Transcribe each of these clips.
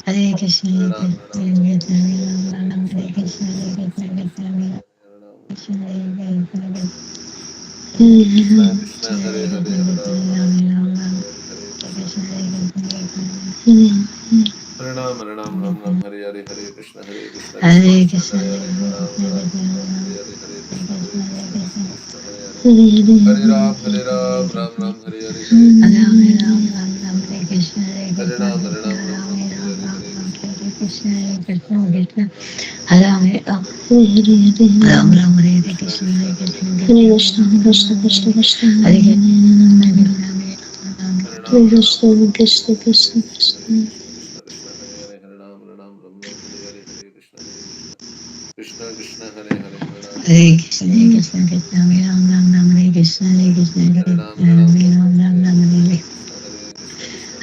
Hare Krishna, Hare Krishna, Krishna Hare Hare Hare Ram Ram Hare Krishna Hare Ram Ram Ram Ram Hare Hare Hare Krishna Krishna Krishna Hare Hare Hare Ram Ram Ram Hare Hare Hare Krishna Krishna Krishna Hare Hare Hare Ram Ram Ram Hare Hare Hare Krishna Hare Ram Ram Ram Hare Hare Hare Krishna Krishna Hare Hare Ram Ram Ram Hare Hare Ram Ram Hare Krishna Krishna, Krishna Hare Hare Krishna, Hare Krishna Hare Krishna, Krishna Krishna, Hare Hare Ram Ram Hare Hare Hare Krishna Krishna Krishna Hare Hare Hare Ram Ram Hare Hare Hare Krishna Krishna Krishna Hare Hare Hare Ram Hare Krishna, Hare Krishna, Krishna Ram Ram Ram, Hare Krishna, Hare Krishna, Hare Hare Ram Ram Ram Hare Ram,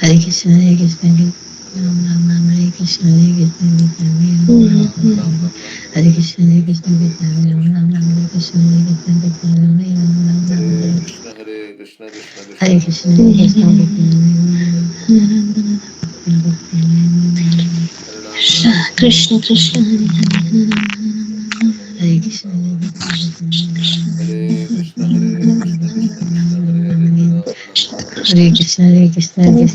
Hare Hare Hare Krishna Krishna Hare Krishna Krishna, Hare Krishna, Hare Ram Hare Ram Ram, Hare Krishna, Hare Krishna, Hare Ram Ram Hare Hare Hare Krishna, Hare Hare Krishna Krishna, Ram Krishna Ram Ram, Hare Krishna, Hare Krishna, Hare Krishna Krishna Krishna Hare Hare Krishna, Ram Hare Ram Krishna, Hare Ram Ram Krishna Krishna, Hare Hare Krishna, Ram Hare Hare Krishna Krishna Krishna Krishna Hare Hare Hare Ram Ram Hare Krishna, Hare Krishna, Krishna Hare Krishna Krishna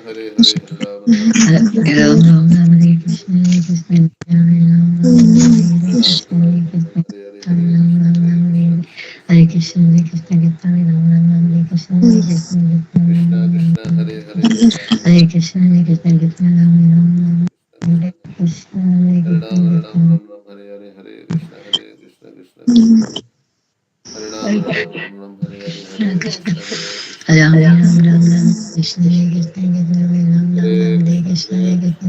Hare Hare Hare Ram Ram Ram Ram Ram, Hare Krishna, Hare Krishna, Hare Hare Ram Krishna, Ram Hare Ram Krishna, Hare Hare Hare Ram Krishna Ram Ram, Krishna Krishna Hare Hare Krishna, Hare Krishna, Ram Ram Ram, Hare Krishna, Hare Krishna, Krishna Krishna Hare Hare Hare Ram Hare Ram Krishna, Hare Krishna, Ram Ram Hare Krishna, Hare Hare Ram Krishna, Hare Ram Ram Ram Hare Hare Hare Krishna Krishna Krishna Hare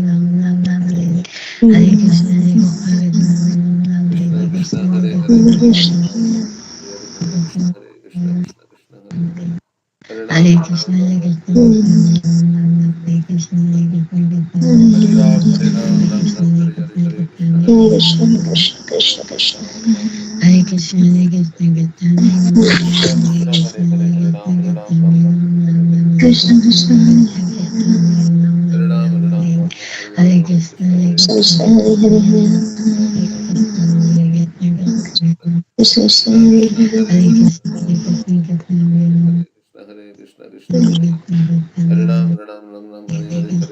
Ram Ram Ram Ram Hare Hare Hare Krishna Krishna Ram Krishna Ram Ram Ram Krishna, Hare Krishna, Ram Ram Ram, Hare Hare Krishna Krishna, Hare Hare Krishna Krishna, Ram Ram Ram, Hare Krishna, Hare Krishna, Krishna Hare Krishna Krishna, Hare Hare Hare Hare Krishna, Ram Ram Hare Hare Hare Krishna Krishna Krishna Hare Hare Ram Hare Ram Krishna, Ram Hare Ram Krishna, Hare Hare Hare Hare Krishna, Hare Krishna, Hare Ram Ram Ram Hare Hare Hare Krishna Ram Ram Ram Hare Krishna, Hare Krishna, Krishna Krishna Hare Hare Hare Ram Ram Ram Ram Hare Hare Hare Krishna Krishna, Hare Ram Ram Ram Hare Hare Hare Hare Krishna, Krishna Hare Krishna Krishna, Ram Hare Ram Ram Krishna, Hare Krishna, Krishna Krishna Hare Hare Hare Krishna, Hare Hare Ram Ram Krishna, Ram Hare Hare Hare Krishna Krishna Krishna Hare Ram Ram Ram Hare Hare Hare Krishna Krishna Krishna Hare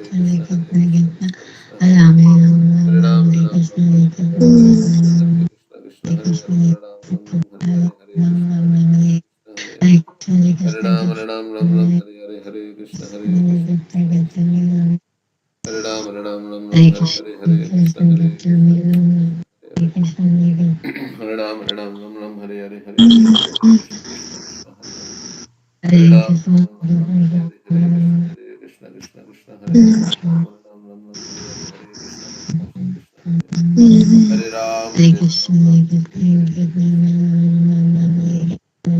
Hare Ram Ram Ram Hare Hare Hare Krishna Krishna Hare Hare Ram Ram Ram Hare Hare Hare Krishna Krishna Hare Hare Ram Ram Ram Hare Hare Hare Krishna Krishna Krishna Hare Ram Ram Hare Hare Hare Krishna Krishna Hare Hare Ram Ram Hare Hare Hare Krishna Krishna Hare Hare Hare Ram Ram Hare Hare Hare Krishna Krishna Hare Hare Ram Ram Hare Hare Hare Krishna Krishna Hare Hare Ram Hare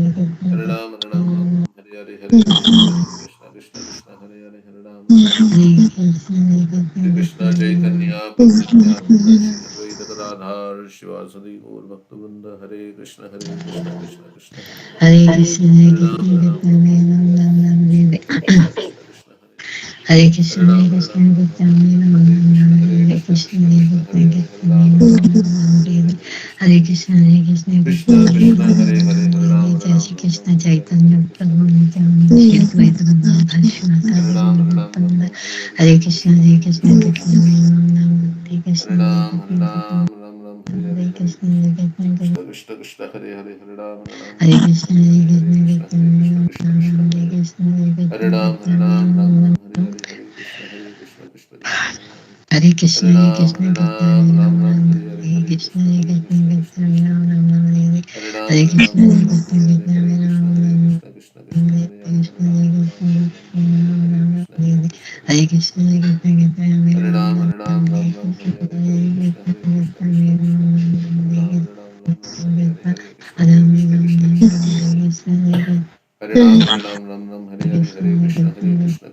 Hare Hare Hare Ram Hare Hare Hare Krishna Hare Ram Hare Krishna Chaitanya Prabhu Nityananda Shri Advaita Gadadhar Shivasadi Gaur Bhaktivinoda Hare Krishna Krishna Krishna Hare Hare Hare Krishna, Hare Hare Ram Krishna, Hare Hare Hare Krishna Krishna Hare Hare Hare Krishna, Ram Hare Krishna, Hare Hare Hare Hare Krishna Hare Krishna Krishna, Krishna Hare Hare Hare Ram Hare Hare Hare Krishna Hare Krishna, Hare Krishna, Krishna Krishna Hare Hare Hare Ram Jai Shri Krishna Hare Hare Chaitanya Hare Krishna Prabhu Nityananda Shri Advaita Gadadhar Hare Srivasadi Ram Gaurabatanda Hare Hare Hare Hare Krishna, Krishna Hare Krishna, Hare Krishna, Hare Hare Krishna, Hare Ram Krishna, Hare Hare Hare Hare Krishna, Hare Krishna, Krishna Krishna Krishna Hare Hare Hare Ram Hare Krishna, Hare Hare Hare Hare Krishna, Krishna Krishna Krishna Hare Hare Krishna, Hare Hare Krishna, Hare Ram Krishna, Hare Hare Hare Krishna Krishna Hare Hare Hare Krishna, Hare Ram Krishna, Krishna Ram Hare Hare Hare Hare Krishna, Krishna Hare Krishna, Krishna Krishna Krishna Ram Ram Hare Hare Ram Hare Krishna, Hare Hare Krishna, Hare Krishna Hare Krishna Krishna Hare Hare Hare Krishna, Ram Hare Hare Hare Hare Krishna Hare Krishna Krishna, Hare Krishna Krishna, Hare Ram Hare Hare Krishna Krishna Hare Ram Hare Hare Hare Hare Ram Hare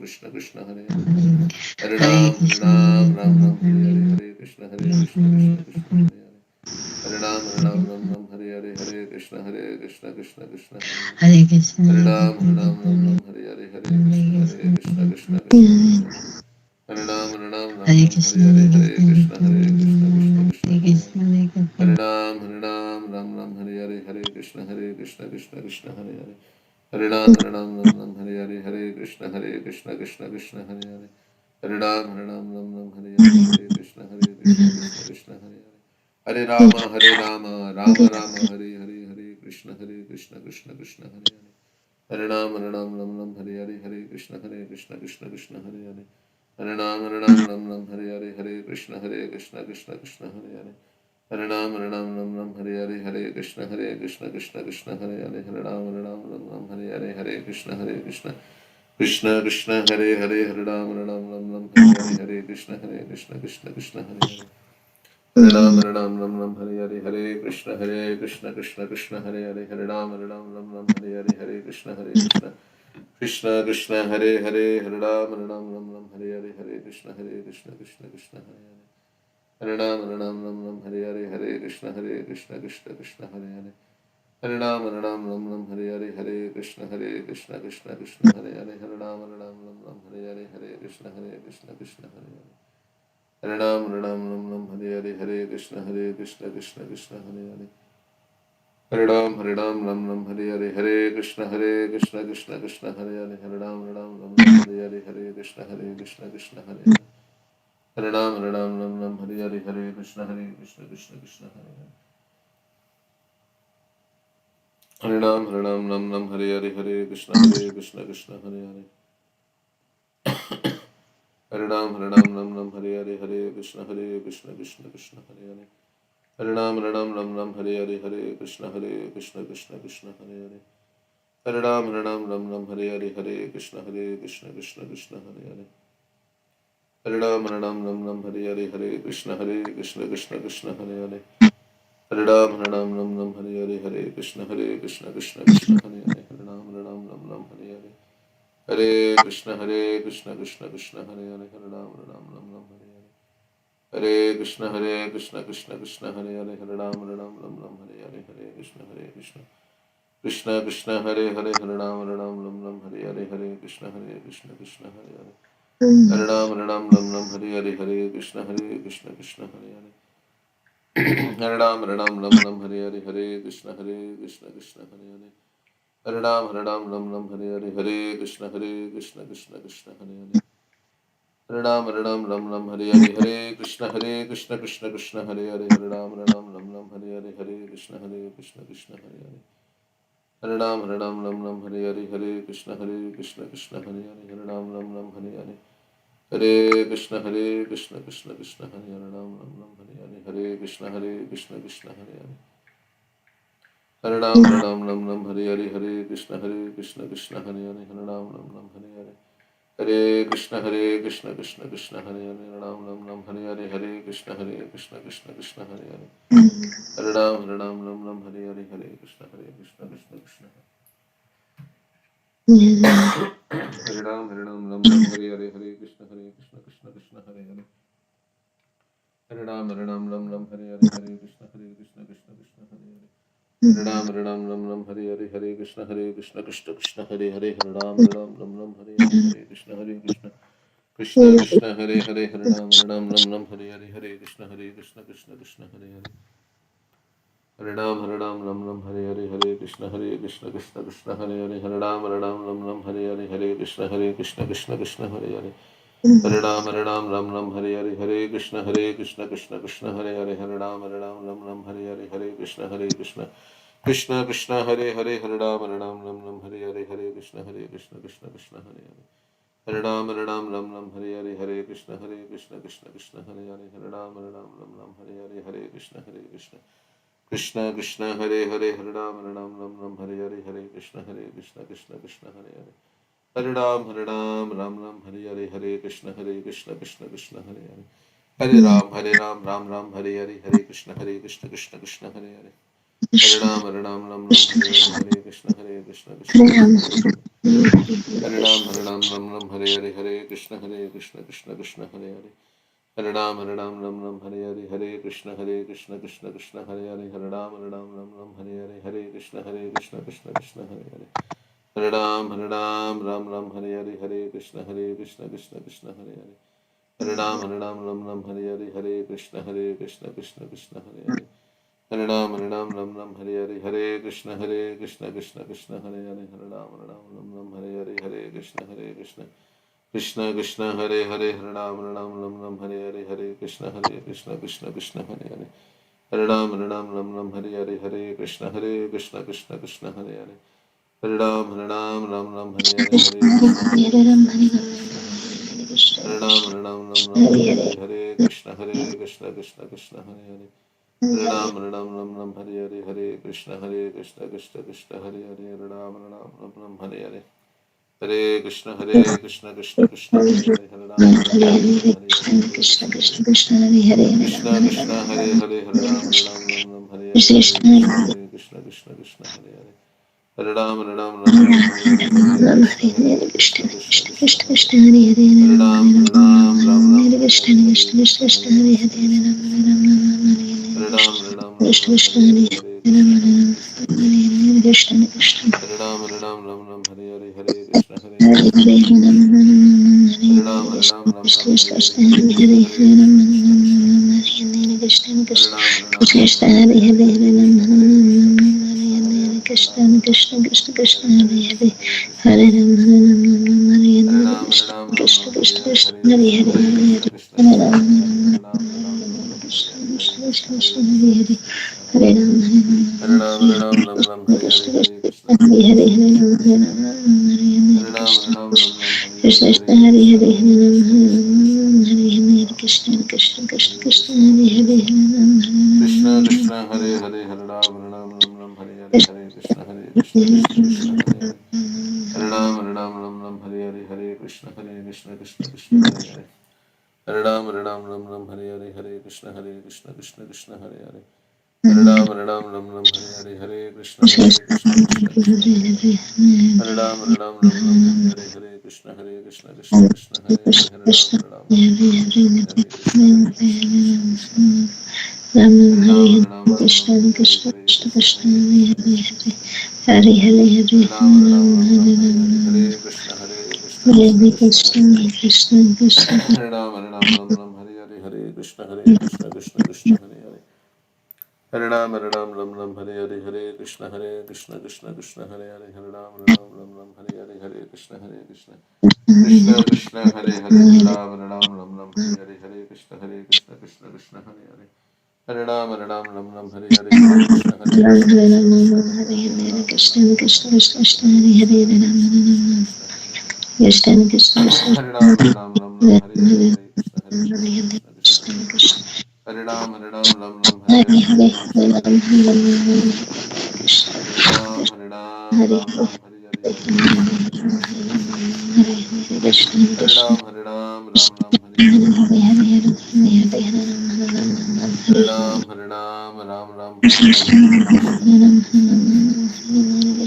Hare Hare Krishna Krishna Hare Hare Ram Hare Hare Hare Krishna Krishna Hare Hare Ram Hare Hare Hare Krishna Krishna Hare Hare Krishna, Hare Hare Ram Krishna, Krishna Hare Hare. Hare Ram Ram Hare Hare Hare Krishna Krishna Krishna Hare Hare. Hare Ram Ram Hare Hare Hare Krishna Krishna Krishna Hare Hare. Hare Ram Hare Hare Hare Krishna Krishna Krishna Hare Hare. Hare Ram Hare Hare Hare Krishna Krishna Krishna Hare Hare. Hare Rama Rama Rama Hare Hare Hare Krishna Krishna Krishna Hare Hare. Hare Ram Hare Hare Hare Krishna Krishna Krishna Hare Hare. Hare Ram Hare Hare Hare Krishna Krishna Krishna Hare Hare. Hare Ram Hare Hare Hare Krishna Krishna Krishna Hare Hare. Hare Ram Hare Hare Hare Krishna Krishna Krishna Hare Hare. Hare Ram Hare Hare Hare Krishna Krishna Krishna Hare Hare. Hare Ram Hare Hare Hare Krishna Krishna Krishna Hare Hare. Hare Ram Hare Hare Hare Krishna Krishna Krishna Hare Hare. Hare Ram Hare Hare Hare Krishna Krishna Krishna Hare Hare. Hare Ram Hare Hare Hare Krishna Krishna Krishna Hare Hare. Hare Ram Hare Hare Hare Krishna Krishna Krishna Hare Hare. Hare Ram Hare Hare Hare Krishna Krishna Hare Hare. Hare Ram Hare Hare Hare Krishna Krishna Krishna Hare Hare. Hare Ram Hare Hare Hare Krishna Krishna Krishna Hare Hare. Hare Ram Hare Hare Hare Krishna Krishna Hare Hare. Hare Ram Hare Hare Hare Krishna Krishna Krishna Hare Hare. Hare Ram Hare Hare Hare Krishna Krishna Hare Hare. Hare Ram Hare Hare Hare Krishna Krishna Krishna Hare Hare. Hare Ram Hare Hare Hare Krishna Krishna Krishna Hare Hare. Hare Ram Hare Hare Hare Krishna Krishna Krishna Hare Hare. Hare Ram Hare Hare Hare Krishna Krishna Krishna Hare Hare. Hare Ram Hare Hare Hare Krishna Krishna Krishna Hare Hare. Hare Ram Hare Hare Hare Krishna Krishna Krishna Hare Hare. Hare Ram Hare Hare Hare Krishna Krishna Krishna Hare Hare. Hare Ram Hare Hare Hare Krishna Krishna Krishna Hare Hare. Hare Ram Hare Hare Hare Krishna Krishna Hare Hare. Hare Ram Hare Hare Hare Krishna Krishna Hare Hare. Hare Ram Hare Hare Hare Krishna Krishna Hare Hare. Hare Ram Hare Hare Hare Krishna Krishna Krishna Hare Hare. Hare Ram Hare Hare Hare Krishna Krishna Krishna Hare Hare. Hare Ram Hare Hare Hare Krishna Krishna Hare Hare. Hare Ram Hare Hare Hare Krishna Krishna Hare Hare. Hare Ram Hare Hare Hare Krishna Krishna Krishna Hare Hare. Ram Hare Hare Hare Krishna Krishna Hare Hare. Hare Ram Hare Hare Hare Krishna Krishna Hare Hare. Hare Ram Hare Hare Hare Krishna Krishna Krishna Hare Hare. Hare Ram Hare Hare Hare Krishna Krishna Hare Hare. Hare Ram Hare Hare Hare Krishna Krishna. Hare Ram Hare Hare Hare Krishna Krishna Krishna Hare Hare. Hare Ram Hare Hare Hare Krishna Krishna Hare Hare. Hare Ram Hare Hare Hare Krishna Krishna Hare Hare. Hare Ram Hare Hare Hare Krishna Krishna Hare Hare. Hare Ram Hare Hare Hare Krishna Krishna Hare Hare. Hare Ram Hare Hare Hare Krishna Krishna Hare Hare. Hare Ram Hare Hare Hare Krishna Krishna Hare Hare. Hare Ram Hare Hare Hare Krishna Krishna Hare Hare. Hare Ram Hare Hare Hare Krishna Krishna Hare Hare. Hare Ram Hare Hare Hare Krishna Krishna Hare Hare. Hare Ram Hare Hare Hare Krishna Krishna Hare Hare. Hare Ram Hare Hare Hare Krishna Krishna Hare Hare. Hare Ram Hare Hare Hare Krishna Krishna Hare Hare. Hare Ram Ram Hare Hare Hare Krishna Krishna Hare Hare. Hare Ram Hare Hare Hare Krishna Krishna Hare Hare. Hare Ram Hare Hare Hare Krishna Krishna Hare Hare. Hare Ram Hare Hare Hare Krishna Krishna Hare Hare. Hare Ram Hare Hare Hare Krishna Krishna Hare Hare. Hare Ram Hare Hare Hare Krishna Krishna Hare Hare. Ram Ram Hare Hare Hare Krishna Krishna Krishna Hare Hare Hare Ram Ram Hare Hare Hare Krishna Krishna Krishna Hare Hare Hare Ram Ram Ram Hare Hare Hare Krishna Krishna Krishna Hare Hare Hare Ram Ram Hare Hare Hare Krishna Krishna Krishna Hare Hare Hare Ram Ram Hare Hare Hare Krishna Krishna Hare Hare Hare Ram Ram Hare Hare Hare Krishna Krishna Hare Hare Hare Ram Hare Hare Hare Krishna Krishna Hare Ram Hare Hare Hare Krishna Krishna Hare Hare Hare Ram Hare Hare Hare Krishna Krishna Hare Hare Hare Ram Hare Hare Hare Krishna Krishna Hare Hare Hare Ram Hare Hare Hare Krishna Krishna Hare Hare Hare Ram Hare Hare Hare Krishna Hare Hare Hare Ram Hare Hare Hare Krishna Krishna Hare Hare Hare Hare Hare Ram Hare Hare Hare Krishna Hare Ram Hare Hare Hare Krishna Krishna Hare Ram Hare Hare Hare Krishna Hare Ram Hare Hare Hare Krishna Krishna Hare Hare Hare Ram Hare Hare Hare Krishna Hare Ram Hare Hare Hare Krishna Hare Ram Hare Hare Hare Krishna Hare Ram Hare Hare Hare Krishna Krishna Hare Ram Hare Hare Hare Krishna Krishna Krishna Hare Hare Hare Ram Hare Hare Hare Krishna Krishna Hare Hare Hare Ram Hare Hare Hare Krishna Krishna Hare Hare Hare Ram Hare Hare Hare Krishna Krishna Hare Hare Hare Ram Hare Hare Hare Krishna Krishna Hare Hare Hare Ram Hare Hare Hare Krishna Krishna Hare Hare Hare Ram Hare Krishna Krishna Hare Hare Hare Hare Krishna Hare Hare Krishna Hare Ram Hare Hare Hare Krishna Krishna Hare Hare Hare Ram Hare Hare Hare Krishna Krishna Hare Hare Hare Ram Hare Hare Hare Krishna Krishna Hare Hare Hare Ram Hare Hare Hare Krishna Krishna Hare Hare Hare Ram Hare Hare Hare Krishna Krishna Hare Hare Hare Ram Hare Ram Hare Hare Hare Krishna Hare Ram Hare Hare Hare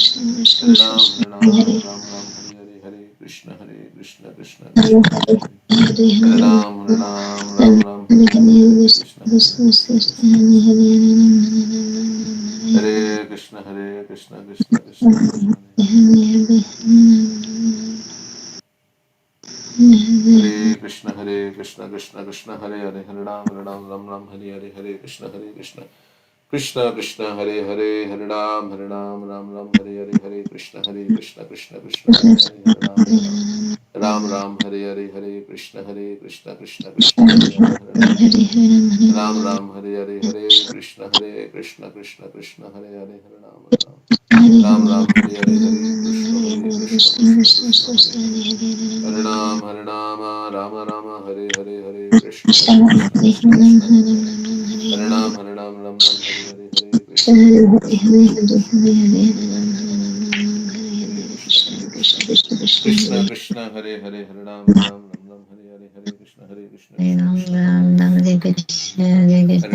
Krishna Hare Hare Hare Hare Krishna Hare Hare Hare Hare Hare Hare Krishna Hare Krishna Krishna Krishna Hare Krishna Krishna Hare Hare Hare Ram Hare Hare Hare Krishna Krishna Hare Hare Hare Ram Hare Hare Hare Krishna Krishna Hare Hare Ram Hare Hare Hare Krishna Krishna Hare Hare Ram Hare Hare Hare Krishna Krishna Hare Hare Hare Ram Hare Hare Hare Krishna Hare Hare Ram Hare Hare Hare Krishna Krishna Hare Ram Hare Hare Hare Krishna Krishna Hare Hare Hare Ram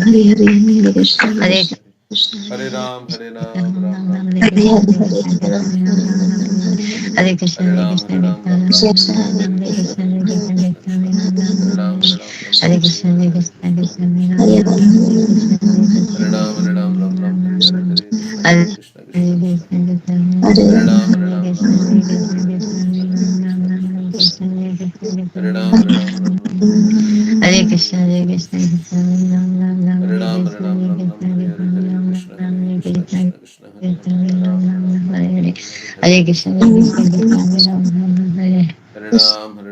Hare Hare Hare Krishna Hare Ram Hare Ram Hare Ram Hare Ram Hare Ram Hare Krishna Ram Ram Hari Hare Krishna Hare Krishna Krishna Krishna Hare Ram Ram Ram Hari Hare Krishna Hare Krishna Krishna Krishna Hare Ram Ram Hari Hare Krishna Hare Krishna Krishna Krishna Hare Hare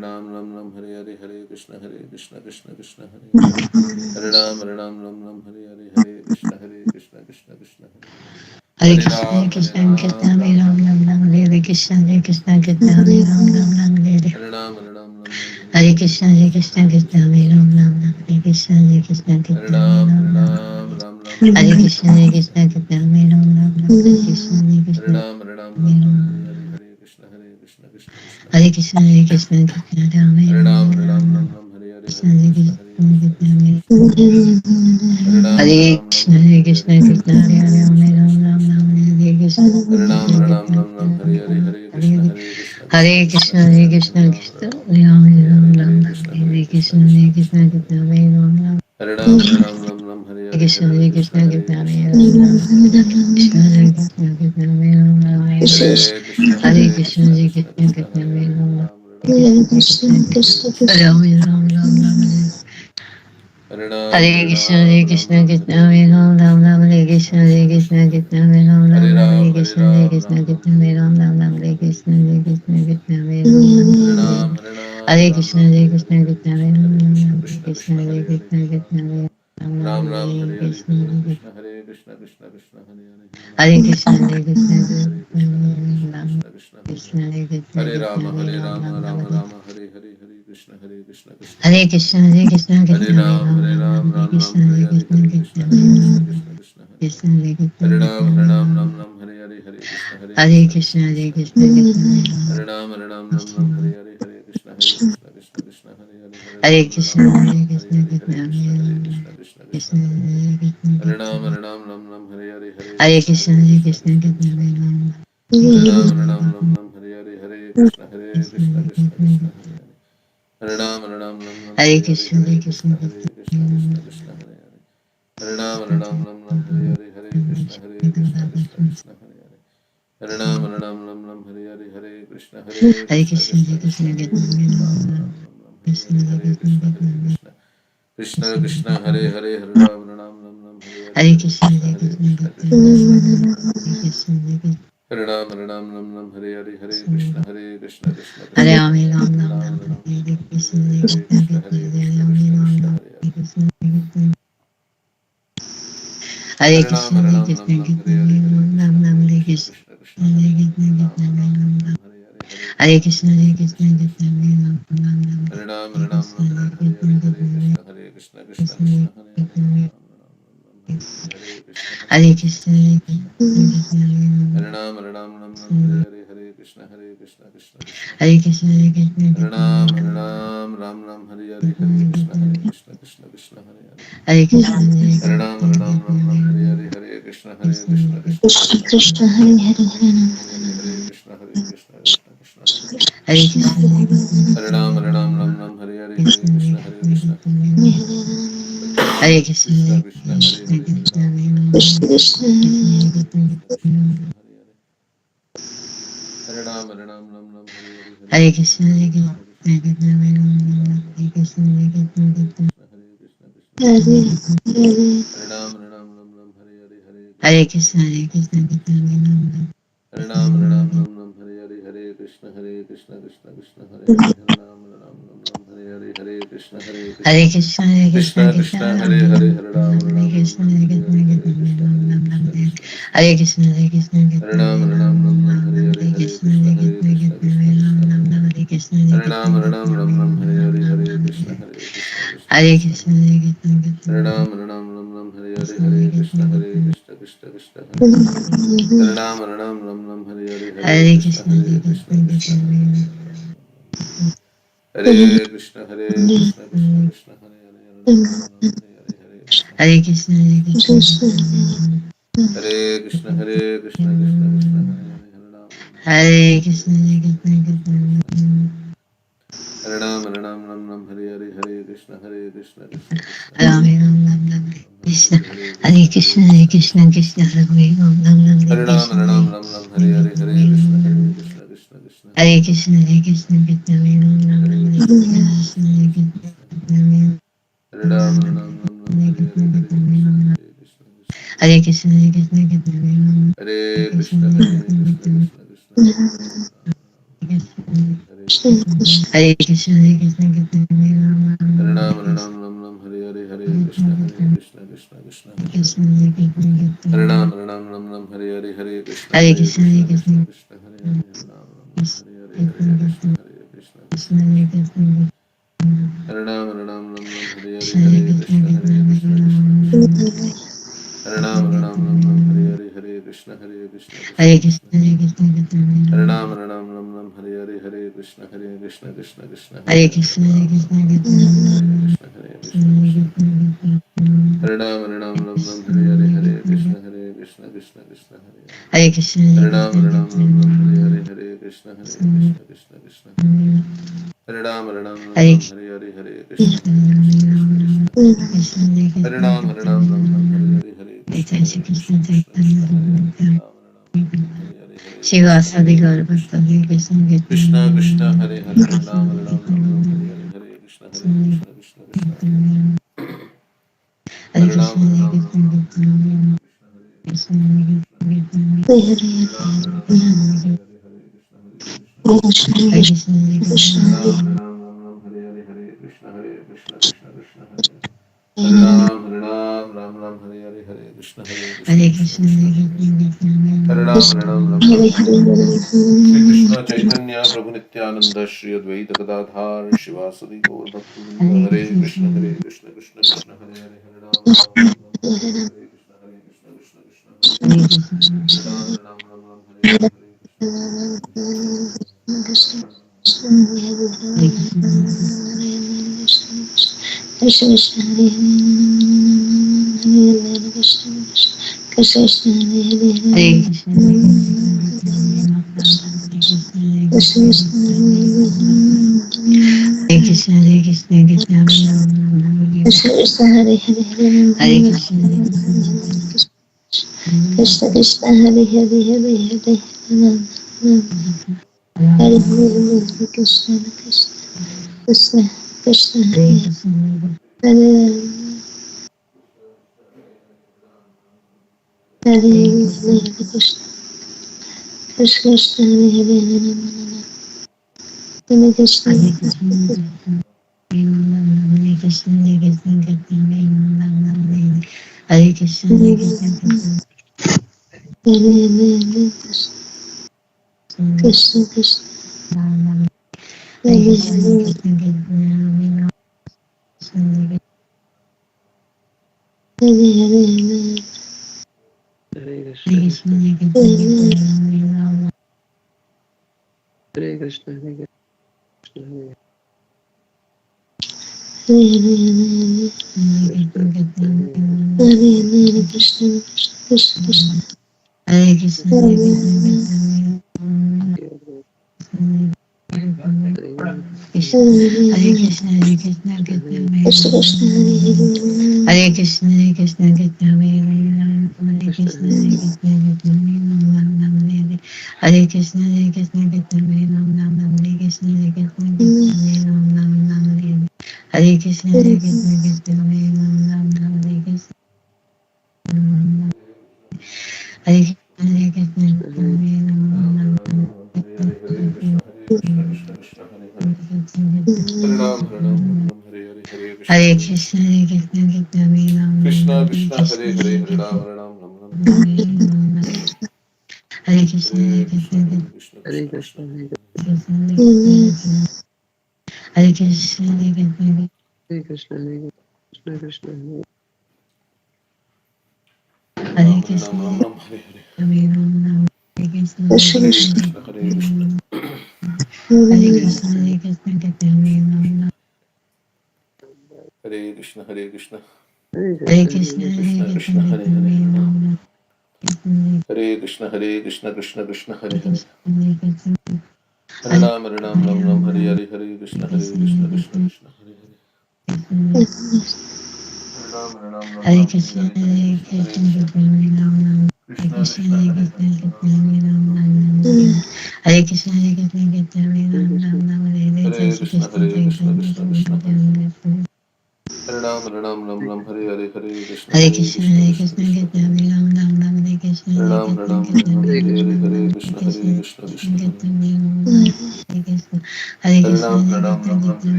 Ram Ram Hari Hare Krishna Hare Krishna Krishna Krishna Hare Ram Hari Hare Krishna Krishna Krishna Hare Hare Hare Ram Hari Hare Krishna Krishna Krishna Hare Hare Hare Krishna, Hare Krishna, Krishna Ram Hare Ram Ram, Ram Ram Ram, Hare Krishna, Hare Krishna, Krishna Hare Ram, Ram Ram, Hare Hare Ram Hare Krishna, Krishna Hare Ram, Ram Ram, Hare Krishna, Hare Krishna, Hare Krishna Hare Ram Ram, Hare Ram Ram Ram Ram Hare Hare Hare Krishna, Krishna Hare Krishna Krishna, Krishna Krishna Hare Ram, Ram Ram, Hare Krishna, Hare Hare Krishna, Ram Ram Ram Hare Hare Krishna Krishna Krishna Hare Krishna, Hare Krishna, Krishna Ram, Hare Ram Ram Ram, Ram Ram Krishna, Hare Hare Krishna Krishna, Krishna Krishna Krishna Hare Hare Hare Ram Hare Ram Krishna, Ram Hare Hare Krishna, Hare Krishna Hare Krishna Ram, Krishna Ram Krishna Ram, Krishna Hare Hare Krishna, Hare Ram Krishna Ram Hare Krishna Hare Krishna Hare Krishna Krishna, Krishna Hare Hare Krishna, Ram Krishna Ram Ram Hare Ram, Hare Hare Krishna Krishna, Hare Krishna Krishna, Krishna Hare Krishna Ram Ram, Hare Ram Krishna, Hare Krishna, Krishna Krishna Ram Hare Ram, Krishna Hare Krishna, Hare Krishna, Krishna Ram Ram, Hare Hare Krishna, Krishna Hare Krishna Krishna, Krishna Krishna Hare Hare Ram Ram, Ram Hare Hare Krishna, Krishna Ram Hare Krishna Ram, Krishna Ram Krishna Ram, Hare Hare Krishna, Hare Krishna, Krishna Hare Hare Ram Ram Krishna Ram, Hare Hare Krishna Krishna, Hare Krishna Krishna, Krishna Hare Krishna Hare Ram Hare Ram, Hare Krishna, Hare Ram Krishna, Ram Ram Krishna Hare Hare Ram Hare Ram Ram, Krishna Hare Hare Krishna, Krishna Hare Krishna Krishna, Krishna Krishna Hare Ram Ram, Hare Ram Krishna, Ram Hare Hare Krishna, Hare Krishna Krishna Hare Hare Ram Ram, Krishna Hare Krishna Krishna, Krishna Hare Hare Krishna, Hare Krishna Hare Ram Ram, Ram Ram Hare Hare Krishna, Hare Hare Krishna Hare Krishna Krishna Krishna Hare Hare Hare Krishna, Hare Ram Krishna, Hare Krishna Hare Krishna Ram Krishna Krishna Hare Krishna, Hare Hare Krishna, Hare Krishna Rama Hare Hare Ram Rama Ram Rama Ram, Rama Hare Krishna Krishna Krishna Hare Krishna Krishna, Hare Krishna, Hare Krishna Hare Ram Ram Hare Ram, Ram Hare Ram Ram Krishna, Hare Hare Hare Krishna, Hare Krishna Krishna Hare Ram, Krishna Krishna Hare Hare Krishna, Hare Krishna, Hare Krishna Ram Hare Hare Ram Ram, Ram Ram Hare Krishna Hare Krishna Krishna, Krishna Hare Krishna Krishna, Hare Hare Krishna Hare Hare Ram Ram Ram Hare Krishna Krishna Hare Hare Hare Hare Krishna, Ram Hare Ram Krishna, Ram Krishna Hare Hare Hare Ram, Krishna Krishna Krishna, Krishna Hare Hare Hare Krishna, Hare Krishna Ram Ram Hare Hare Krishna, Krishna Hare Krishna Krishna, Krishna Krishna Krishna Hare Hare Ram, Hare Krishna, Ram Hare Krishna Krishna Krishna Hare Hare Hare Ram Hare Krishna, Hare Hare Krishna, Krishna Krishna Hare Hare Hare Ram Hare Krishna Krishna Hare Hare Hare Ram Hare Hare Krishna Krishna, Hare Krishna Krishna, Hare Hare Hare Krishna Krishna Krishna Hare Hare Ram Hare Hare Krishna, Krishna Hare Hare Krishna, Krishna Krishna Krishna Krishna Hare Hare Krishna, Hare Ram Hare Krishna Krishna Hare Krishna Rama, Hare Hare Ram Hare Ram Ram, Hare Krishna, Hare Hare Krishna, Krishna Krishna Krishna Hare Hare Hare Krishna, Hare Hare Krishna, Hare Krishna, Krishna Hare Ram Krishna Ram, Hare Hare Krishna Krishna, Krishna Krishna Hare Hare Hare Krishna, Hare Krishna Ram, Hare Krishna Krishna, Hare Hare Krishna Krishna, Krishna Krishna Krishna Krishna Ram Ram, Hare Hare Krishna, Hare Hare Krishna, Krishna Krishna Krishna Krishna Hare Hare Krishna, Hare Krishna Hare Hare Krishna Krishna, Krishna Hare Krishna Krishna, Krishna Hare Hare Hare Krishna Krishna Krishna Hare Krishna, Hare Krishna, Hare Krishna Ram Hare Krishna Krishna Krishna Hare Hare Hare Krishna, Hare Hare Krishna, Hare Krishna Krishna Krishna Krishna Hare Hare, Hare Krishna Krishna Hare Hare Hare Krishna, Hare Krishna, Hare Ram Hare Krishna Krishna Hare Krishna Hare Krishna, Krishna Hare Krishna Krishna, Hare Hare Hare Krishna Ram Hare Krishna Krishna Krishna Hare Hare Hare Ram Hare Hare Krishna, Hare Hare Krishna Krishna Krishna, Krishna Hare Hare Hare Krishna, Hare Krishna, Hare Krishna Krishna Krishna Hare Hare Hare Krishna Krishna, Hare Hare Krishna Krishna, Krishna Krishna Hare Krishna Hare Krishna Krishna Hare Hare Hare Hare Krishna Hare Krishna, Hare Krishna, Krishna Krishna Krishna Ram Hare Ram Hare Hare Ram Hare Ram Krishna, Ram Hare Hare Krishna, Hare Krishna Krishna Ram Hare Ram Krishna Hare Krishna Krishna Hare Krishna, Hare Krishna, Krishna Hare Ram Ram Ram Ram Ram Hare Hare Hare Krishna, Krishna Hare Hare Krishna, Krishna Krishna Krishna Ram Krishna Ram Hare Ram Hare Hare Krishna, Hare Hare Krishna, Ram Krishna Ram Ram Ram Hare Ram Hare Ram Hare Krishna Hare Hare Krishna Krishna Hare Krishna Krishna, Hare Hare Hare Krishna, Hare Krishna Ram Ram Hare Hare Krishna, Hare Hare Krishna Krishna, Hare Krishna Krishna Krishna Hare Hare Hare Ram Hare Hare Hare Krishna Krishna, Hare Hare Krishna Krishna, Krishna Hare Krishna Hare Hare Krishna Hare Krishna Krishna Krishna Hare Hare Hare Hare Krishna Hare Krishna, Hare Krishna, Krishna Hare Krishna Krishna Krishna Hare Hare Hare Hare Krishna, Hare Hare Krishna Krishna, Hare Krishna Krishna Krishna Krishna Hare Ram Hare Krishna Krishna Krishna Ram Krishna Ram Hare Ram Ram Krishna, Hare Hare Krishna Krishna, Hare Hare Krishna Krishna, Krishna Krishna Krishna Krishna, Ram Ram Ram Hare Hare Krishna, Hare Ram Krishna, Hare Hare Krishna Krishna, Krishna Hare Krishna, Hare Krishna, Krishna Krishna, Hare Hare Krishna Hare Krishna, Krishna Hare Krishna Krishna, Krishna Hare Hare Ram Ram Ram Hare Krishna Hare Krishna Krishna Hare Krishna Krishna, Hare Krishna, Krishna Hare Krishna Hare Krishna Krishna Krishna Hare Ram Hare Krishna Hare Krishna, Hare Krishna, Hare Ram Hare Krishna Krishna Krishna Hare Hare Hare Ram Hare Krishna Krishna Krishna Hare Hare Hare Krishna Krishna Krishna Krishna Hare Ram Hare Krishna Krishna Krishna Hare Hare Ram Hare Krishna Krishna Krishna Hare Ram Hare Krishna Krishna Krishna Hare Hare Hare Krishna Krishna Hare Ram Hare Krishna Krishna Krishna Hare Hare Hare Krishna Krishna Krishna Hare Hare Krishna Krishna Krishna Hare Hare Krishna Krishna Krishna Hare Hare Shiva Krishna Sadi Krishna Gaurabhata Krishna Krishna Krishna Krishna Hare Hare Hare Krishna Krishna Krishna Hare Hare Hare Krishna, Hare Krishna, Krishna Krishna, Hare Krishna Krishna, Hare Hare Krishna, Krishna Krishna Krishna Hare Hare Ram Hare Krishna Hare Krishna Krishna, Krishna Hare Hare Krishna, Hare Ram Shri Krishna Chaitanya Prabhu Nityananda Shri Advaita Gadadhar Shivasadi Gaur Bhaktivinoda Hare Hare Krishna Krishna, Hare Krishna Krishna Krishna Hare Hare Hare Ram Hare Krishna Krishna Krishna Hare Hare Hare Krishna, Hare Ram Hare Krishna Krishna Krishna Hare Krishna, Hare Krishna, Hare Krishna, Hare Krishna, Krishna Hare Krishna, Krishna Krishna Hare Hare Hare Hare Hare Hare Krishna Krishna Krishna Hare Hare Krishna, Hare Hare Hare Krishna, Hare Krishna Krishna Hare Hare Hare Krishna Hare Krishna, Hare Krishna, Hare Krishna, Hare Krishna, Hare Krishna, Hare Hare Krishna Krishna Hare Hare Krishna, Hare Hare Krishna, Hare Hare Hare Krishna, Hare Krishna, Krishna, Hare Hare Hare Krishna, Hare Krishna, Hare Hare Krishna, Hare Hare Krishna Krishna Krishna Hare Krishna, Hare Krishna, Hare Krishna, Krishna, Hare Krishna Krishna Hare Krishna, Hare Krishna, Krishna Krishna, Krishna, Hare Krishna, Hare Krishna, Hare Krishna, Krishna Hare Krishna, Hare Krishna, Hare Krishna, Hare Krishna, Krishna Hare Krishna, Hare Krishna, Hare Krishna, Krishna, Hare Krishna Hare Hare Hare Ram Hare Hare Krishna Krishna, Hare Krishna, Krishna Hare Krishna Hare Krishna, Hare Hare Hare Krishna, Hare Hare Krishna, Hare Hare Krishna, Krishna Hare Hare Krishna Hare Krishna Krishna Krishna, Hare Krishna, Hare Krishna, Hare Krishna, Krishna, Hare Krishna, Krishna, Hare Hare Ram Krishna, Ram Ram Hare Hare Hare Krishna, Krishna Hare Krishna Krishna Hare Krishna Hare Hare Hare Krishna, Krishna Hare Krishna, Hare Krishna Hare Krishna Hare Hare Krishna, Krishna, Hare Hare Krishna Krishna Krishna, Hare Hare Hare Ram Hare Krishna Krishna Krishna Hare Hare Hare Ram Hare Krishna Krishna Krishna Hare Hare Hare Ram Hare Hare Ram Krishna, Hare Hare Krishna Krishna, Hare Krishna Krishna Krishna, Krishna Hare Hare Krishna, Hare Krishna Ram Hare Ram Ram, Ram Ram Hare Ram Hare Hare. Krishna Hare Krishna, Hare Krishna, Krishna Hare Hare Ram, Krishna, Ram Ram Hare Hare. Jai Hare Shri Krishna Krishna, Hare Jai Krishna Ram, Krishna Jai Krishna Ram, Hare Hare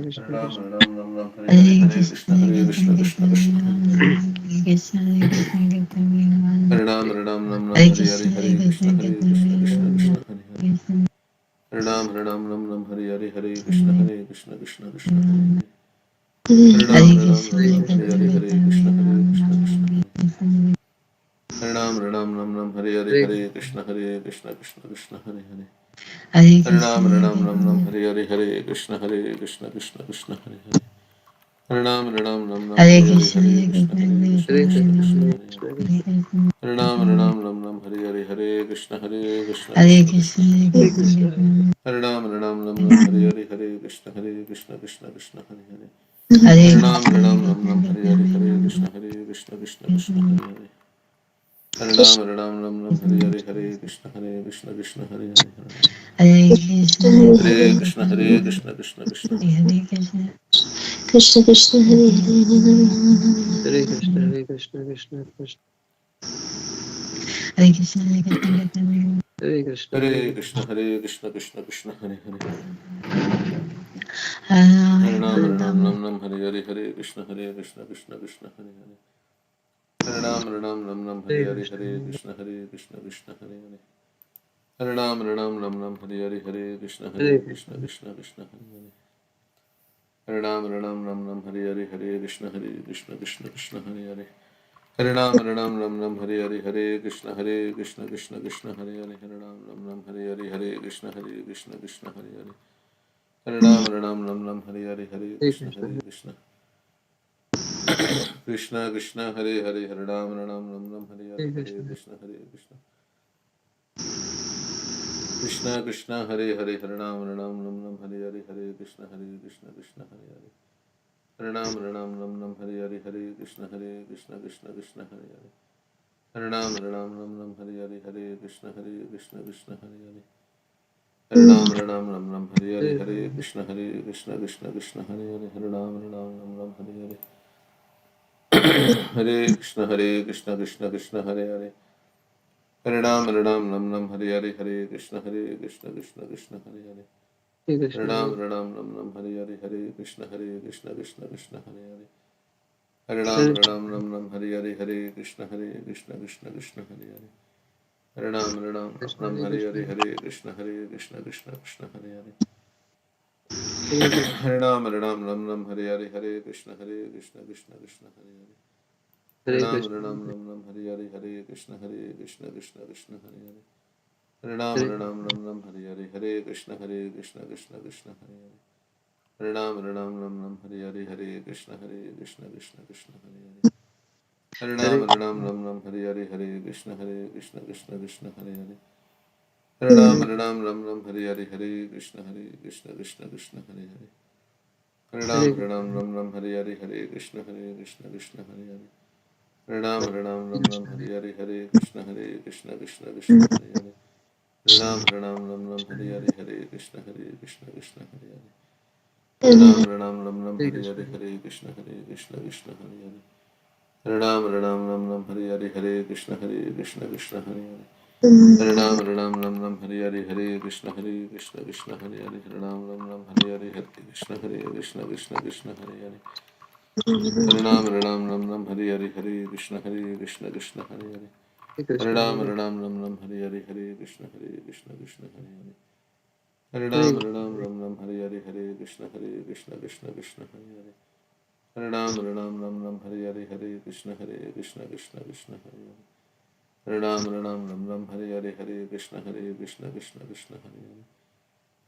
Jai Ram. Hare Ram Ram Hare Hare Hare Krishna Hare Hare Krishna, Krishna Hare Krishna Krishna, Krishna Krishna Hare Hare Ram, Ram Ram Hare Krishna, Hare Hare Ram Krishna, Ram Krishna Ram Hare Hare Ram, Hare Ram Hare Ram Krishna Hare Hare Krishna, Krishna Krishna Krishna Hare Krishna Hare Ram, Hare Krishna. Hare Hare Krishna, Ram Hare Ram Krishna, Ram Krishna Hare Hare Hare Ram, Hare Ram Krishna Ram Hare Hare Krishna Krishna, Hare Krishna, Krishna. Hare Krishna, Hare Krishna, Hare Krishna Ram Krishna, Ram Ram Ram Hare Hare Hare Hare Krishna, Krishna Hare Hare Krishna, Krishna Krishna Krishna Hare Krishna Ram, Hare Hare Hare Krishna, Hare Krishna, Krishna Hare Ram. Hare Ram Ram Ram Ram Hare Hare Hare Krishna, Hare Hare Krishna, Krishna Hare Krishna Krishna Hare Krishna Ram, Krishna Hare Hare Hare Krishna, Hare Ram Ram Ram Hare Hare Hare Krishna Hare Hare Krishna Krishna Krishna Hare Hare Hare Hare Ram Ram Krishna, Ram Hare Ram Krishna, Hare Hare Krishna Hare Hare Krishna Hare Ram, Krishna Ram Krishna Hare Hare Krishna, Hare Ram Ram Ram Hare Hare Hare Hare Krishna Hare Krishna Krishna Krishna Hare Hare Hare Hare Krishna, Ram Hare Ram Ram Ram Krishna, Hare Hare Hare Krishna Hare Krishna Krishna Krishna Hare Hare Hare Ram Ram Ram Ram Hare Hare Hare Krishna, Hare Hare Krishna Krishna, Hare Krishna Krishna Hare Krishna Hare Krishna, Krishna Ram, Hare Hare Hare Krishna, Hare Krishna, Hare Ram Ram Ram Hare Hare Hare Krishna Hare Krishna Hare Krishna Krishna, Krishna Hare Hare Hare Hare Krishna, Krishna, Krishna Hare Ram Ram Ram Hare Hare Hare Krishna Hare Krishna Krishna Krishna Hare Hare Hare Hare Krishna, Hare Ram Krishna, Ram Hare Krishna Hare Hare Hare Ram, Krishna Hare Krishna Krishna Krishna Krishna, Hare Hare Hare Ram Ram Hare Hare Hare Krishna Hare Krishna Krishna Hare Hare Hare Krishna, Hare Hare Krishna, Krishna Krishna Hare Krishna Krishna Krishna Hare Hare Hare Krishna, Krishna Krishna Hare Hare Hare Krishna, Hare Krishna, Krishna Krishna, Hare Krishna, Hare Krishna, Krishna Hare Krishna, Hare Hare Krishna, Krishna Hare Krishna Krishna Krishna Hare Hare Hare Hare Ram Ram, Ram Ram Ram Ram Hare Hare Hare Krishna Krishna Krishna Hare Hare Hare Ram Ram Hare Hare Hare Krishna, Hare Krishna Krishna Hare Hare Hare Ram Hare Hare Hare Krishna Hare Krishna Krishna, Krishna Krishna Hare Hare Hare Ram Hare Hare Hare Krishna Krishna Krishna Hare Hare Hare Ram Hare Hare Hare Krishna Krishna Krishna Hare Hare Hare Ram Hare Hare Hare Krishna Krishna Hare Hare Hare Ram Hare Hare Hare Hare Krishna Krishna, Krishna Krishna Krishna Hare Hare Hare Ram Hare Hare Hare Hare Krishna, Krishna Krishna Krishna Krishna Hare Hare Hare Ram Hare Hare Hare Krishna Krishna Hare Hare Hare Ram Hare Hare Hare Krishna Krishna Hare Hare Hare Ram Hare Hare Hare Krishna Krishna Hare Hare Hare Ram Hare Hare Hare Hare Krishna, Krishna Krishna Hare Hare Hare Ram Hare Hare Hare Krishna Krishna Hare Hare Hare Ram Hare Hare Hare Krishna Krishna Hare Hare Hare Hare Krishna, Ram Hare Hare Hare Krishna Krishna Hare Hare Hare Hare Ram Hare Hare Hare Krishna Krishna Hare Hare Hare Krishna, Ram Hare Hare Hare Krishna, Hare Krishna Krishna Hare Hare Hare Krishna, Hare Ram Hare Hare Hare Krishna Krishna Hare Hare Hare Hare Krishna, Ram Hare Hare Hare Krishna Krishna Hare Hare Hare Hare Ram Hare Hare Hare Krishna Krishna Hare Hare Hare Ram Hare Hare Hare Krishna Krishna Hare Hare Hare Hare Ram Hare Hare Hare Krishna Krishna Hare Hare Hare Ram Hare Hare Hare Krishna Krishna Hare Hare Hare Hare Ram Hare Hare Hare Krishna Krishna Hare Hare Hare Ram Krishna, Hare Hare Hare Krishna Krishna Hare Hare Hare Ram Hare Hare Hare Krishna Krishna Hare Hare Hare Ram Hare Hare Krishna, Hare Hare Krishna Krishna Hare Hare Hare Ram Hare Hare Hare Krishna Krishna Hare Hare Hare Ram Hare Hare Hare Krishna Krishna Hare Hare Hare Ram Hare Hare Hare Krishna Krishna Hare Hare Hare Ram Hare Hare Hare Krishna Krishna Hare Hare Hare Hare Krishna, Ram Hare Hare Hare Krishna Krishna Hare Hare Hare Hare Ram Hare Hare Hare Krishna Krishna Hare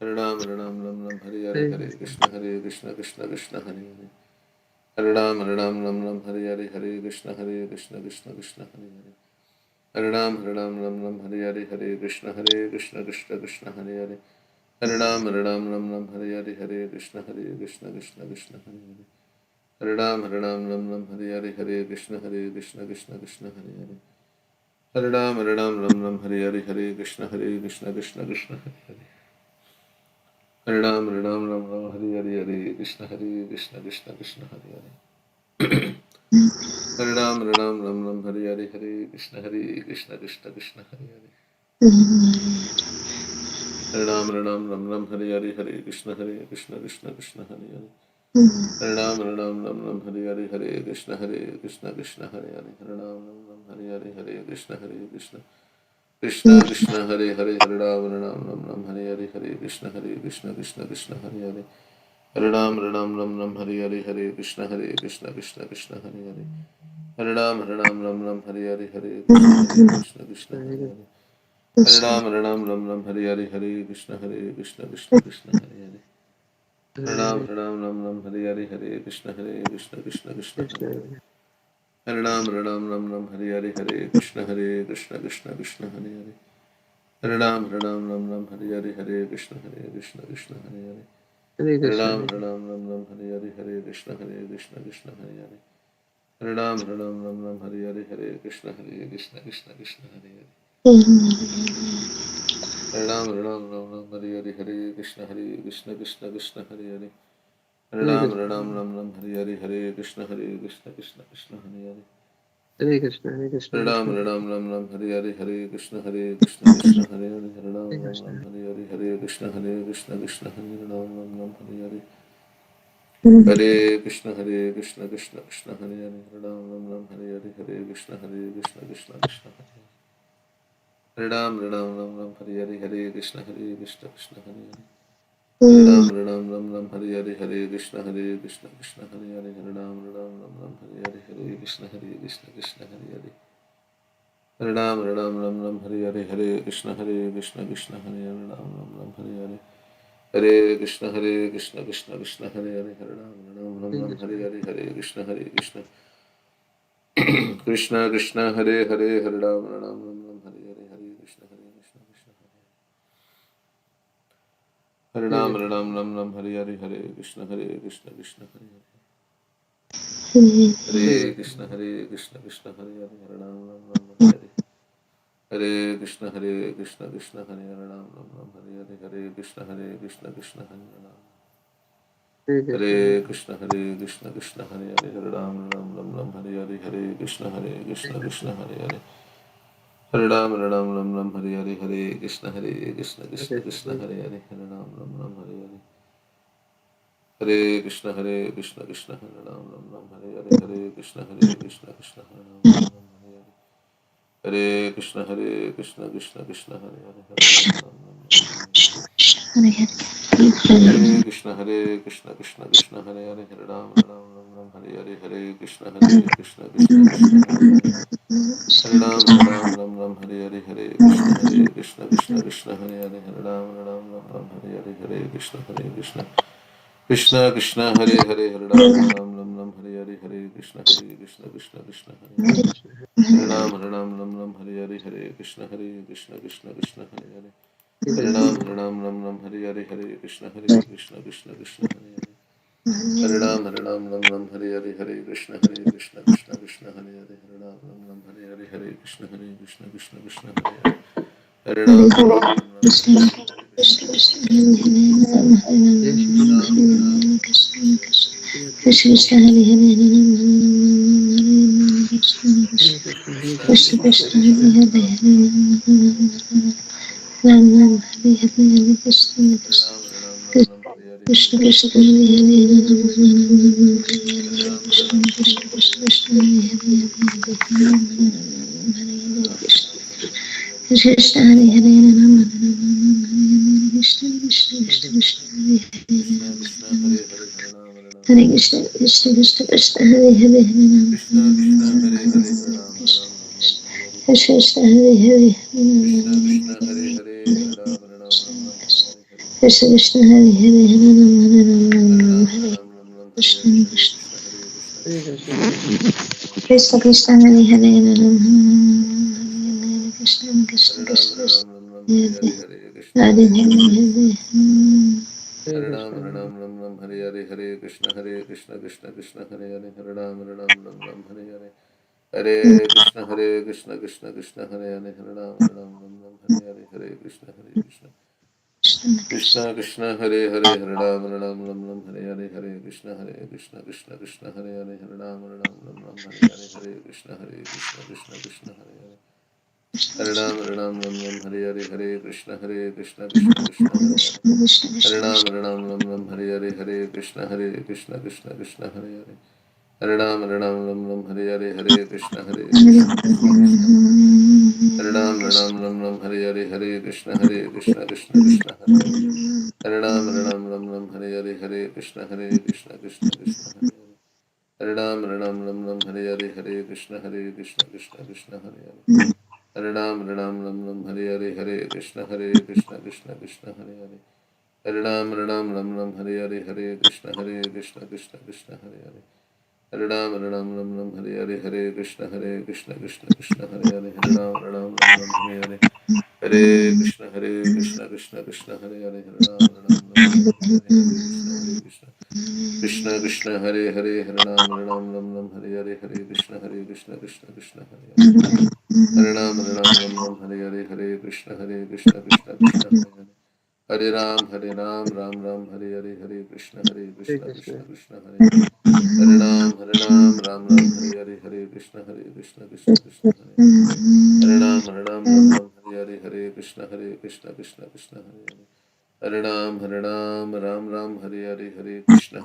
Hare Hare Ram Hare Hare Hare Krishna Krishna Hare Hare Hare Ram Hare Hare Hare Krishna Krishna Hare Hare Hare Ram Hare Hare Hare Hare Krishna, Krishna Krishna Hare Hare Hare Ram Hare Hare Hare Krishna Krishna Hare Hare Hare Ram Hare Hare Hare Krishna Krishna Hare Hare Hare Ram Hare Hare Hare Krishna Krishna Hare Hare Hare Ram Ram Ram Hare Hare Hare Krishna Krishna Krishna Hare Hare Hare Ram Ram Ram Hare Hare Hare Krishna Krishna Krishna Hare Hare Hare Ram Ram Ram Hare Hare Hare Krishna Krishna Krishna Hare Hare Hare Ram Ram Hare Hare Hare Krishna Krishna Krishna Hare Hare Hare Ram Ram Hare Hare Hare Krishna Krishna Krishna Hare Hare Hare Ram Ram Hare Hare Hare Krishna Krishna Hare Hare Hare Ram Ram Hare Hare Hare Krishna Krishna Krishna Hare Hare Hare Ram Hare Hare Hare Krishna Krishna Hare Hare Hare Ram Hare Hare Hare Krishna Krishna Hare Hare Hare Ram Hare Hare Hare Krishna Hare Hare Hare Ram Hare Hare Hare Krishna Krishna Hare Hare Hare Ram Hare Hare Hare Krishna Krishna Hare Hare Hare Ram Hare Hare Hare Krishna Krishna Hare Hare Hare Ram Hare Hare Hare Krishna Krishna Hare Hare Hare Ram Hare Hare Hare Krishna Krishna Hare Hare Hare Ram Hare Hare Hare Krishna Krishna Hare Hare Hare Ram Hare Hare Hare Krishna Krishna Hare Hare Hare Ram Hare Hare Hare Krishna Krishna Hare Hare Hare Krishna, Hare Krishna, Hare Ram Krishna Hare Hare Hare Krishna Krishna Hare Hare Hare Hare Ram Krishna, Hare Hare Hare Krishna Krishna Hare Ram Hare Hare Hare Krishna Krishna Krishna Hare Hare Hare Ram Hare Hare Hare Krishna Krishna Hare Hare Ram Hare Hare Hare Krishna Krishna Hare Hare Hare Ram Hare Hare Hare Krishna Krishna Hare Hare Hare Ram Hare Hare Hare Krishna Krishna Hare Hare Hare Ram Hare Hare Hare Krishna Krishna Hare Hare Ram Hare Hare Hare Krishna Krishna Hare Hare Hare Hare Ram Hare Krishna, Hare Hare Krishna Krishna Krishna Hare Hare Hare Ram Hare Hare Hare Krishna Krishna Hare Hare Ram Krishna, Hare Hare Hare Krishna Krishna Hare Hare Hare Hare Krishna, Krishna Hare Hare Hare Ram Hare Hare Hare Krishna Krishna Hare Hare Ram Hare Hare Hare Krishna Krishna Hare Ram Hare Krishna, Hare Krishna Krishna Hare Hare Hare Ram Hare Hare Hare Krishna Krishna Hare Hare Hare Ram Hare Hare Hare Krishna Hare Krishna Krishna, Hare Hare Hare Ram Hare Hare Hare Krishna Krishna Hare Ram Hare Hare Hare Krishna Krishna Hare Ram Hare Hare Hare Krishna Krishna Hare Hare Hare Hare Krishna Krishna Hare Hare Hare Ram Hare Hare Hare Krishna Krishna Hare Hare Hare Ram Hare Hare Hare Krishna Krishna Hare Hare Hare Ram Hare Hare Hare Krishna Krishna Hare Hare Hare Ram Hare Hare Hare Krishna Krishna Hare Hare Hare Krishna, Hare Ram Hare Hare Hare Krishna Krishna Hare Hare Hare Hare Krishna, Ram Hare Hare Hare Krishna Krishna Hare Hare Hare Ram Hare Hare Hare Krishna Krishna Hare Hare Hare Ram Hare Hare Hare Krishna Krishna Hare Hare Hare Ram Hare Hare Hare Krishna Hare Hare Krishna, Ram Hare Hare Hare Krishna Krishna, Krishna Hare Krishna, Hare Krishna Krishna, Krishna Krishna Hare Krishna, Hare Hare Ram Hare Hare Hare Krishna Hare Ram Hare Hare Hare Krishna Hare Ram Hare Hare Hare Hare Krishna, Krishna Hare Hare Hare Ram Hare Hare Krishna, Hare Krishna Krishna Krishna, Hare Hare Krishna Hare Hare Hare Ram Hare Hare Hare Hare Krishna, Hare Hare Krishna Hare Hare Hare Ram Hare Hare Krishna Krishna, Hare Hare Hare Hare Ram Hare Krishna Hare Hare Krishna Hare Krishna Krishna, Krishna Hare Hare Hare Krishna Krishna, Hare Hare Krishna Hare Krishna Krishna Hare Krishna Ram Hare Hare Hare Krishna Hare Hare Krishna Hare Hare Ram Ram Ram Hare Hare Hare Krishna Krishna Krishna Hare Hare Hare Ram Ram Hare Hare Hare Krishna Krishna Krishna Hare Hare Hare Ram Ram Hare Hare Hare Krishna Krishna Krishna Krishna Hare Hare Hare Ram Ram Hare Hare Hare Krishna Krishna Krishna Hare Hare Hare Ram Ram Hare Hare Hare Krishna Krishna Krishna Hare Hare Hare Ram Ram Hare Hare Hare Krishna Krishna Krishna Hare Hare Hare Ram Hare Hare Hare Krishna Krishna Krishna Hare Hare Hare Ram Hare Hare Hare Krishna Krishna Krishna Hare Ram Hare Hare Hare Krishna Krishna Krishna Hare Hare Hare Ram Hare Hare Hare Krishna Krishna Krishna Hare Hare Hare Ram Hare Hare Hare Krishna Krishna Krishna Hare Hare Hare Ram Hare Hare Hare Krishna Krishna Krishna Hare Hare Hare Ram Hare Hare Hare Krishna Krishna Krishna Hare Hare Hare Ram Hare Hare Hare Krishna Krishna Krishna Hare Hare Hare Ram Hare Hare Hare Krishna Krishna Krishna Hare Hare Hare Ram Hare Hare Hare Krishna Krishna Krishna Hare Hare Hare Ram Hare Hare Hare Krishna Krishna Krishna Hare Hare Hare Ram Hare Hare Hare Krishna Krishna Krishna Hare Hare Hare Ram Ram Hare Hare Hare Krishna Krishna Krishna Hare Hare Hare Ram Ram Hare Hare Hare Krishna Krishna Hare Hare Hare Ram Hare Hare Hare Krishna Krishna Krishna Hare Hare Hare Ram Hare Hare Hare Krishna Krishna Krishna Hare Hare Hare Ram Ram Hare Hare Hare Krishna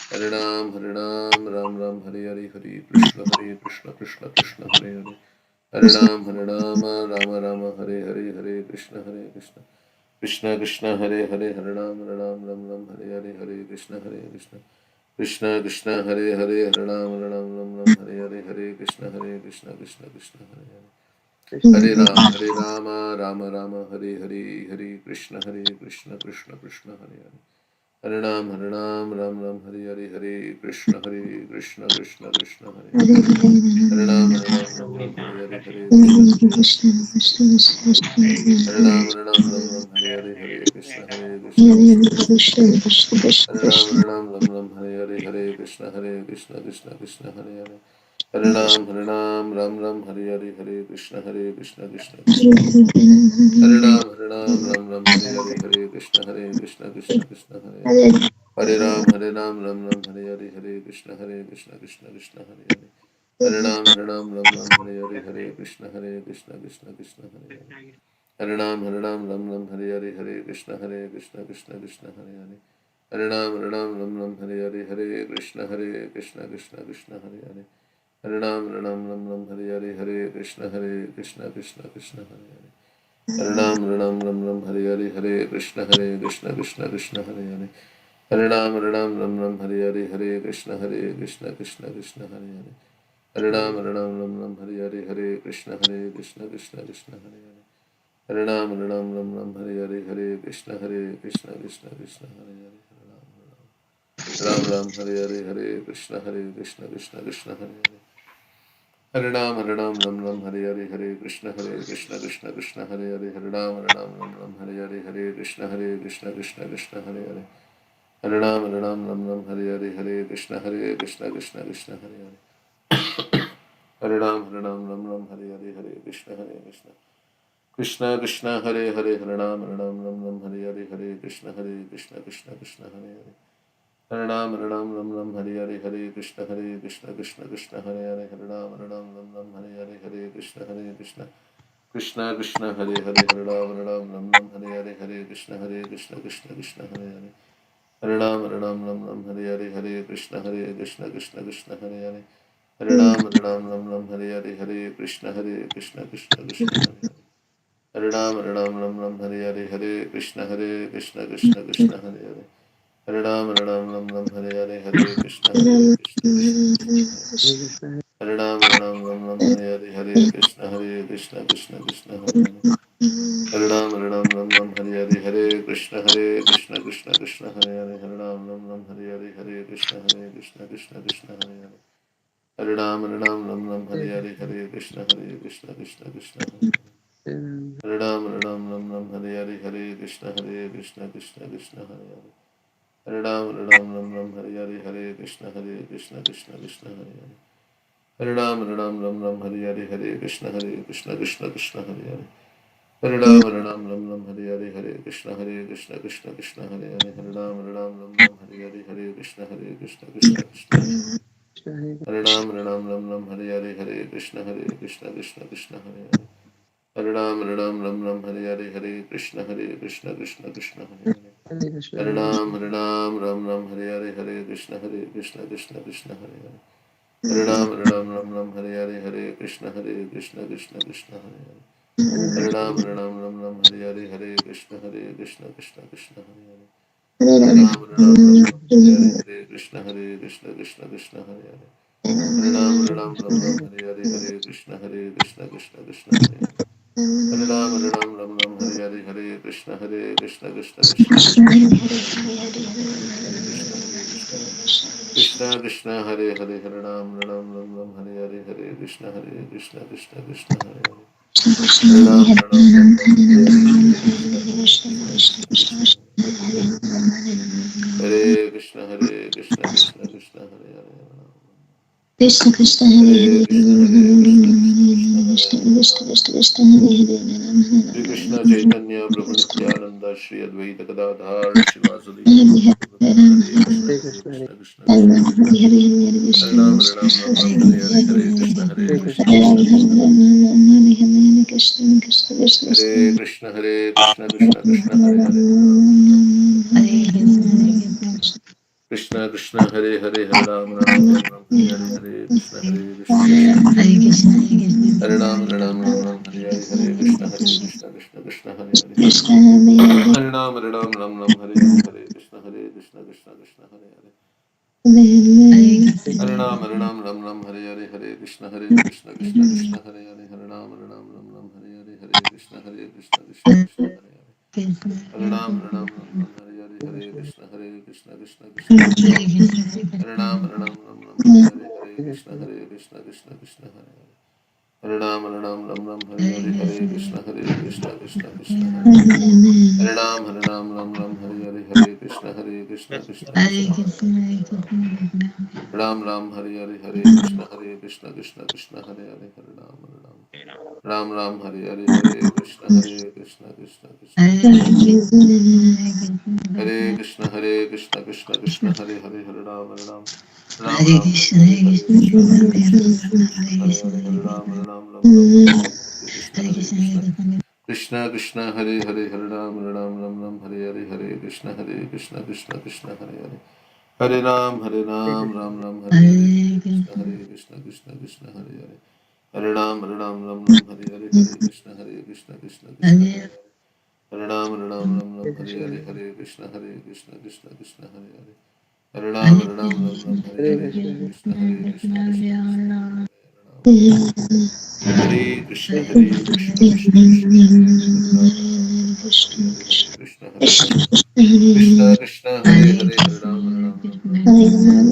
Krishna Krishna Hare Hare Hare Ram Ram Hare Hare Hare Krishna Krishna Krishna Krishna Hare Hare Hare Ram Hare Hare Hare Krishna Krishna Krishna Krishna Hare Hare Hare Ram Hare Hare Hare Krishna Krishna Krishna Hare Hare Hare Rama Rama Hare Hare Hare Krishna Krishna Krishna Hare Hare Hare Ram Hare Hare Hare Krishna Krishna Krishna Hare Hare Hare Ram Hare Hare Hare Krishna Krishna Krishna Hare Ram Hare Hare Hare Krishna Krishna Krishna Hare Ram Hare Hare Hare Krishna Krishna Krishna Hare Hare Hare Ram Hare Hare Hare Krishna Krishna Krishna Hare Ram Hare Hare Hare Krishna Krishna Krishna Hare Hare Hare Ram Ram Hare Hare Hare Krishna Krishna Krishna Hare Hare Hare Ram Hare Hare Hare Krishna Krishna Krishna Hare Hare Hare Ram Hare Hare Hare Krishna Krishna Krishna Hare Hare Hare Ram Hare Hare Hare Krishna Krishna Krishna Hare Hare Hare Ram Hare Hare Hare Krishna Krishna Krishna Hare Hare Hare Ram Hare Hare Hare Krishna Krishna Krishna Hare Hare Hare Ram Hare Hare Hare Krishna Krishna Krishna Hare Hare Hare Ram Hare Hare Hare Krishna Krishna Krishna Hare Hare Hare Ram Hare Hare Hare Krishna Krishna Krishna Hare Hare Ram Hare Hare Hare Krishna Krishna Krishna Hare Hare Hare Ram Hare Hare Hare Krishna Krishna Krishna Hare Hare Hare Ram Hare Hare Hare Krishna Krishna Krishna Hare Hare Hare Ram Hare Hare Hare Krishna Krishna Krishna Hare Hare Hare Ram Hare Hare Hare Krishna Krishna Krishna Krishna Hare Hare Hare Ram Hare Hare Hare Krishna Krishna Krishna Hare Hare Hare Ram Hare Hare Hare Krishna Krishna Krishna Hare Hare Hare Ram Hare Hare Hare Krishna Krishna Krishna Krishna Hare Hare Hare Ram Hare Hare Hare Krishna Krishna Krishna Hare Hare Hare Ram Hare Hare Hare Krishna Krishna Krishna Hare Hare Hare Ram Hare Hare Hare Krishna Krishna Krishna Hare Hare Hare Ram Hare Hare Hare Krishna Krishna Krishna Hare Hare Hare Ram Hare Hare Hare Krishna Krishna Krishna Hare Hare Hare Ram Hare Hare Hare Krishna Krishna Krishna Hare Hare Hare Ram Hare Hare Hare Krishna Krishna Krishna Hare Hare Hare Ram Hare Hare Hare Krishna Krishna Krishna Hare Hare Hare Ram Hare Hare Hare Krishna Krishna Krishna Hare Hare Hare Ram Ram Ram Ram Hare Hare Hare Krishna Krishna Krishna Hare Hare Hare Ram Ram Ram Ram Hare Hare Hare Krishna Krishna Krishna Hare Hare Hare Ram Ram Ram Ram Hare Hare Hare Krishna Krishna Hare Hare Hare Ram Ram Ram Ram Hare Hare Hare Krishna Krishna Hare Hare Hare Ram Ram Ram Ram Hare Hare Hare Krishna Krishna Hare Hare Hare Ram Ram Ram Ram Hare Hare Hare Krishna Krishna Hare Hare Hare Ram Ram Ram Ram Hare Hare Hare Krishna Krishna Hare Hare Hare Ram Ram Ram Hare Hare Hare Krishna Krishna Hare Hare Hare Ram Ram Ram Hare Hare Hare Krishna Krishna Hare Hare Hare Ram Ram Ram Hare Hare Hare Krishna Krishna Hare Hare Hare Ram Ram Ram Hare Hare Hare Krishna Krishna Hare Hare Hare Ram Ram Ram Hare Hare Hare Krishna Krishna Hare Hare Hare Ram Ram Hare Hare Hare Krishna Krishna Hare Krishna Krishna Hare Hare Hare Ram Ram Hare Hare Hare Krishna Krishna Hare Hare Hare Ram Ram Hare Hare Hare Krishna Hare Krishna Krishna Hare Hare Krishna Krishna Hare Hare Hare Krishna Krishna Hare Krishna Hare Krishna Krishna Krishna Hare Hare Shri Krishna Chaitanya Prabhu Nityananda Shri Advaita Gadadhar Shivasadi Hare Hare Krishna Krishna Hare Hare Hare Ram Ram Hare Hare Hare Krishna Krishna Hare Krishna Krishna Hare Hare Krishna Hare Hare Hare Ram Hare Hare Hare Krishna Krishna Hare Ram Hare Hare Hare Krishna Krishna Hare Hare Hare Ram Hare Hare Hare Krishna Krishna Hare Hare Hare Ram Hare Hare Hare Krishna Krishna Hare Hare Hare Ram Hare Hare Hare Krishna Krishna Hare Hare Hare Ram Hare Hare Hare Krishna Krishna Hare Hare Hare Ram Hare Hare Hare Krishna Krishna Hare Hare Hare Ram Hare Hare Hare Krishna Krishna Hare Hare Hare Ram Hare Hare Hare Krishna Krishna Hare Hare Ram Hare Hare Hare Krishna Krishna Hare Hare Hare Ram Hare Hare Hare Krishna Krishna Hare Krishna Hare Hare Hare Ram Hare Hare Hare Krishna Krishna Hare Hare Hare Hare Krishna Hare Hare Hare Ram Hare Hare Hare Krishna Krishna Hare Hare Hare Ram Hare Hare Krishna Hare Hare Hare Ram Hare Hare Hare Krishna Krishna Hare Hare Hare Ram Hare Hare Hare Krishna Krishna Hare Hare Hare Ram Hare Hare Hare Krishna Krishna Hare Krishna Krishna Hare Hare Hare Krishna Hare Krishna Krishna Hare Hare Hare Ram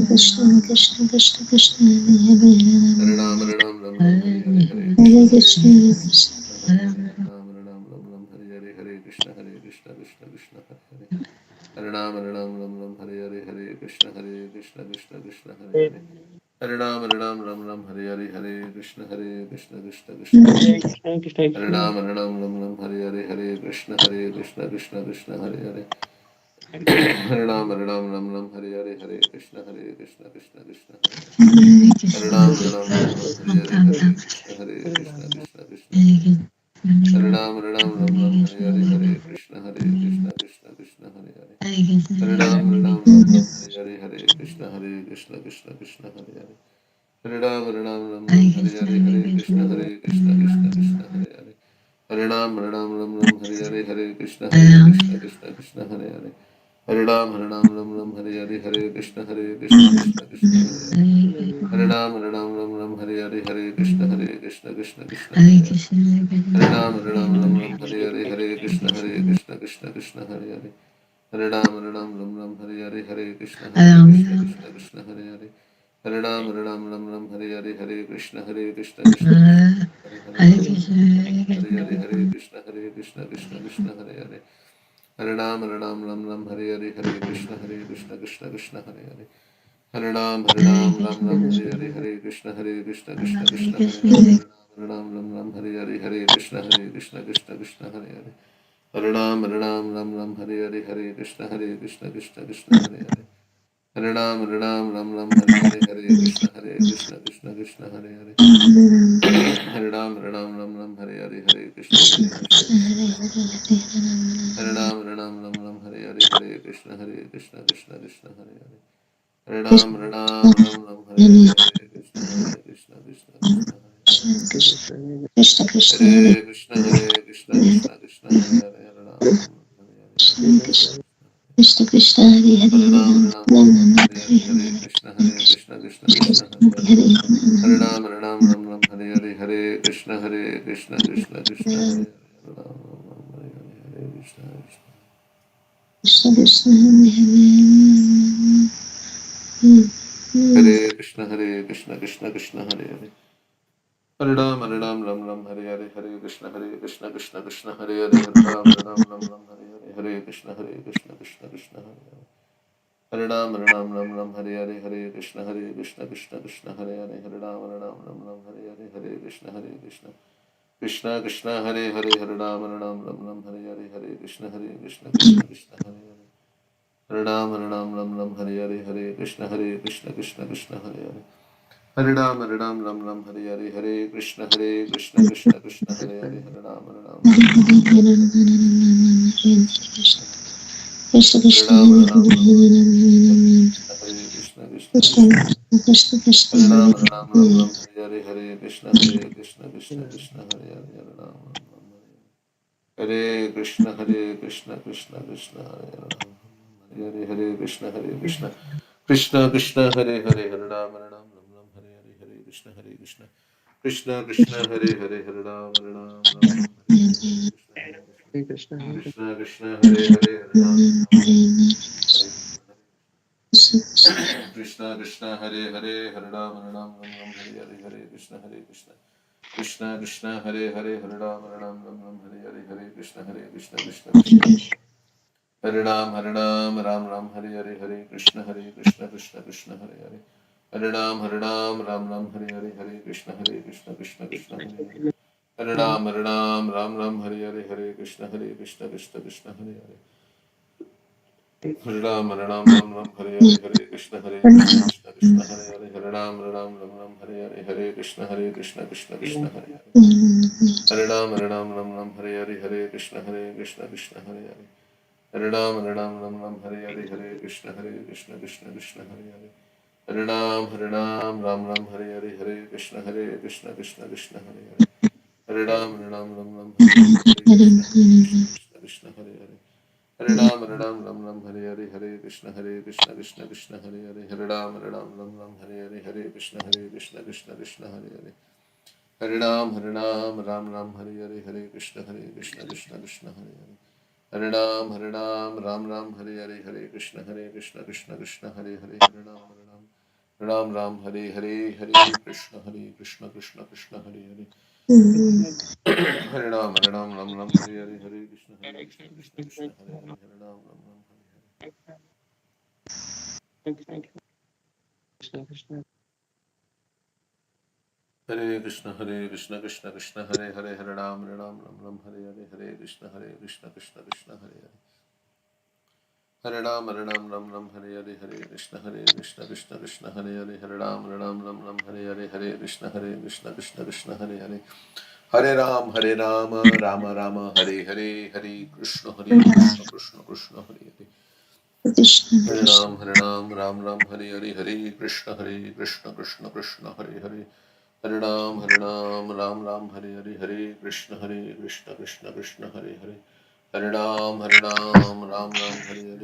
Krishna Krishna Krishna Krishna Hare Ram Hare Hare Hare Krishna Hare Krishna Hare Hare Hare Krishna Krishna Hare Hare Hare Ram Hare Hare Hare Krishna Krishna Hare Hare Hare Ram Hare Hare Hare Krishna Krishna Hare Hare Hare Ram Hare Hare Hare Krishna Krishna Hare Hare Hare Ram Hare Hare Hare Krishna Krishna Hare Hare Hare Ram Hare Hare Hare Krishna Hare Hare Hare Ram Hare Hare Hare Krishna Krishna Hare Hare Hare Ram Hare Hare Hare Krishna Krishna Hare Hare Hare Ram Hare Hare Hare Krishna Krishna Hare Hare Hare Ram Hare Hare Hare Krishna Krishna Hare Hare Hare Ram Hare Hare Hare Krishna Krishna Hare Hare Hare Ram Hare Hare Hare Krishna Krishna Hare Hare Hare Ram Hare Hare Hare Krishna Krishna Hare Hare Hare Ram Hare Hare Hare Krishna Krishna Hare Hare Hare Ram Ram Ram Hare Hare Hare Krishna Krishna Krishna Hare Hare Hare Ram Krishna, Hare Hare Hare Krishna Krishna Krishna Hare Hare Hare Ram Ram Hare Hare Hare Krishna Krishna Krishna Hare Hare Hare Ram Hare Hare Hare Krishna Krishna Hare Hare Hare Ram Hare Hare Hare Krishna Krishna Hare Hare Hare Ram Hare Hare Hare Krishna Krishna Hare Hare Hare Ram Hare Hare Hare Krishna Krishna Hare Hare Hare Ram Hare Hare Hare Krishna Hare Ram Hare Hare Hare Krishna Krishna Hare Hare Hare Ram Hare Hare Hare Krishna Krishna Hare Hare Krishna Hare Hare Hare Ram Hare Hare Krishna Hare Hare Hare Hare Ram Ram Hare Hare Krishna Hare Hare Hare Ram Hare Hare Hare Krishna Krishna Hare Hare Hare Ram Hare Hare Krishna Krishna Krishna Hare Krishna Krishna Hare Hare Hare Ram Hare Hare Hare Krishna Krishna Hare Hare Hare Ram Hare Hare Hare Krishna Krishna Hare Hare Hare Ram Hare Hare Hare Krishna Krishna Hare Hare Hare Ram Hare Hare Hare Krishna Krishna Hare Hare Hare Ram Hare Hare Hare Krishna Krishna Hare Hare Hare Ram Hare Hare Hare Krishna Krishna Hare Hare Hare Ram Hare Hare Hare Krishna Krishna Hare Hare Hare Krishna Hare Ram Hare Hare Krishna Krishna Hare Hare Hare Ram Hare Krishna Krishna Hare Hare Krishna Krishna Hare Hare Ram Hare Hare Hare Krishna Krishna Hare Hare Ram Hare Hare Krishna Hare Hare Krishna Hare Hare Krishna Hare Ram Hare Hare Krishna Hare Ram Hare Hare Krishna Hare Hare Ram Hare Hare Krishna Hare Hare Hare Ram Hare Hare Krishna Hare Hare Hare Ram Hare Hare Krishna Krishna Hare Hare Hare Ram Hare Hare Krishna Krishna Hare Hare Hare Ram Hare Hare Krishna Krishna Hare Hare Hare Ram Hare Hare Krishna Krishna Hare Hare Hare Ram Hare Hare Krishna Krishna Hare Hare Hare Ram Hare Hare Krishna Hare Hare Hare Ram Hare Hare Krishna Krishna Hare Hare Hare Ram Hare Hare Krishna Krishna Hare Hare Hare Ram Hare Hare Krishna Krishna Hare Hare Hare Ram Hare Hare Krishna Krishna Hare Hare Ram Hare Hare Krishna Krishna Hare Hare Hare Ram Hare Hare Krishna Krishna Hare Hare Hare Ram Hare Hare Hare Krishna Krishna Hare Hare Hare Ram Hare Hare Krishna Krishna Hare Hare Hare Ram Hare Hare Krishna Krishna Hare Hare Hare Ram Hare Hare Krishna Krishna Hare Hare Hare Ram Ram Rama Hare Hare Hare Krishna Krishna Hare Hare Hare Ram Hare Hare Hare Krishna Krishna Hare Hare Hare Ram Hare Hare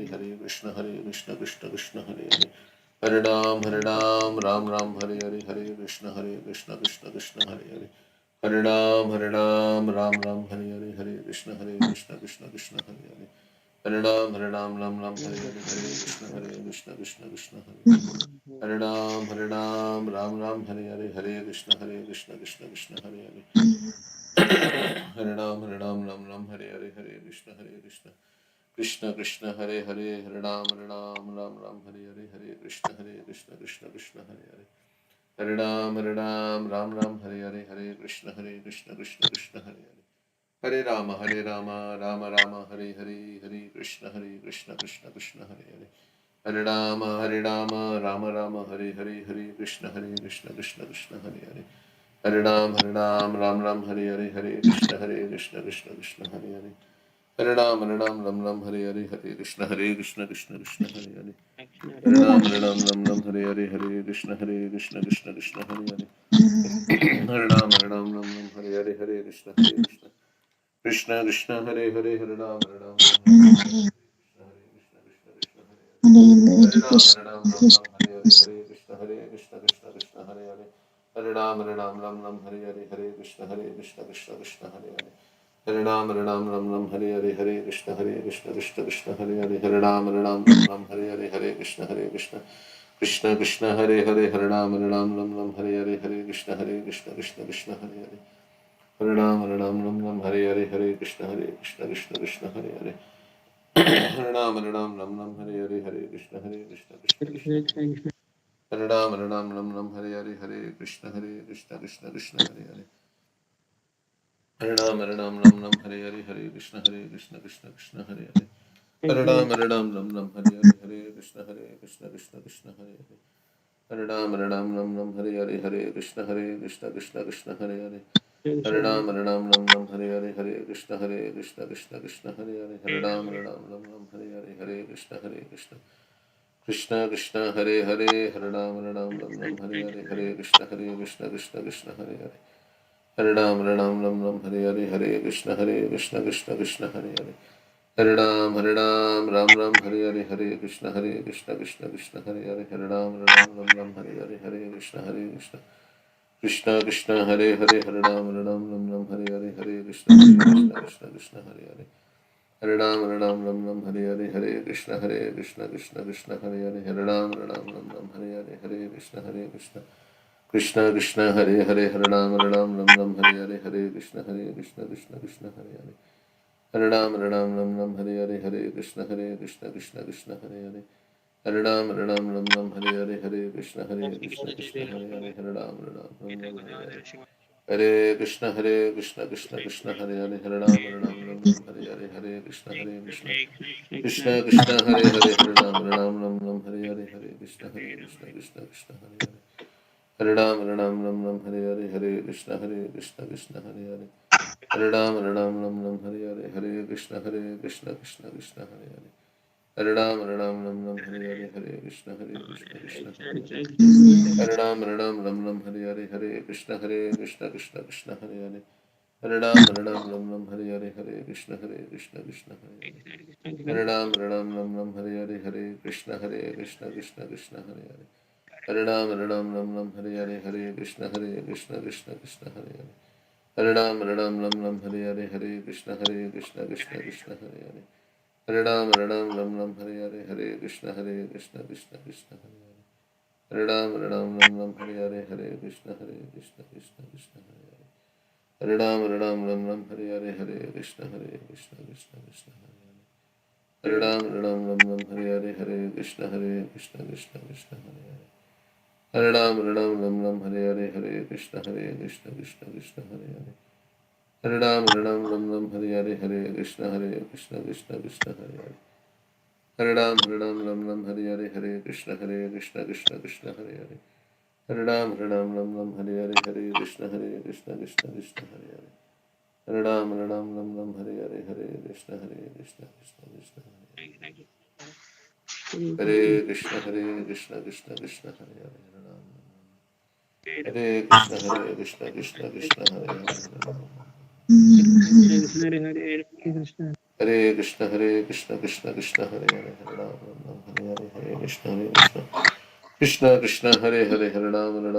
Hare Krishna Krishna Hare Hare Hare Ram Hare Hare Hare Krishna Krishna Hare Hare Hare Ram Hare Hare Hare Krishna Krishna Hare Hare Hare Ram Hare Ram Hare Hare Hare Krishna Krishna Hare Hare Hare Ram Ram Ram Hare Hare Hare Krishna Krishna Krishna Hare Ram Ram Ram Hare Hare Hare Krishna Krishna Krishna Hare Hare Hare Ram Ram Ram Hare Hare Hare Krishna Krishna Krishna Hare Hare Hare Ram Ram Hare Hare Hare Krishna Krishna Krishna Hare Hare Hare Ram Ram Hare Hare Hare Krishna Krishna Krishna Hare Hare Hare Rama Rama Hare Hare Hare Krishna Krishna Krishna Hare Hare Hare Rama Rama Hare Hare Hare Krishna Krishna Krishna Hare Hare Hare Ram Hare Hare Hare Krishna Krishna Hare Hare Hare Ram Hare Hare Hare Krishna Krishna Hare Hare Hare Ram Hare Hare Hare Krishna Krishna Hare Hare Hare Ram Hare Hare Hare Krishna Krishna Krishna Hare Hare Hare Ram Hare Hare Hare Ram Hare Hare Hare Krishna Krishna Hare Hare Hare Ram Hare Hare Hare Krishna Krishna Hare Hare Hare Ram Hare Hare Hare Krishna Krishna Hare Hare Hare Ram Hare Hare Hare Krishna Krishna Hare Hare Hare Ram Hare Hare Hare Krishna Krishna Hare Hare Hare Ram Hare Hare Hare Krishna Krishna Hare Hare Hare Ram Hare Hare Hare Krishna Krishna Hare Hare Ram Hare Hare Hare Krishna Krishna Hare Hare Hare Ram Hare Hare Hare Krishna Krishna Hare Hare Hare Ram Hare Hare Hare Krishna Krishna Hare Hare Hare Ram Hare Hare Hare Krishna Krishna Hare Hare Hare Ram Hare Hare Hare Krishna Krishna Hare Hare Hare Ram Hare Hare Hare Krishna Krishna Hare Hare Hare Ram Hare Hare Hare Krishna Krishna Hare Hare Hare Ram Hare Hare Hare Krishna Krishna Hare Hare Hare Ram Ram Hare Hare Hare Krishna Krishna Hare Hare Hare Ram Hare Hare Hare Krishna Krishna Hare Hare Hare Ram Hare Hare Hare Krishna Krishna Hare Hare Hare Ram Hare Hare Hare Krishna Krishna Hare Hare Hare Ram Hare Hare Hare Krishna Hare Hare Hare Ram Hare Hare Hare Krishna Krishna Hare Hare Hare Ram Hare Hare Hare Krishna Krishna Hare Hare Hare Ram Hare Hare Hare Krishna Hare Hare Hare Ram Hare Hare Hare Krishna Hare Hare Hare Ram Hare Hare Hare Krishna Hare Hare Hare Ram Hare Hare Hare Krishna Hare Hare Hare Ram Hare Hare Hare Krishna Hare Hare Hare Ram Hare Hare Hare Krishna Krishna Hare Hare Hare Ram Hare Hare Hare Krishna Hare Hare Hare Ram Hare Hare Hare Krishna Krishna Hare Hare Hare Ram Hare Hare Hare Krishna Krishna Hare Hare Hare Ram Hare Hare Hare Krishna Krishna Hare Hare Hare Ram Hare Hare Hare Krishna Krishna Hare Hare Hare Ram Hare Hare Hare Krishna Krishna Hare Hare Hare Ram Hare Hare Hare Krishna Krishna Hare Hare Hare Ram Hare Hare Hare Krishna Krishna Hare Hare Hare Ram Hare Hare Hare Krishna Krishna Hare Hare Hare Ram Hare Hare Hare Krishna Krishna Hare Hare Hare Ram Hare Hare Hare Krishna Krishna Hare Hare Hare Ram Hare Hare Hare Krishna Krishna Hare Hare Hare Ram Hare Hare Hare Krishna Krishna Hare Hare Hare Ram Hare Hare Hare Krishna Krishna Hare Hare Hare Ram Hare Hare Hare Krishna Krishna Hare Hare Krishna Hare Hare Hare Krishna Hare Hare Krishna Hare Krishna Hare Hare Hare Ram Hare Hare Krishna Hare Hare Hare Ram Hare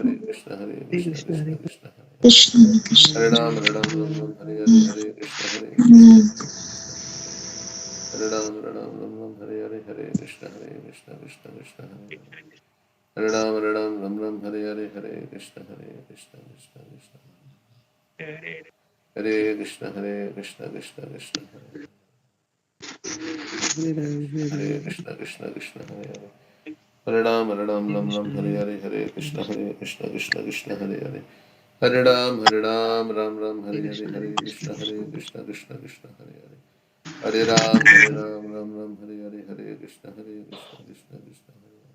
Hare Krishna Hare Krishna Hare Krishna Ram Hare Hare Hare Krishna Krishna Hare Hare Hare Ram, Ram Ram, Hare Hare, Hare Krishna, Krishna Krishna, Hare Ram, Ram Ram, Hare Hare, Hare Krishna, Krishna Krishna, Hare Krishna, Krishna Krishna, Hare Krishna, Krishna Krishna, Hare Ram, Ram Ram, Hare Hare, Hare Krishna, Krishna Krishna, Hare Hare. Hare Ram, Ram Ram, Hare Hare, Hare Krishna, Krishna Krishna, Hare Hare. Hare Ram, Ram Ram, Hare Hare, Hare Krishna, Krishna Krishna, Hare Hare.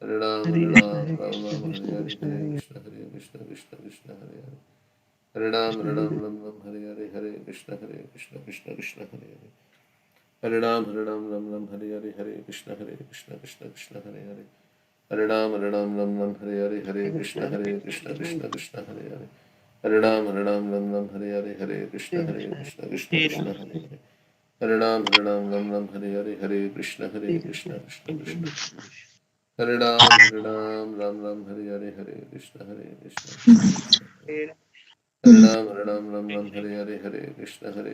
Hare Ram, Ram Ram, Hare Hare, Hare Krishna, Krishna Krishna, Hare Hare. Hare Ram, Ram Hare Hare, Hare Krishna, Krishna Krishna, Hare Hare. Hare Ram, Ram Ram, Hare Hare, Hare Krishna, Krishna Krishna, Hare Hare. Hare Ram, Ram Hare Hare, Hare Krishna, Krishna Krishna, Hare Hare. Hare Ram, Ram Hare Hare, Hare Krishna, Krishna Krishna, Hare Hare. Hare Ram, Ram Hare Hare, Hare Krishna, Krishna Krishna. Hare Ram, Ram Hare Hare, Hare Krishna, Krishna Krishna. Hare Ram, Ram Hare Hare, Hare Krishna, Krishna Krishna, Hare Hare. Hare Ram, Ram Hare Hare, Hare Krishna, Krishna Krishna, Hare Hare. Hare Ram, Ram Hare Hare, Hare Krishna, Hare Krishna.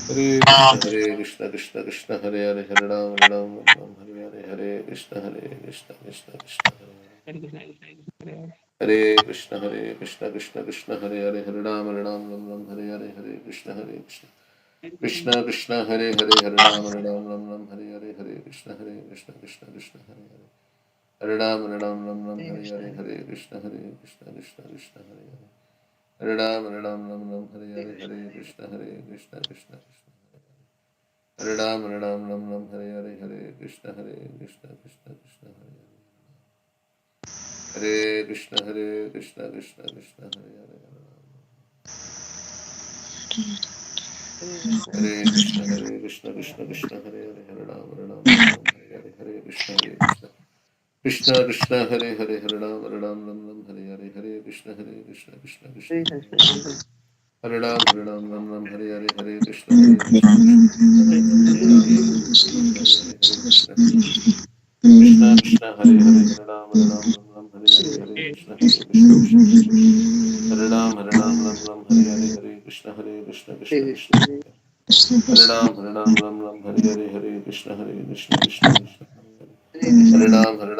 Hare Krishna, Krishna Krishna, Hare Hare, Hare Ram, Ram Hare Hare, Hare Krishna, Krishna Krishna, Hare Hare. Hare Krishna, Krishna Krishna, Hare Hare, Hare Ram, Ram Hare Hare, Hare Krishna, Krishna. Krishna Krishna, Hare Hare, Hare Ram, Ram Hare Hare, Hare Krishna, Krishna Krishna, Hare Hare. Hare Ram, Ram Hare Hare, Hare Krishna, Krishna Krishna, Hare Hare. Hare Ram, Ram Hare Hare, Hare Krishna, Krishna Krishna, Hare Ram, Ram Hare Hare, Hare Krishna, Krishna Krishna, Hare Hare. Hare Krishna, Krishna Krishna, Hare Hare. Hare Krishna, Krishna Krishna, Hare Hare, Hare Ram, Hare Hare, Hare Krishna, Krishna Krishna, Hare Hare, Hare Ram, Hare Hare, Hare Krishna, Krishna Krishna, Hare Hare. Hare Ram, Hare Hare, Hare Krishna, Krishna Krishna, Hare Hare, Hare Ram, Hare Hare, Hare Krishna, Krishna Krishna, Hare Hare, Hare Ram, Hare Hare, Hare Krishna, Krishna Krishna, Hare Ram, Hare Hare, Hare Krishna, Krishna Krishna, Hare Ram, Hare Hare,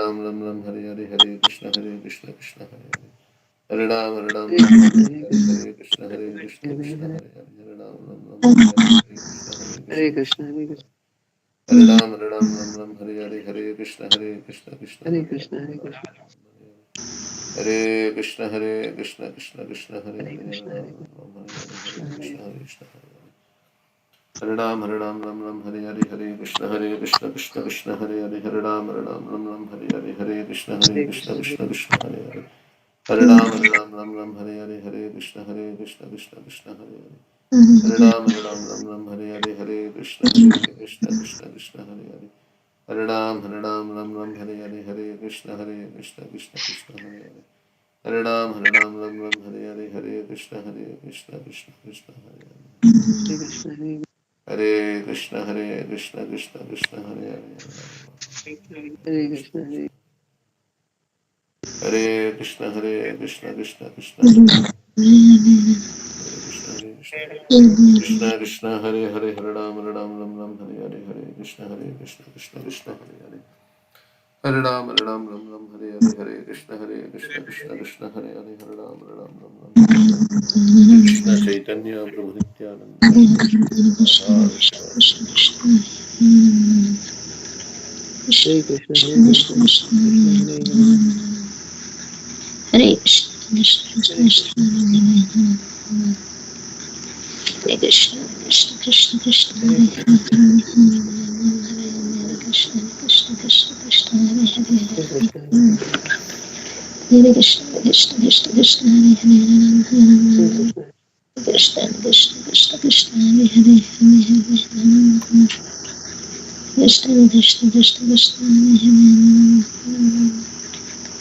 Hare Krishna, Krishna Krishna, Hare Hare. Hare Ram, Hare Hare, Hare Krishna, Krishna Hare Hare. Hare Ram, Hare Hare, Hare Krishna, Krishna Hare Hare. Hare Ram, Hare Hare, Hare Krishna, Krishna Hare Hare. Hare Ram, Hare Hare, Hare Krishna, Krishna Hare Hare. Hare Krishna, Krishna Hare Hare. Hare Ram, Hare Hare, Hare Krishna, Krishna Hare Hare. Hare Ram, Hare Hare, Hare Krishna, Krishna Hare Hare. Hare Ram, Hare Hare, Hare Krishna, Krishna Hare Hare. Hare Ram, Hare Hare, Hare Krishna, Krishna Hare Hare. Hare Ram, Hare Hare, Hare Krishna, Krishna Hare Hare. Hare Ram, Hare Hare, Hare Krishna, Krishna Hare Hare. Hare Ram, Hare Hare, Hare Krishna, Krishna Hare Hare. Hare Krishna, Krishna Hare Hare. Hare Krishna, Krishna Hare Hare. Hare Krishna, Krishna Krishna, Hare Hare, Hare Ram, Hare Hare, Hare Krishna, Krishna Hare Hare. Hare Ram, Hare Hare, Hare Krishna, Krishna Hare Hare. Hare Ram, Hare Krishna Chaitanya Prabhu Nityananda. Hare Krishna, Krishna Krishna, Hare Krishna, Krishna Krishna, Hare Hare Krishna, Krishna Krishna, Hare Krishna, Krishna Krishna, Hare Hare, Krishna Krishna, Hare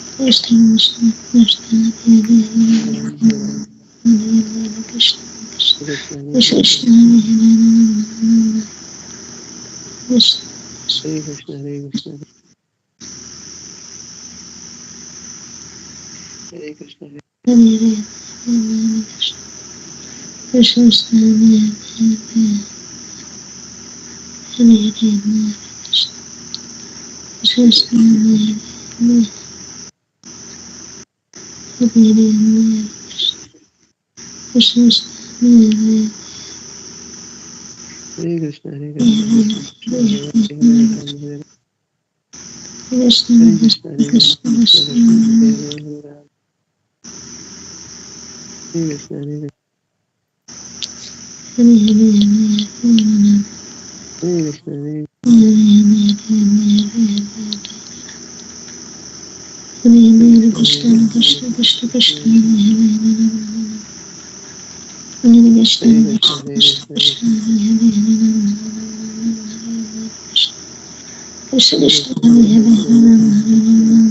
Hare. Krishna Krishna Krishna Hare Hare Hare Hare Krishna Krishna Krishna Hare Krishna Hare Hare Krishna Krishna Hare Krishna Hare Krishna Hare Hare Krishna Krishna Hare Hare Hare Hare Krishna Krishna Hare Hare Hare Hare Krishna Krishna Hare Hare Krishna Hare Krishna Hare Krishna Krishna Hare Hare Ram Hare Krishna Hare Krishna Krishna Hare Krishna Krishna Krishna Krishna Krishna Hare Hare Ram Hare Krishna Hare Krishna Hare Hare Hare Hare Krishna Hare Hare Krishna Hare Krishna Krishna Krishna Krishna Krishna Krishna Krishna Hare Krishna Hare Krishna Krishna Hare Krishna Krishna Krishna Krishna Hare Krishna Krishna Hare Hare Krishna Krishna Krishna Krishna Hare Hare Krishna Hare Hare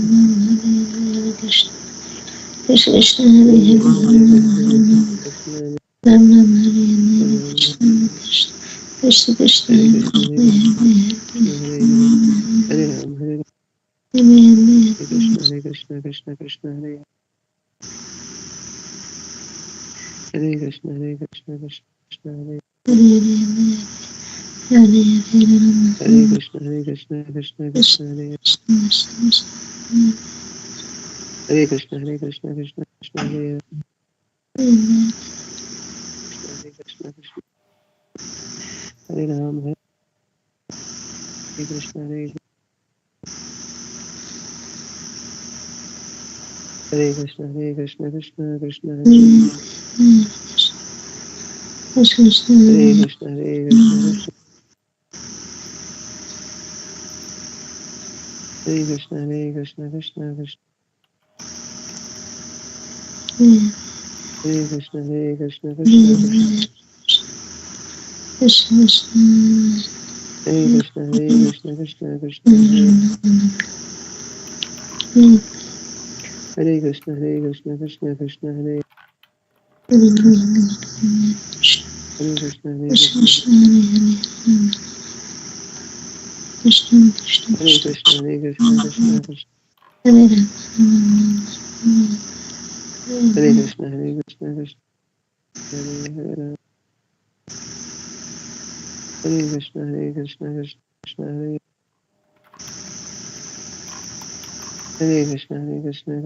Krishna Krishna Krishna Ram Ram Hare Hare Hare Krishna Krishna Krishna Hare Hare Krishna Hare Hare Krishna Hare Hare Ram Hare Hare Krishna Hare Krishna Krishna Krishna Hare Krishna Hare Krishna Krishna Krishna Hare Krishna Hare Krishna Krishna Krishna Hare Krishna Hare Krishna Krishna Krishna Hare Krishna Hare Krishna Krishna Hare Ram Hare Krishna Hare Krishna Hare Krishna Krishna Krishna Hare Krishna Hare Krishna Krishna Hare Krishna Hare Krishna Krishna Krishna Hare Krishna Hare Krishna Krishna Krishna Hare Krishna Hare Krishna Krishna Krishna Hare Krishna Hare Krishna Krishna Krishna Hare Krishna Hare Krishna Hare Krishna Hare Krishna Krishna Krishna Hare Krishna Hare Krishna Krishna Hare Hare Hare Krishna Hare Krishna Krishna Krishna Hare Krishna Hare Krishna Krishna Krishna Hare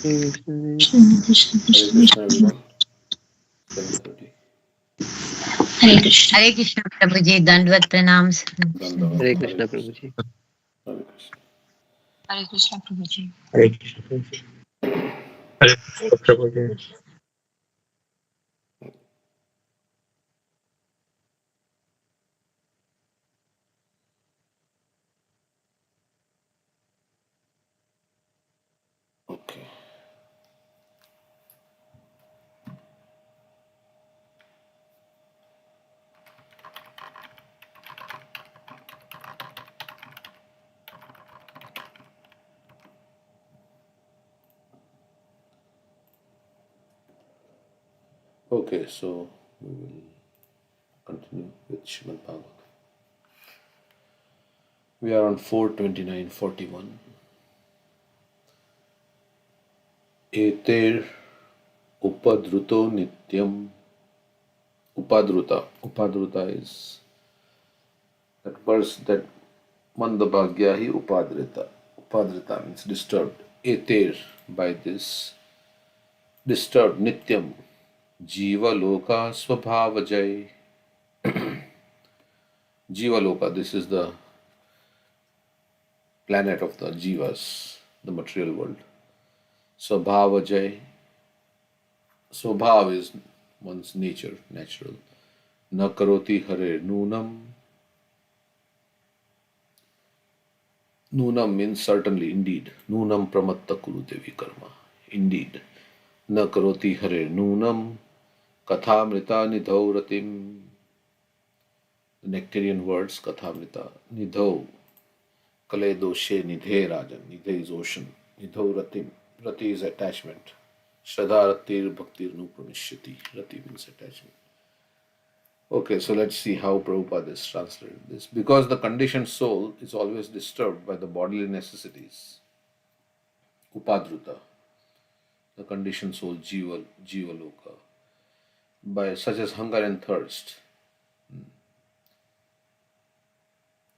Krishna Hare Hare Krishna, everyone. 7:30. Hare Krishna. हरे कृष्ण प्रभु जी दंडवत प्रणाम Dandavat. Hare Hare Krishna Krishna. Prabhuji Hare Krishna. Hare Krishna Prabhuji. Hare Krishna Prabhuji. Hare Krishna Prabhuji. Okay. Okay, so we will continue with Srimad Bhagavatam. We are on 429.41. Eter upadruto nityam. Upadruta. Upadruta is that verse that mandabhagya hi upadrita. Upadrita means disturbed. Eter, by this disturbed, nityam. Jiva loka swabhavajay. Jiva loka, this is the planet of the jivas, the material world. Swabhavajay. Swabhav is one's nature, natural. Na karoti hare nunam. Nunam means certainly, indeed. Nunam pramatta kurudevi karma. Indeed. Na karoti hare nunam. Kathamrita nidhau ratim. The nectarian words, kathamrita. Nidhau. Kale doshe nidhe rajan. Nidhe is ocean. Nidho ratim. Rati is attachment. Shraddha ratir bhaktir nu pranishyati. Rati means attachment. Okay, so let's see how Prabhupada is translated this. Because the conditioned soul is always disturbed by the bodily necessities, upadruta, the conditioned soul, jiva loka, by such as hunger and thirst.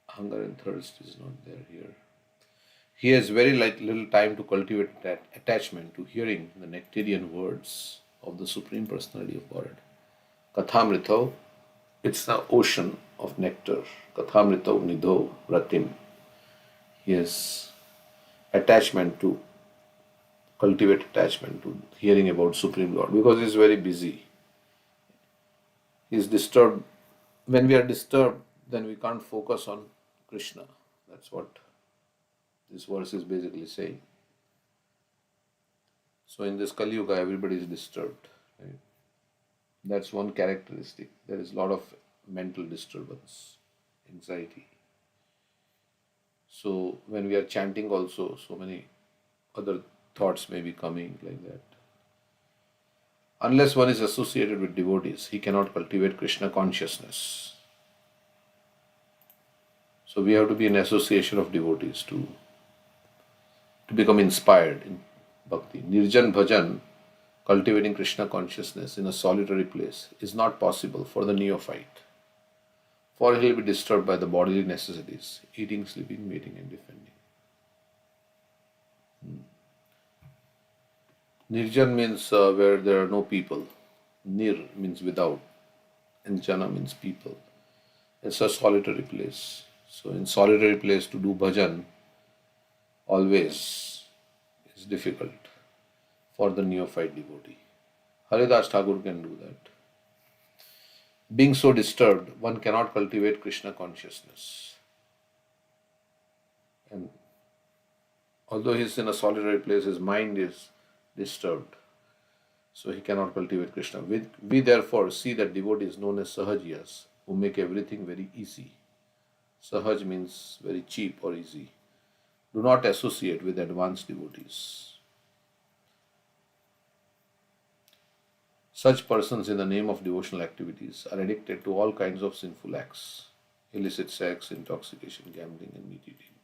Hunger and thirst is not there here. He has very little time to cultivate that attachment to hearing the nectarian words of the Supreme Personality of Godhead. Kathamrito, it's the ocean of nectar. Kathamrito nidho ratim. He has attachment to cultivate attachment to hearing about Supreme Lord because he is very busy. He is disturbed. When we are disturbed, then we can't focus on Krishna. That's what this verse is basically saying. So in this Kali Yuga, everybody is disturbed. Right? That's one characteristic. There is a lot of mental disturbance, anxiety. So when we are chanting also, so many other thoughts may be coming like that. Unless one is associated with devotees, he cannot cultivate Krishna consciousness. So we have to be in association of devotees to become inspired in bhakti. Nirjan bhajan, cultivating Krishna consciousness in a solitary place, is not possible for the neophyte. For he will be disturbed by the bodily necessities, eating, sleeping, mating, and defending. Nirjan means where there are no people. Nir means without, and Jana means people. It's a solitary place. So in solitary place to do bhajan always is difficult for the neophyte devotee. Haridas Thakur can do that. Being so disturbed, one cannot cultivate Krishna consciousness. And although he is in a solitary place, his mind is disturbed. So he cannot cultivate Krishna. We therefore see that devotees known as Sahajiyas who make everything very easy. Sahaj means very cheap or easy. Do not associate with advanced devotees. Such persons, in the name of devotional activities, are addicted to all kinds of sinful acts, illicit sex, intoxication, gambling, and meat eating.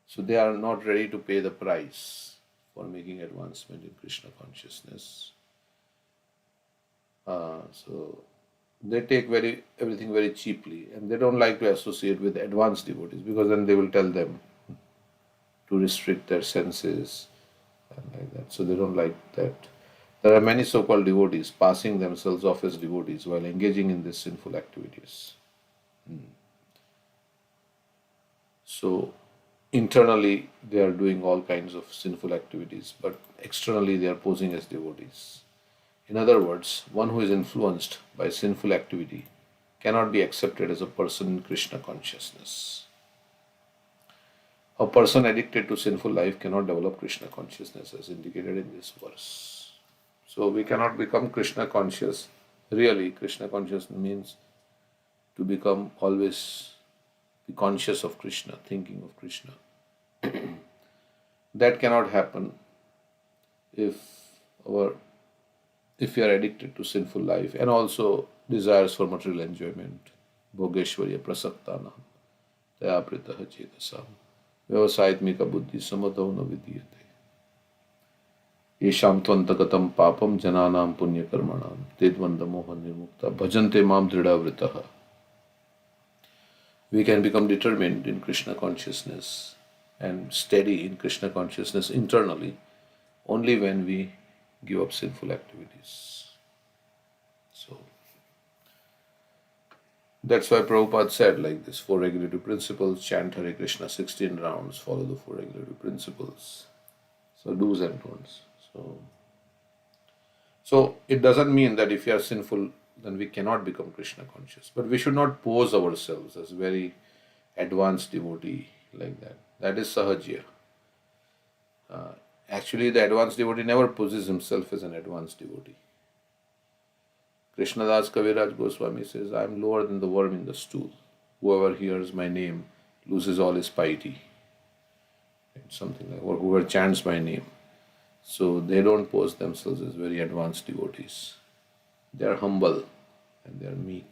So they are not ready to pay the price for making advancement in Krishna consciousness. So they take everything very cheaply, and they don't like to associate with advanced devotees because then they will tell them to restrict their senses and like that. So they don't like that. There are many so-called devotees passing themselves off as devotees while engaging in these sinful activities. So internally they are doing all kinds of sinful activities, but externally they are posing as devotees. In other words, one who is influenced by sinful activity cannot be accepted as a person in Krishna consciousness. A person addicted to sinful life cannot develop Krishna consciousness as indicated in this verse. So we cannot become Krishna conscious. Really, Krishna conscious means to become always be conscious of Krishna, thinking of Krishna. That cannot happen if we are addicted to sinful life and also desires for material enjoyment. Bhogeshwarya prasaktanam taya pritaha chetasam vyavasayatmika buddhi samadho na vidyate yesham tvantagatam papam jananam punya karmanam tedvanda moha nirmukta bhajante mam dridhavritaha. We can become determined in Krishna consciousness and steady in Krishna consciousness internally only when we give up sinful activities. So that's why Prabhupada said like this: 4 regulative principles, chant Hare Krishna 16 rounds, follow the 4 regulative principles. So do's and don'ts. So it doesn't mean that if you are sinful, then we cannot become Krishna conscious. But we should not pose ourselves as very advanced devotee like that. That is Sahajya. Actually, the advanced devotee never poses himself as an advanced devotee. Krishnadas Kaviraj Goswami says, I am lower than the worm in the stool. Whoever hears my name loses all his piety. It's something like, or whoever chants my name. So they don't pose themselves as very advanced devotees. They are humble and they are meek.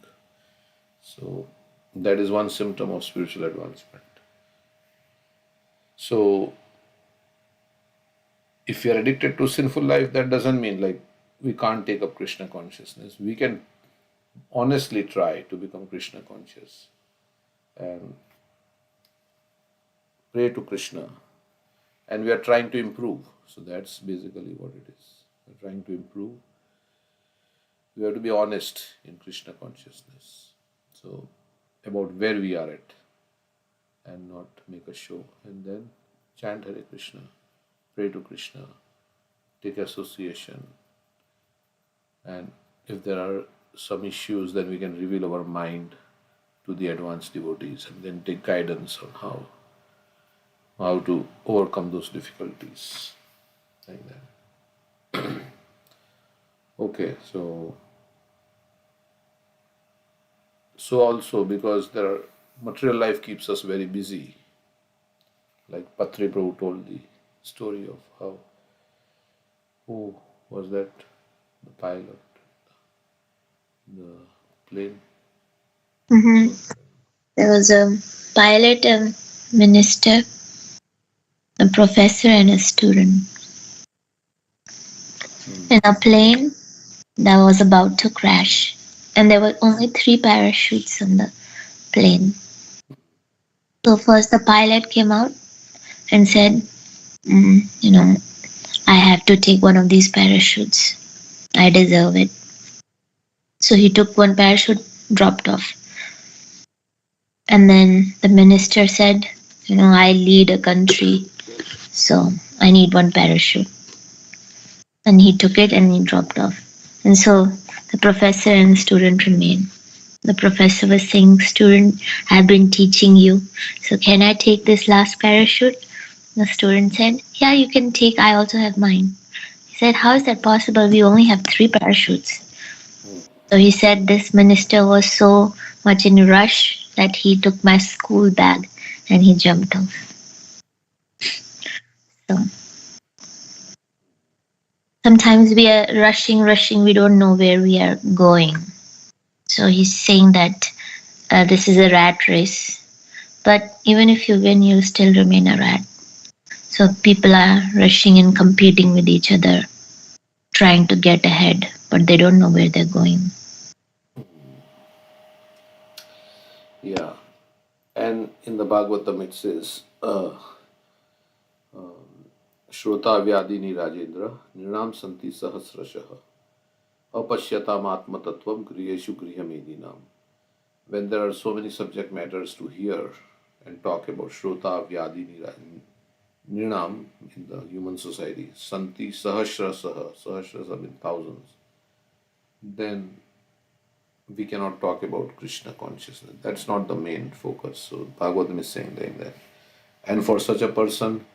So that is one symptom of spiritual advancement. So if we are addicted to sinful life, that doesn't mean like we can't take up Krishna consciousness. We can honestly try to become Krishna conscious and pray to Krishna. And we are trying to improve. So that's basically what it is. We're trying to improve. We have to be honest in Krishna consciousness. So about where we are at and not make a show. And then chant Hare Krishna, pray to Krishna, take association. And if there are some issues, then we can reveal our mind to the advanced devotees and then take guidance on how to overcome those difficulties. Like that. Okay, so also because there are material life keeps us very busy. Like Patri Prabhu told the story of how, who was that? The pilot, the plane. There was a pilot, a minister, a professor, and a student in a plane that was about to crash. And there were only 3 parachutes on the plane. So first the pilot came out and said, I have to take one of these parachutes. I deserve it. So he took one parachute, dropped off. And then the minister said, I lead a country, so I need one parachute. And he took it and he dropped off. And so the professor and the student remained. The professor was saying, student, I've been teaching you. So can I take this last parachute? The student said, yeah, you can take. I also have mine. He said, how is that possible? We only have 3 parachutes. So he said this minister was so much in a rush that he took my school bag and he jumped off. So sometimes we are rushing, we don't know where we are going. So he's saying that this is a rat race. But even if you win, you still remain a rat. So people are rushing and competing with each other, trying to get ahead, but they don't know where they're going. Yeah. And in the Bhagavatam it says, Shrota Vyadini Rajendra, Nirnam Santi Sahasrashaha, Apashyatam Atma Tattvam Griheshu Grihamedinam. When there are so many subject matters to hear and talk about Shrota Vyadini Nirnam in the human society, Santi Sahasrasaha, Sahasrasa means thousands, then we cannot talk about Krishna consciousness. That's not the main focus. So Bhagavatam is saying like that. And for such a person,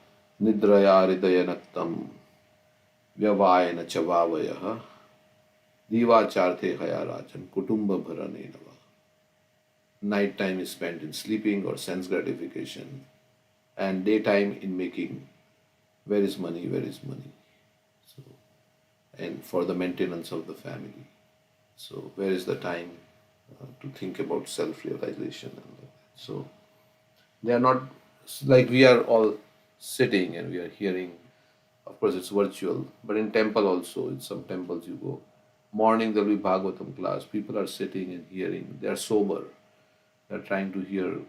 Nidraya Hridayanaktam Vyavayana Chavavayaha Divacharte Hayarajan Kutumba Bharanenava. Night time is spent in sleeping or sense gratification, and daytime in making where is money, where is money. So, and for the maintenance of the family. So where is the time to think about self-realization and like that. So they are not like we are all sitting and we are hearing. Of course, it's virtual, but in temple also, in some temples you go. Morning there will be Bhagavatam class. People are sitting and hearing. They are sober. They are trying to hear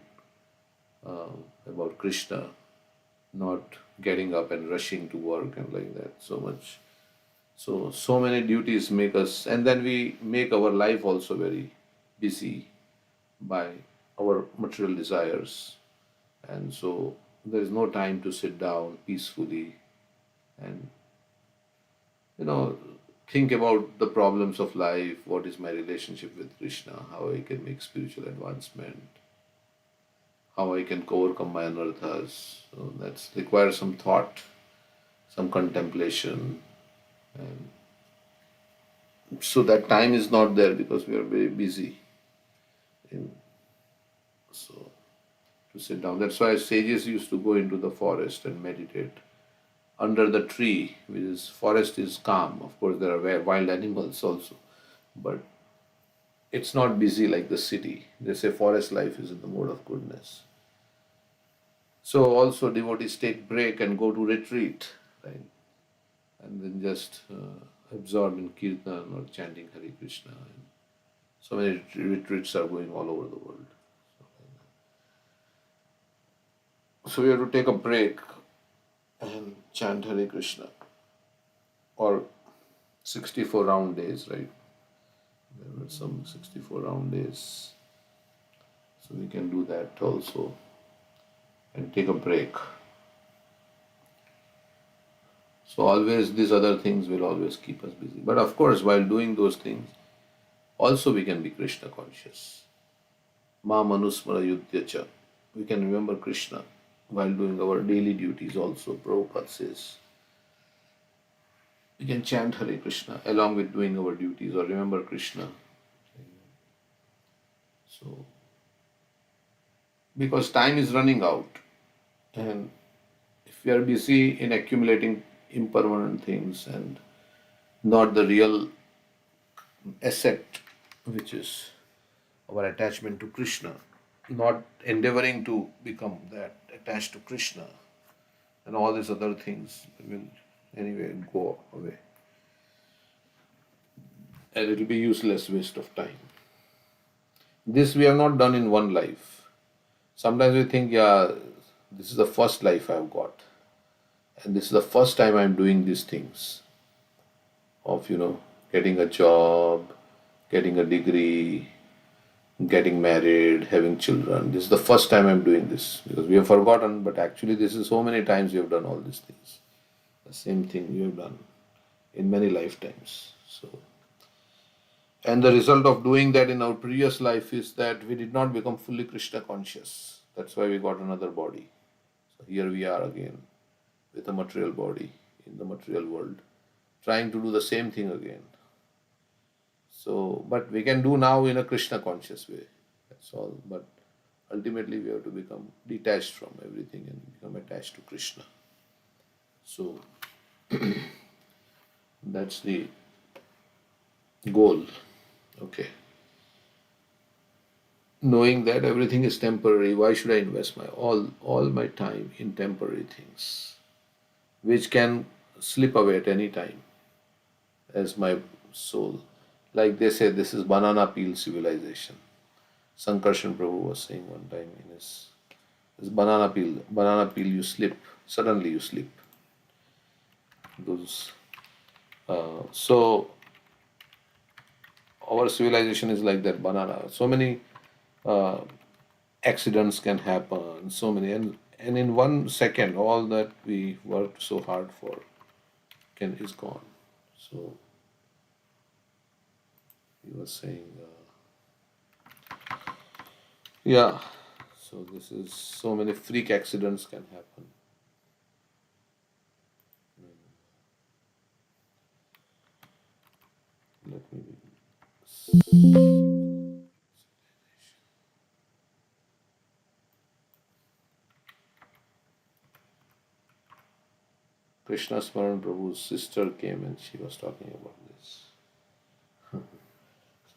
about Krishna, not getting up and rushing to work and like that so much. So many duties make us, and then we make our life also very busy by our material desires. And so there is no time to sit down peacefully and, think about the problems of life. What is my relationship with Krishna? How I can make spiritual advancement? How I can overcome my anarthas? So that requires some thought, some contemplation, and so that time is not there because we are very busy. So to sit down. That's why sages used to go into the forest and meditate under the tree, which is forest is calm. Of course, there are wild animals also, but it's not busy like the city. They say forest life is in the mode of goodness. So also devotees take break and go to retreat, right? And then just absorb in kirtan or chanting Hare Krishna. And so many retreats are going all over the world. So we have to take a break and chant Hare Krishna or 64 round days, right? There were some 64 round days. So we can do that also and take a break. So always these other things will always keep us busy. But of course, while doing those things, also we can be Krishna conscious. Ma manusmara yudhyacha. We can remember Krishna while doing our daily duties also. Prabhupada says. We can chant Hare Krishna along with doing our duties or remember Krishna. So, because time is running out, and if we are busy in accumulating impermanent things and not the real asset, which is our attachment to Krishna, not endeavoring to become that attached to Krishna, and all these other things will anyway go away. And it will be useless waste of time. This we have not done in one life. Sometimes we think, yeah, this is the first life I've got. And this is the first time I'm doing these things of, getting a job, getting a degree, getting married, having children. This is the first time I'm doing this because we have forgotten, but actually, this is so many times we have done all these things. The same thing we have done in many lifetimes. So, and the result of doing that in our previous life is that we did not become fully Krishna conscious. That's why we got another body. So here we are again with a material body in the material world, trying to do the same thing again. So, but we can do now in a Krishna conscious way. That's all. But ultimately, we have to become detached from everything and become attached to Krishna. So, that's the goal. Okay. Knowing that everything is temporary, why should I invest my all my time in temporary things, which can slip away at any time, as my soul. Like they say, this is banana peel civilization. Sankarshan Prabhu was saying one time in his banana peel, you slip, suddenly you slip. Those, so our civilization is like that banana. So many uh, accidents can happen, so many, and in 1 second, all that we worked so hard for is gone. So he was saying, yeah. So this is so many freak accidents can happen. Let me Krishna Smaran Prabhu's sister came and she was talking about this. So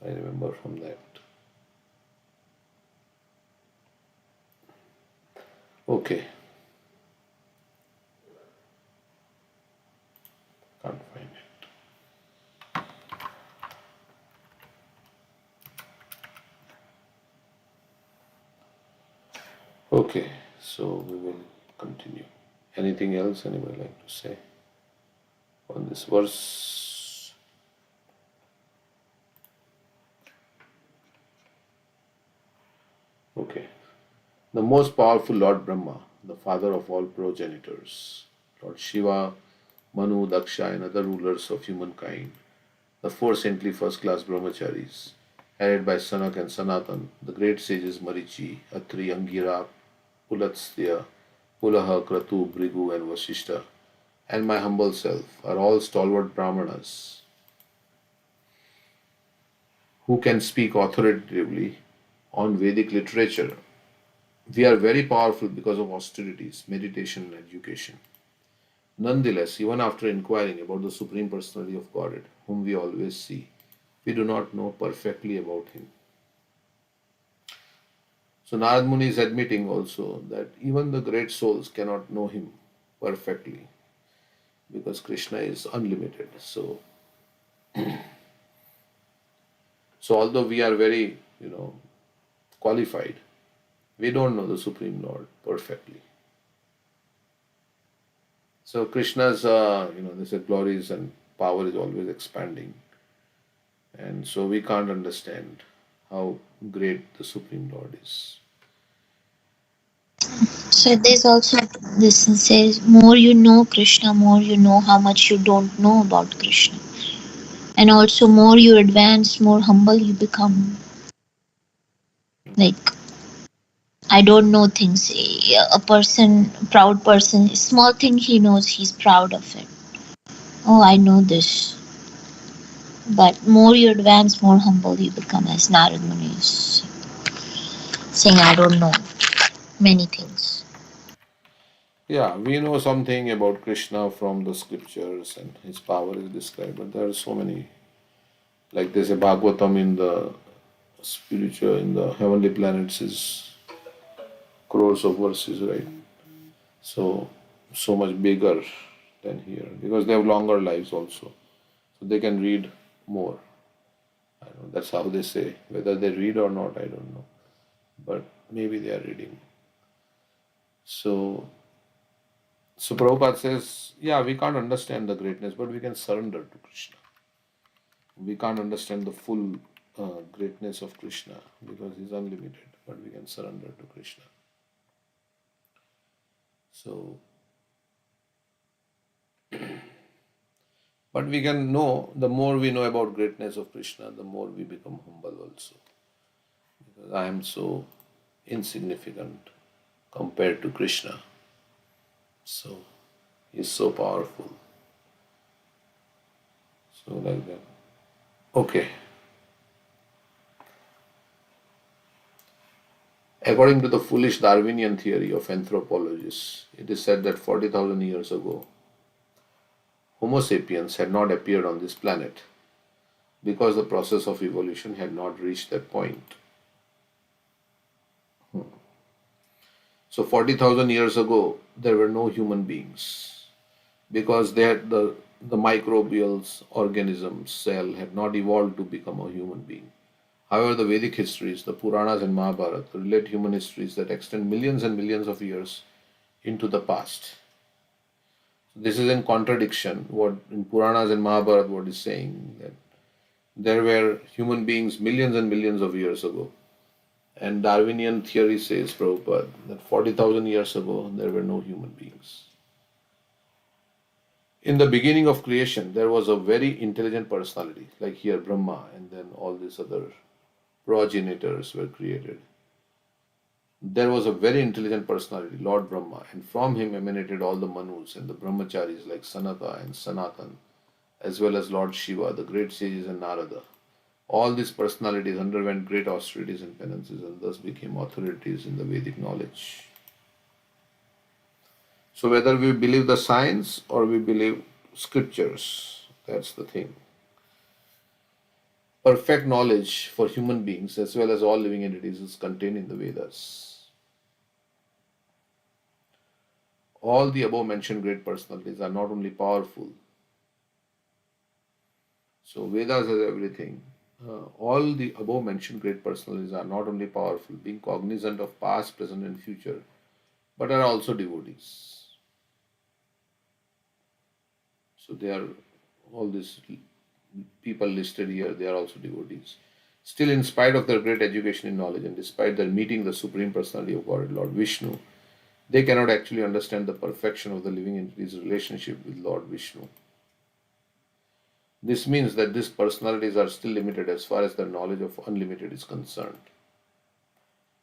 I remember from that. Okay. Can't find it. Okay, so we will continue. Anything else anybody like to say on this verse? Okay. The most powerful Lord Brahma, the father of all progenitors, Lord Shiva, Manu, Daksha, and other rulers of humankind, the four saintly first class brahmacharis, headed by Sanak and Sanatan, the great sages Marichi, Atri, Angira, Pulatsya, Pulaha, Kratu, Brigu, and Vasishta, and my humble self are all stalwart brahmanas who can speak authoritatively on Vedic literature We are very powerful because of austerities, meditation, and education. Nonetheless, even after inquiring about the Supreme Personality of Godhead, whom we always see, we do not know perfectly about him. So Narad Muni is admitting also that even the great souls cannot know him perfectly because Krishna is unlimited. So although we are very, qualified, we don't know the Supreme Lord perfectly. So Krishna's, they say glories and power is always expanding, and so we can't understand how great the Supreme Lord is. So there's also this says, more you know Krishna, more you know how much you don't know about Krishna. And also more you advance, more humble you become. Like, I don't know things. A person, proud person, small thing he knows, he's proud of it. Oh, I know this. But more you advance, more humble you become, as Narad Muni is saying, I don't know many things. Yeah, we know something about Krishna from the scriptures and his power is described, but there are so many, like there's a Bhagavatam in the spiritual, in the heavenly planets is crores of verses, right? So, so much bigger than here because they have longer lives also. So they can read more. I don't know, that's how they say. Whether they read or not, I don't know. But maybe they are reading. So, so Prabhupada says, yeah, we can't understand the greatness, but we can surrender to Krishna. We can't understand the full greatness of Krishna because he's unlimited, but we can surrender to Krishna. So, but we can know, the more we know about greatness of Krishna, the more we become humble also. Because I am so insignificant compared to Krishna. So he's so powerful. So like that. Okay. According to the foolish Darwinian theory of anthropologists, it is said that 40,000 years ago, Homo sapiens had not appeared on this planet because the process of evolution had not reached that point. So 40,000 years ago, there were no human beings because they had the microbial organism cell had not evolved to become a human being. However, the Vedic histories, the Puranas and Mahabharata relate human histories that extend millions and millions of years into the past. This is in contradiction what in Puranas and Mahabharata what is saying that there were human beings millions and millions of years ago. And Darwinian theory says, Prabhupada, that 40,000 years ago there were no human beings. In the beginning of creation, there was a very intelligent personality, like here Brahma, and then all these other progenitors were created. There was a very intelligent personality, Lord Brahma, and from him emanated all the Manus and the Brahmacharis like Sanata and Sanatan, as well as Lord Shiva, the great sages, and Narada. All these personalities underwent great austerities and penances and thus became authorities in the Vedic knowledge. So, whether we believe the science or we believe scriptures, that's the thing. Perfect knowledge for human beings as well as all living entities is contained in the Vedas. All the above mentioned great personalities are not only powerful, so Vedas has everything. All the above mentioned great personalities are not only powerful, being cognizant of past, present, and future, but are also devotees. So they are all these people listed here, they are also devotees. Still, in spite of their great education and knowledge, and despite their meeting the Supreme Personality of Godhead, Lord Vishnu, they cannot actually understand the perfection of the living entity's relationship with Lord Vishnu. This means that these personalities are still limited as far as their knowledge of unlimited is concerned.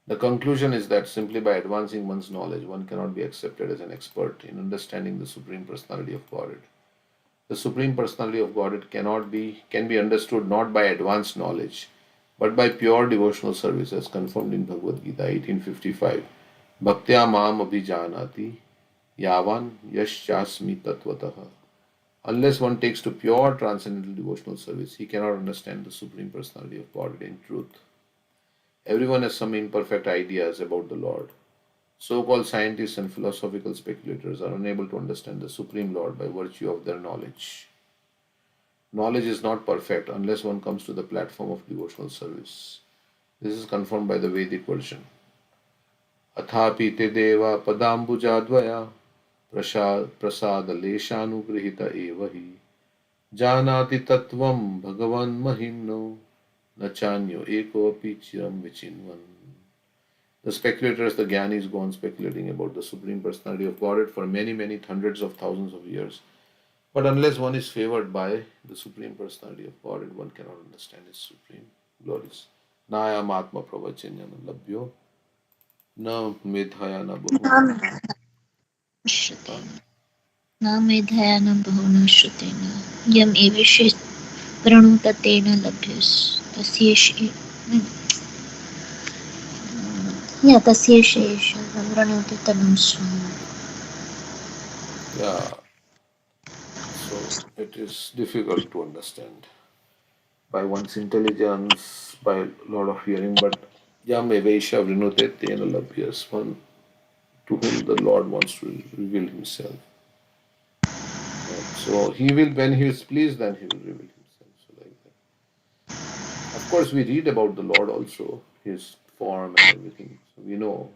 The conclusion is that simply by advancing one's knowledge, one cannot be accepted as an expert in understanding the Supreme Personality of Godhead. The Supreme Personality of Godhead can be understood not by advanced knowledge, but by pure devotional service as confirmed in Bhagavad Gita 18:55. Bhaktya mam abhijanati yavan yashasmi tatvatah. Unless one takes to pure transcendental devotional service, he cannot understand the Supreme Personality of Godhead in truth. Everyone has some imperfect ideas about the Lord. So called scientists and philosophical speculators are unable to understand the Supreme Lord by virtue of their knowledge. Knowledge is not perfect unless one comes to the platform of devotional service. This is confirmed by the Vedic version. Athapi te deva padambujadvaya prasadaleshanugrihita evahi janati tattvam bhagavan mahimno nachanyo eko api chiram vichinvan. The speculators, the Gyanis, go on speculating about the Supreme Personality of Godhead for many, many hundreds of thousands of years. But unless one is favored by the Supreme Personality of Godhead, one cannot understand His supreme glories. Nayam Atma Pravachanyana Labhyo Na Medhaya Na Bahuna. न मेधया न बहुना श्रुतेन यम एवेशे प्रणुततेन लभ्यस् तस्य शेष वृणुते तनुं स्वाहा. Yeah, so it is difficult to understand by one's intelligence, by a lot of hearing, but Yam Evesha Vrinute Tena Labhyas, one to whom the Lord wants to reveal Himself. So He will, when He is pleased, then He will reveal Himself. So like that. Of course, we read about the Lord also, His form and everything. So we know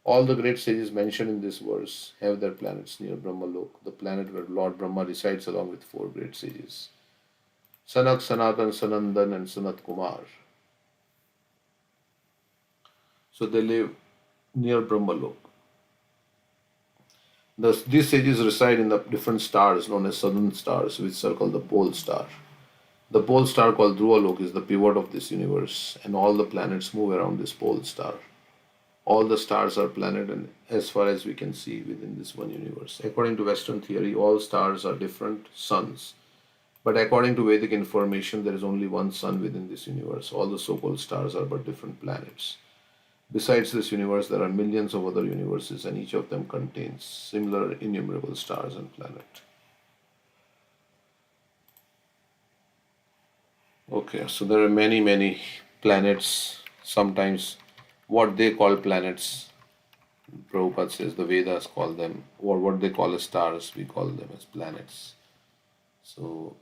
all the great sages mentioned in this verse have their planets near Brahmalok, the planet where Lord Brahma resides along with four great sages. Sanak, Sanatan, Sanandan, and Sanat Kumar. So they live near Brahmalok. These sages reside in the different stars known as southern stars, which are called the pole star. The pole star called Dhruvalok is the pivot of this universe, and all the planets move around this pole star. All the stars are planet, and as far as we can see within this one universe. According to Western theory, all stars are different suns. But according to Vedic information, there is only one sun within this universe. All the so-called stars are but different planets. Besides this universe, there are millions of other universes, and each of them contains similar innumerable stars and planets. Okay, so there are many, many planets. Sometimes what they call planets, Prabhupada says the Vedas call them, or what they call as stars, we call them as planets. So,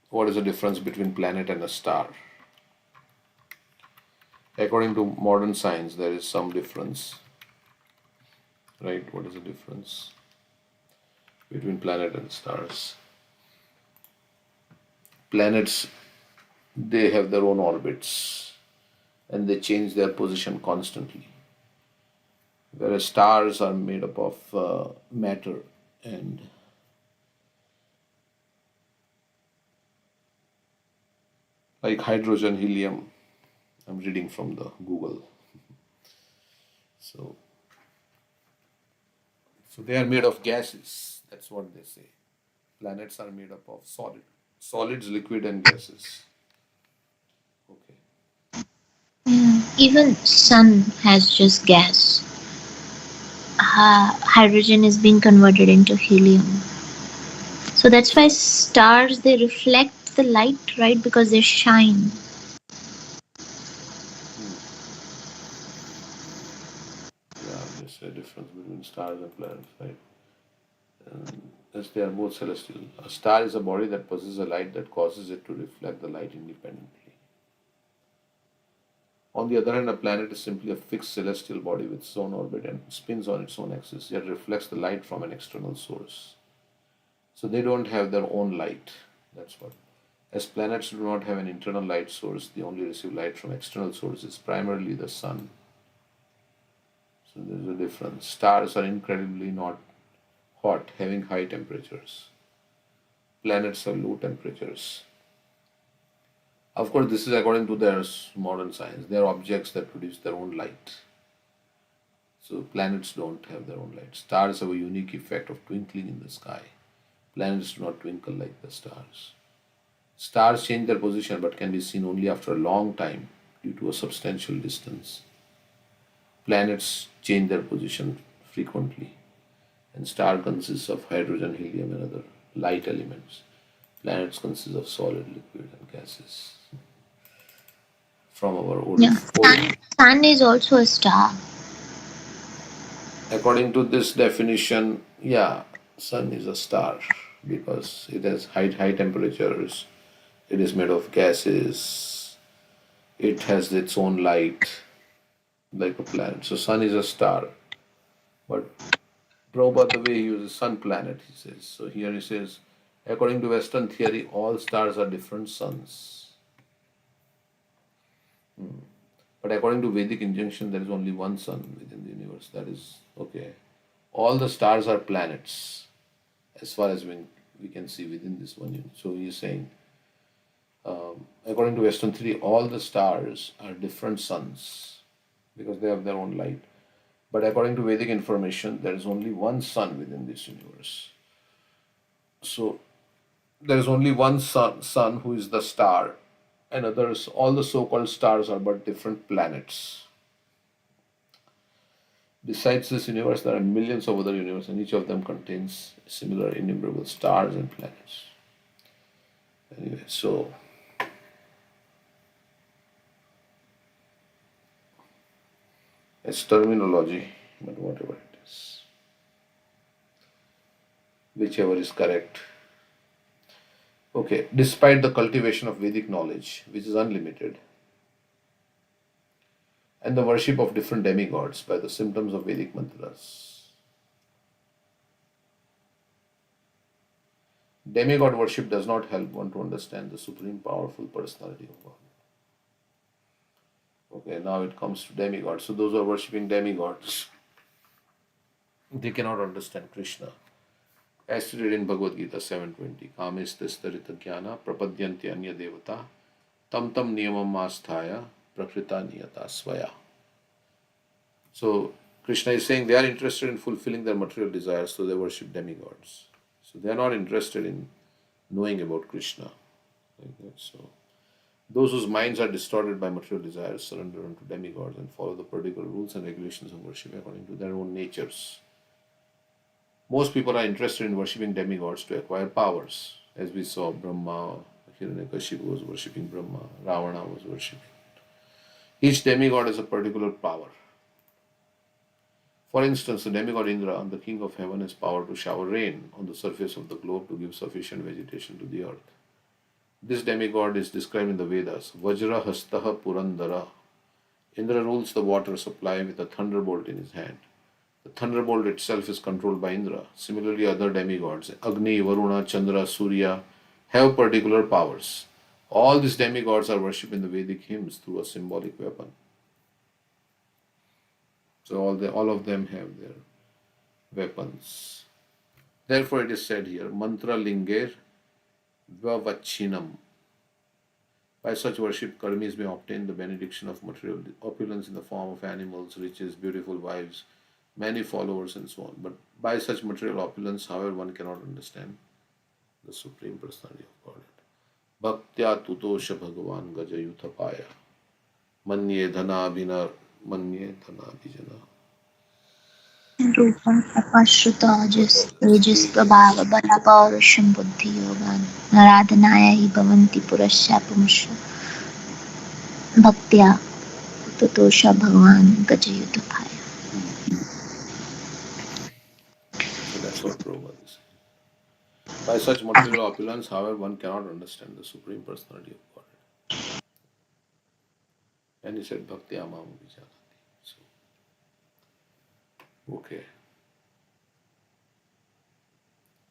what is the difference between planet and a star? According to modern science, there is some difference, right? What is the difference between planet and stars? Planets, they have their own orbits and they change their position constantly, whereas stars are made up of matter and like hydrogen, helium. I'm reading from the Google. So, so they are made of gases. That's what they say. Planets are made up of solids, liquid, and gases. Okay. Even sun has just gas. Hydrogen is being converted into helium. So that's why stars, they reflect the light, right? Because they shine. Yeah, there's a difference between stars and planets, right? As they are both celestial. A star is a body that possesses a light that causes it to reflect the light independently. On the other hand, a planet is simply a fixed celestial body with its own orbit and spins on its own axis, yet reflects the light from an external source. So they don't have their own light. That's what. As planets do not have an internal light source, they only receive light from external sources, primarily the sun. So there's a difference. Stars are incredibly not hot, having high temperatures. Planets have low temperatures. Of course, this is according to their modern science. They are objects that produce their own light. So planets don't have their own light. Stars have a unique effect of twinkling in the sky. Planets do not twinkle like the stars. Stars change their position but can be seen only after a long time due to a substantial distance. Planets change their position frequently, and star consists of hydrogen, helium, and other light elements. Planets consist of solid, liquid, and gases. From our Yeah. origin. Sun is also a star. According to this definition, yeah, sun is a star because it has high temperatures. It is made of gases. It has its own light, like a planet. So sun is a star. But Prabhupada, the way he uses sun planet, he says. So here he says, according to Western theory, all stars are different suns. But according to Vedic injunction, there is only one sun within the universe. That is okay. All the stars are planets, as far as we can see within this one unit. So he is saying, according to Western theory, all the stars are different suns because they have their own light. But according to Vedic information, there is only one sun within this universe. So there is only one sun who is the star, and others, all the so-called stars are but different planets. Besides this universe, there are millions of other universes, and each of them contains similar innumerable stars and planets. Anyway, so it's terminology, but whatever it is, whichever is correct. Okay, despite the cultivation of Vedic knowledge, which is unlimited, and the worship of different demigods by the symptoms of Vedic mantras, demigod worship does not help one to understand the supreme powerful personality of God. Okay, now it comes to demigods. So those who are worshipping demigods, they cannot understand Krishna. As stated in Bhagavad Gita 7:20, Kamestastarita jnana prapadyanti anya devata tam tam niyamam asthaya prakrita niyata svaya. So Krishna is saying they are interested in fulfilling their material desires, so they worship demigods. So they are not interested in knowing about Krishna. Like that. So those whose minds are distorted by material desires surrender unto demigods and follow the particular rules and regulations of worship according to their own natures. Most people are interested in worshipping demigods to acquire powers. As we saw, Brahma, Hiranyakashipu was worshipping Brahma, Ravana was worshipping. Each demigod has a particular power. For instance, the demigod Indra, the king of heaven, has power to shower rain on the surface of the globe to give sufficient vegetation to the earth. This demigod is described in the Vedas, Vajra Hastaha Purandara. Indra rules the water supply with a thunderbolt in his hand. The thunderbolt itself is controlled by Indra. Similarly, other demigods, Agni, Varuna, Chandra, Surya, have particular powers. All these demigods are worshipped in the Vedic hymns through a symbolic weapon. So all of them have their weapons. Therefore, it is said here, Mantra Linger Vavachinam. By such worship, karmis may obtain the benediction of material opulence in the form of animals, riches, beautiful wives, many followers, and so on. But by such material opulence, however, one cannot understand the Supreme Personality of Godhead. Bhaktya tutosha bhagavan gajayuthapaya manye dhanabhina manye dhanabhijana. Rupa Tapashruta Tejas Prabhava Bala Paurushyam Buddhi Yogan Naradanaya hi Bhavanti Purasya Pumusha Bhaktya Tutosha Bhagavan Gajayutapaya. So that's what Prabhupada is saying. By such material opulence, however, one cannot understand the Supreme Personality of Godhead. And he said, Bhakti Amam Vijanati. So, okay.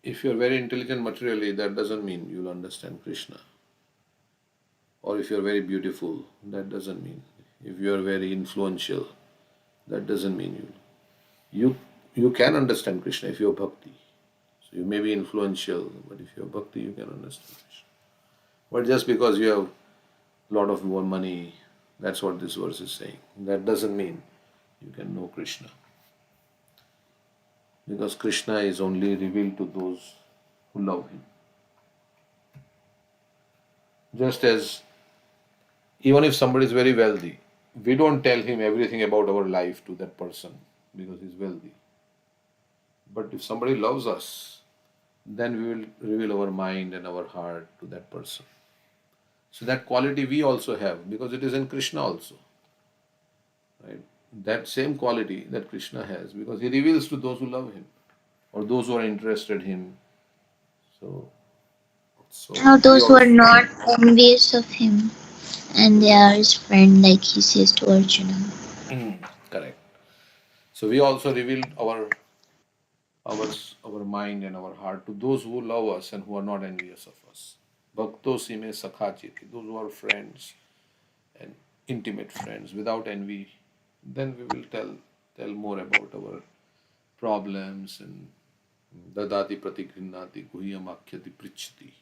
If you're very intelligent materially, that doesn't mean you'll understand Krishna. Or if you're very beautiful, that doesn't mean. If you're very influential, that doesn't mean you can understand Krishna if you're bhakti. So you may be influential, but if you're bhakti, you can understand Krishna. But just because you have a lot of more money, that's what this verse is saying. That doesn't mean you can know Krishna. Because Krishna is only revealed to those who love him. Just as even if somebody is very wealthy, we don't tell him everything about our life to that person because he's wealthy. But if somebody loves us, then we will reveal our mind and our heart to that person. So that quality we also have because it is in Krishna also, right? That same quality that Krishna has because he reveals to those who love him or those who are interested in him. So, Now we those who are also not envious of him and they are exactly. his friend, like he says to Arjuna. Correct. So we also reveal our our mind and our heart to those who love us and who are not envious of us. Bhakto sime sakhachiti, those who are friends and intimate friends without envy, then we will tell more about our problems and dadati pratigrinati guhyamakyati prichati.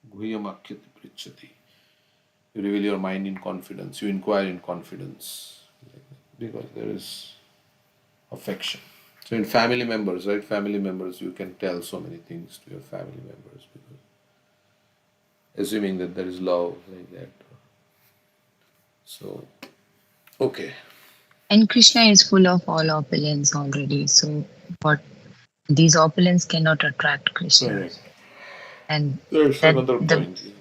Guhyamakyati prichati. You reveal your mind in confidence, you inquire in confidence because there is affection. So in family members, right? Family members, you can tell so many things to your family members because assuming that there is love like that. So okay, And Krishna is full of all opulence already. So what these opulence cannot attract Krishna. correct. And There's that another the point here.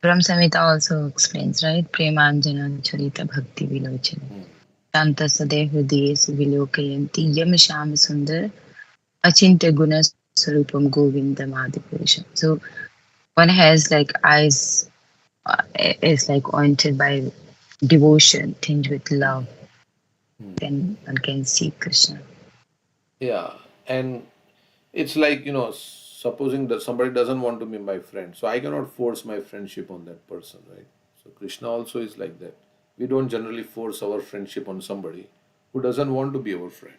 Brahma Samhita also explains, right? Premanjana Charita Bhakti Vilochana. Shanta Sade Hridayesu Vilokayanti Yam Sham Sundar Achintya Guna Sarupam Govindam Adipurusham. So one has like eyes is like anointed by devotion, tinged with love. Then one can see Krishna. Yeah, and it's like supposing that somebody doesn't want to be my friend, so I cannot force my friendship on that person, right? So Krishna also is like that. We don't generally force our friendship on somebody who doesn't want to be our friend.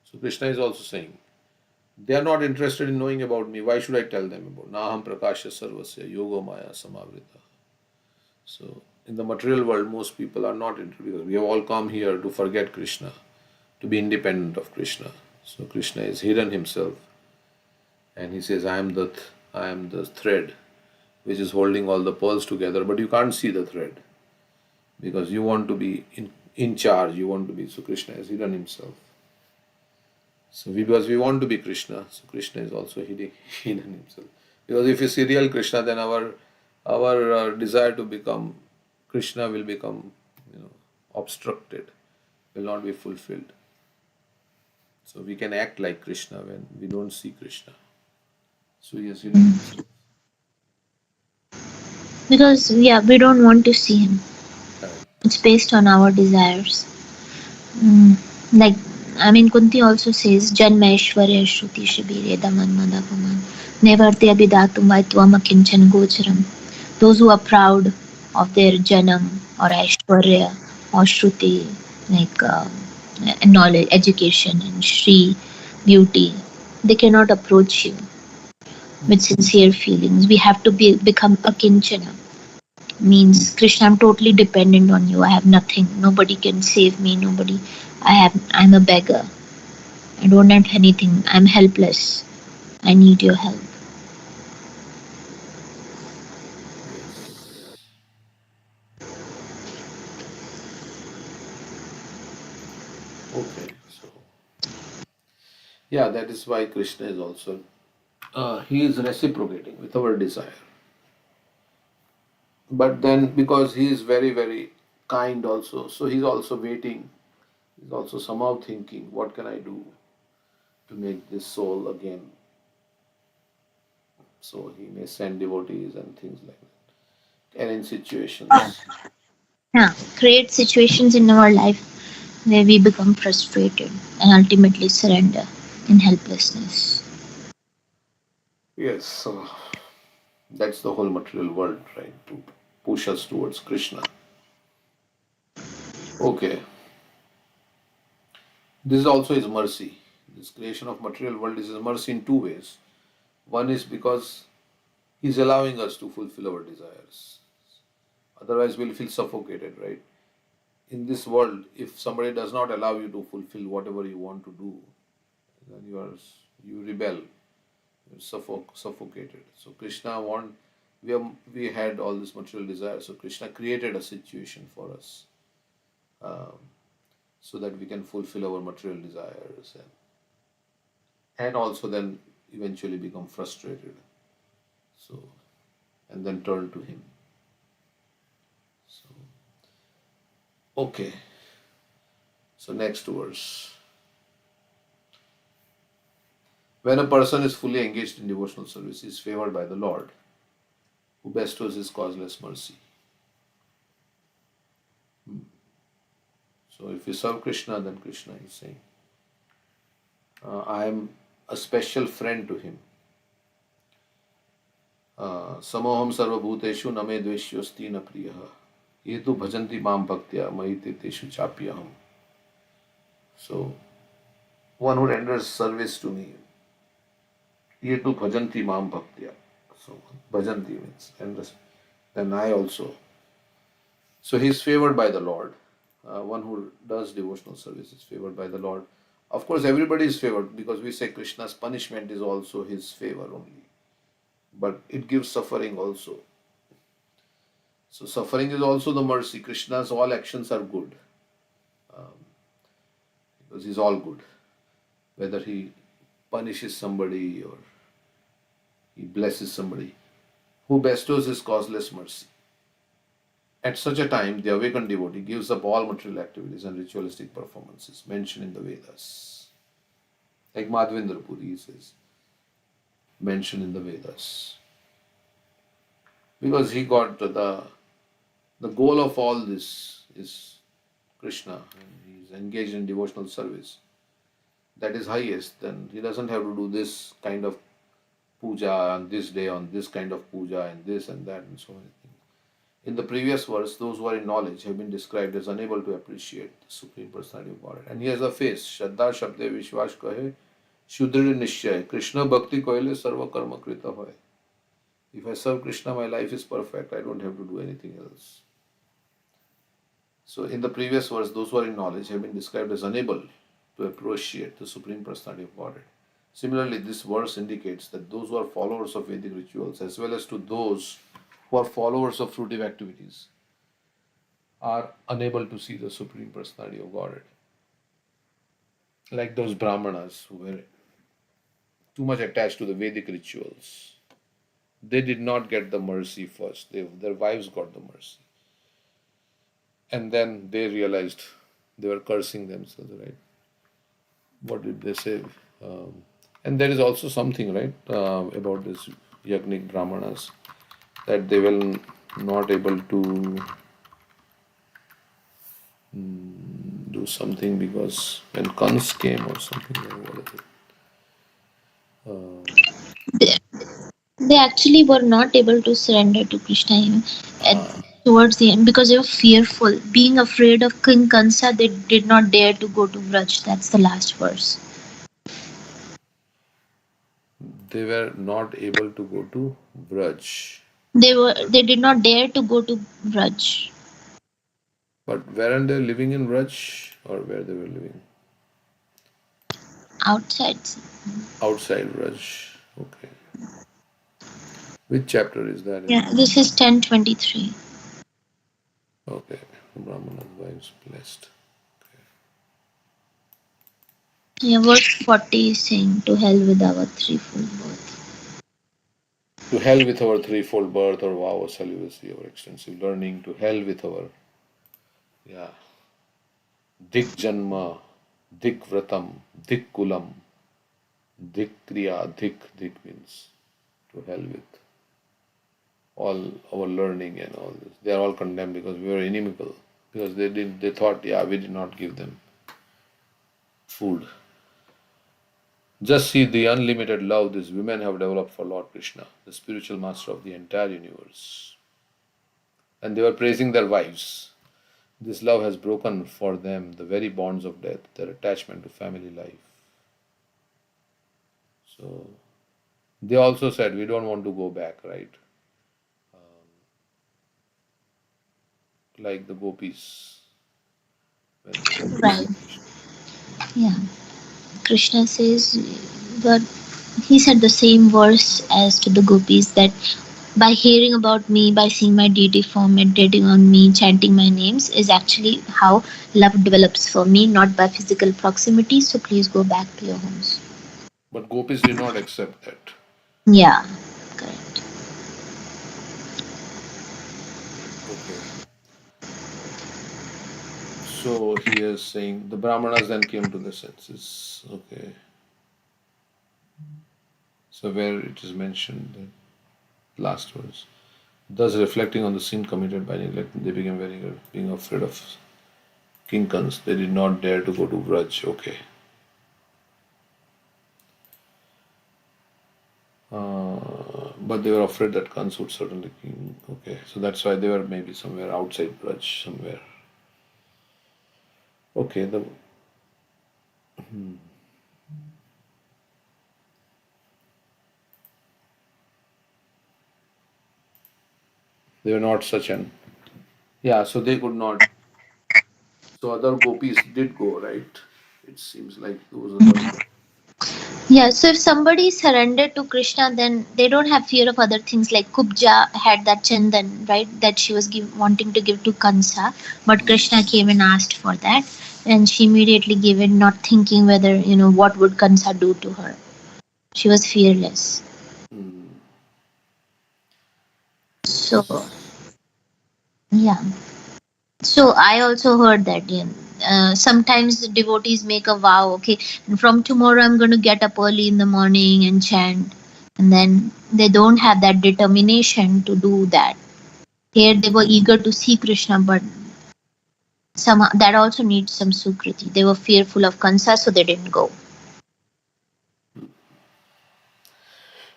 So Krishna is also saying, they are not interested in knowing about me. Why should I tell them about Naham Prakasha Sarvasya Yoga Maya Samavrita? So in the material world, most people are not interested because we have all come here to forget Krishna, to be independent of Krishna. So Krishna is hidden himself, and he says, I am the thread which is holding all the pearls together, but you can't see the thread because you want to be in charge. You want to be. So Krishna has hidden himself. So because we want to be Krishna, so Krishna is also hidden himself. Because if you see real Krishna, then our desire to become Krishna will become, obstructed, will not be fulfilled. So we can act like Krishna when we don't see Krishna. So he has hidden himself. Because yeah, we don't want to see him. Correct. It's based on our desires. Mm. Like, I mean, Kunti also says, Janma Aishwarya Shruti Shibire Damanmadapaman Nevarte Abhidatum Vaitvam Akinchan Gocharam. Those who are proud of their Janam or Aishwarya or Shruti, like knowledge, education, and Shri, beauty, they cannot approach you with sincere feelings. We have to become Akinchana. Means Krishna, I'm totally dependent on you. I have nothing. Nobody can save me. Nobody. I'm a beggar. I don't have anything. I'm helpless. I need your help. Yes. Okay. So yeah, that is why Krishna is also he is reciprocating with our desire. But then because he is very very kind also, so he's also waiting. He's also somehow thinking, what can I do to make this soul again? So he may send devotees and things like that. And in situations. Yeah, create situations in our life where we become frustrated and ultimately surrender in helplessness. Yes, so that's the whole material world, right? To push us towards Krishna. Okay. This is also his mercy. This creation of material world is his mercy in two ways. One is because he's allowing us to fulfill our desires. Otherwise we'll feel suffocated, right? In this world, if somebody does not allow you to fulfill whatever you want to do, then you rebel, you're suffocated. So Krishna want we had all this material desire. So Krishna created a situation for us, um, so that we can fulfill our material desires, and also then eventually become frustrated. So, and then turn to Him. So, okay. So next verse. When a person is fully engaged in devotional service, he is favored by the Lord, who bestows His causeless mercy. So if we serve Krishna, then Krishna is saying, I am a special friend to him. Samoham sarvabhuteshu name dveshyosti na priyaha. Ye tu bhajanti mam bhaktya mahite teshu chapyaham. So one who renders service to me, ye tu bhajanti mam bhaktya. So bhajanti means renders. Then I also. So he is favored by the Lord. One who does devotional service is favored by the Lord. Of course, everybody is favored because we say Krishna's punishment is also his favor only. But it gives suffering also. So suffering is also the mercy. Krishna's all actions are good, because he's all good. Whether he punishes somebody or he blesses somebody, who bestows his causeless mercy. At such a time, the awakened devotee gives up all material activities and ritualistic performances mentioned in the Vedas. Like Madhavendra Puri says, mentioned in the Vedas. Because he got the goal of all this is Krishna, and he is engaged in devotional service. That is highest, then he doesn't have to do this kind of puja on this day, on this kind of puja, and this and that, and so many things. In the previous verse, those who are in knowledge have been described as unable to appreciate the Supreme Personality of Godhead. And he has a face, Shraddha Shabde Vishwash Kahe, Shudri Nishchay, Krishna Bhakti Koile Sarva Karma Krita Hoy. If I serve Krishna, my life is perfect. I don't have to do anything else. So in the previous verse, those who are in knowledge have been described as unable to appreciate the Supreme Personality of Godhead. Similarly, this verse indicates that those who are followers of Vedic rituals, as well as to those who are followers of fruitive activities, are unable to see the Supreme Personality of Godhead. Like those Brahmanas who were too much attached to the Vedic rituals. They did not get the mercy first. Their wives got the mercy. And then they realized they were cursing themselves, right? What did they say? And there is also something, right, about this Yagnik Brahmanas, that they will not able to do something because when Kans came or something, They actually were not able to surrender to Krishna towards the end because they were fearful. Being afraid of King Kansa, they did not dare to go to Vraj. That's the last verse. they were not able to go to Braj. They did not dare to go to Vraj. But weren't they living in Braj, or where they were living? Outside. Outside Braj. Okay. Which chapter is that? Yeah, this is 10:23. Okay. Brahmana's wives blessed. Yeah, verse 40 is saying, to hell with our threefold birth. To hell with our threefold birth, or wow, celibacy, our extensive learning. To hell with our, Dik Janma, Dik Vratam, Dik Kulam, Dik Kriya, Dik means to hell with all our learning and all this. They are all condemned because we were inimical. Because they thought, we did not give them food. Just see the unlimited love these women have developed for Lord Krishna, the spiritual master of the entire universe. And they were praising their wives. This love has broken for them the very bonds of death, their attachment to family life. So they also said, we don't want to go back, right? Like the gopis. Right. Yeah. Krishna says, but he said the same verse as to the gopis, that by hearing about me, by seeing my deity form, meditating on me, chanting my names is actually how love develops for me, not by physical proximity. So please go back to your homes. But gopis did not accept that. Yeah, correct. Okay. So he is saying the Brahmanas then came to their senses. Okay. So where it is mentioned, the last words. Thus reflecting on the sin committed by neglect, they became very good, being afraid of King Kans. They did not dare to go to Braj. Okay. But they were afraid that Kans would certainly king. Okay. So that's why they were maybe somewhere outside Braj, somewhere. Okay. They were not such an. Yeah, so they could not. So other gopis did go, right? It seems like those other. Yeah, so if somebody surrendered to Krishna, then they don't have fear of other things. Like Kubja had that chandan, right? That she was wanting to give to Kansa, but Krishna came and asked for that, and she immediately gave it, not thinking whether what would Kansa do to her. She was fearless. Hmm. So yeah. So I also heard that. Yeah. Sometimes the devotees make a vow. Okay, from tomorrow I'm going to get up early in the morning and chant, and then they don't have that determination to do that. Here they were eager to see Krishna, but some that also needs some sukriti. They were fearful of Kansa, so they didn't go.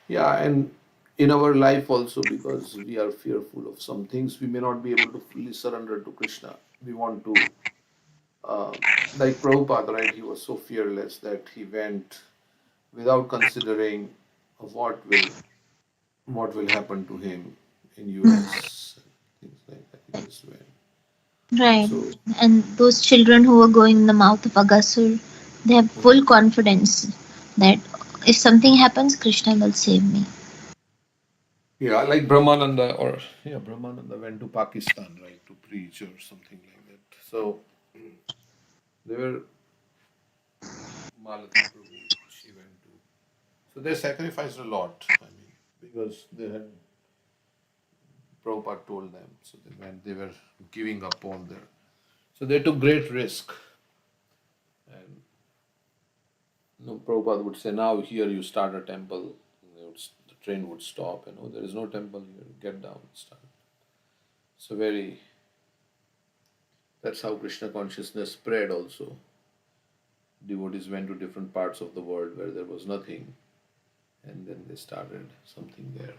Yeah, and in our life also, because we are fearful of some things, we may not be able to fully surrender to Krishna. We want to, uh, like Prabhupada, right? He was so fearless that he went without considering what will happen to him in US, things like that. He just went. Right. So And those children who were going in the mouth of Agasur, they have full confidence that if something happens, Krishna will save me. yeah, like Brahmananda, or yeah, Brahmananda went to Pakistan, right, to preach or something like that. So they were Malati Prabhu. She went to. So they sacrificed a lot. I mean, because they had Prabhupada told them. So they went. They were giving up all their. So they took great risk. And Prabhupada would say, now here you start a temple. The train would stop. And oh, there is no temple here. Get down, start. So very. That's how Krishna consciousness spread also. Devotees went to different parts of the world where there was nothing, and then they started something there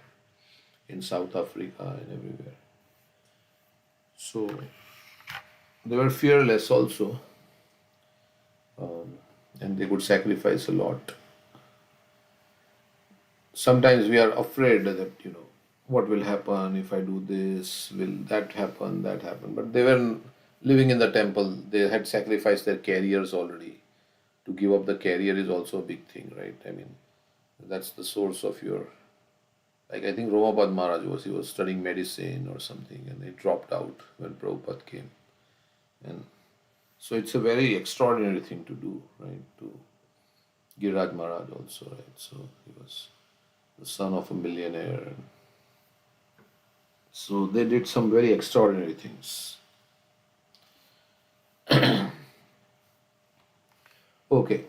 in South Africa and everywhere. So they were fearless also, um, and they could sacrifice a lot. Sometimes we are afraid that what will happen if I do this, will that happen, that happen. But they were living in the temple. They had sacrificed their careers already. To give up the career is also a big thing, right? I mean, that's the source of your. Like I think Romapad Maharaj he was studying medicine or something, and he dropped out when Prabhupada came. And so it's a very extraordinary thing to do, right? To Giriraj Maharaj also, right? So he was the son of a millionaire. And so they did some very extraordinary things. Okay.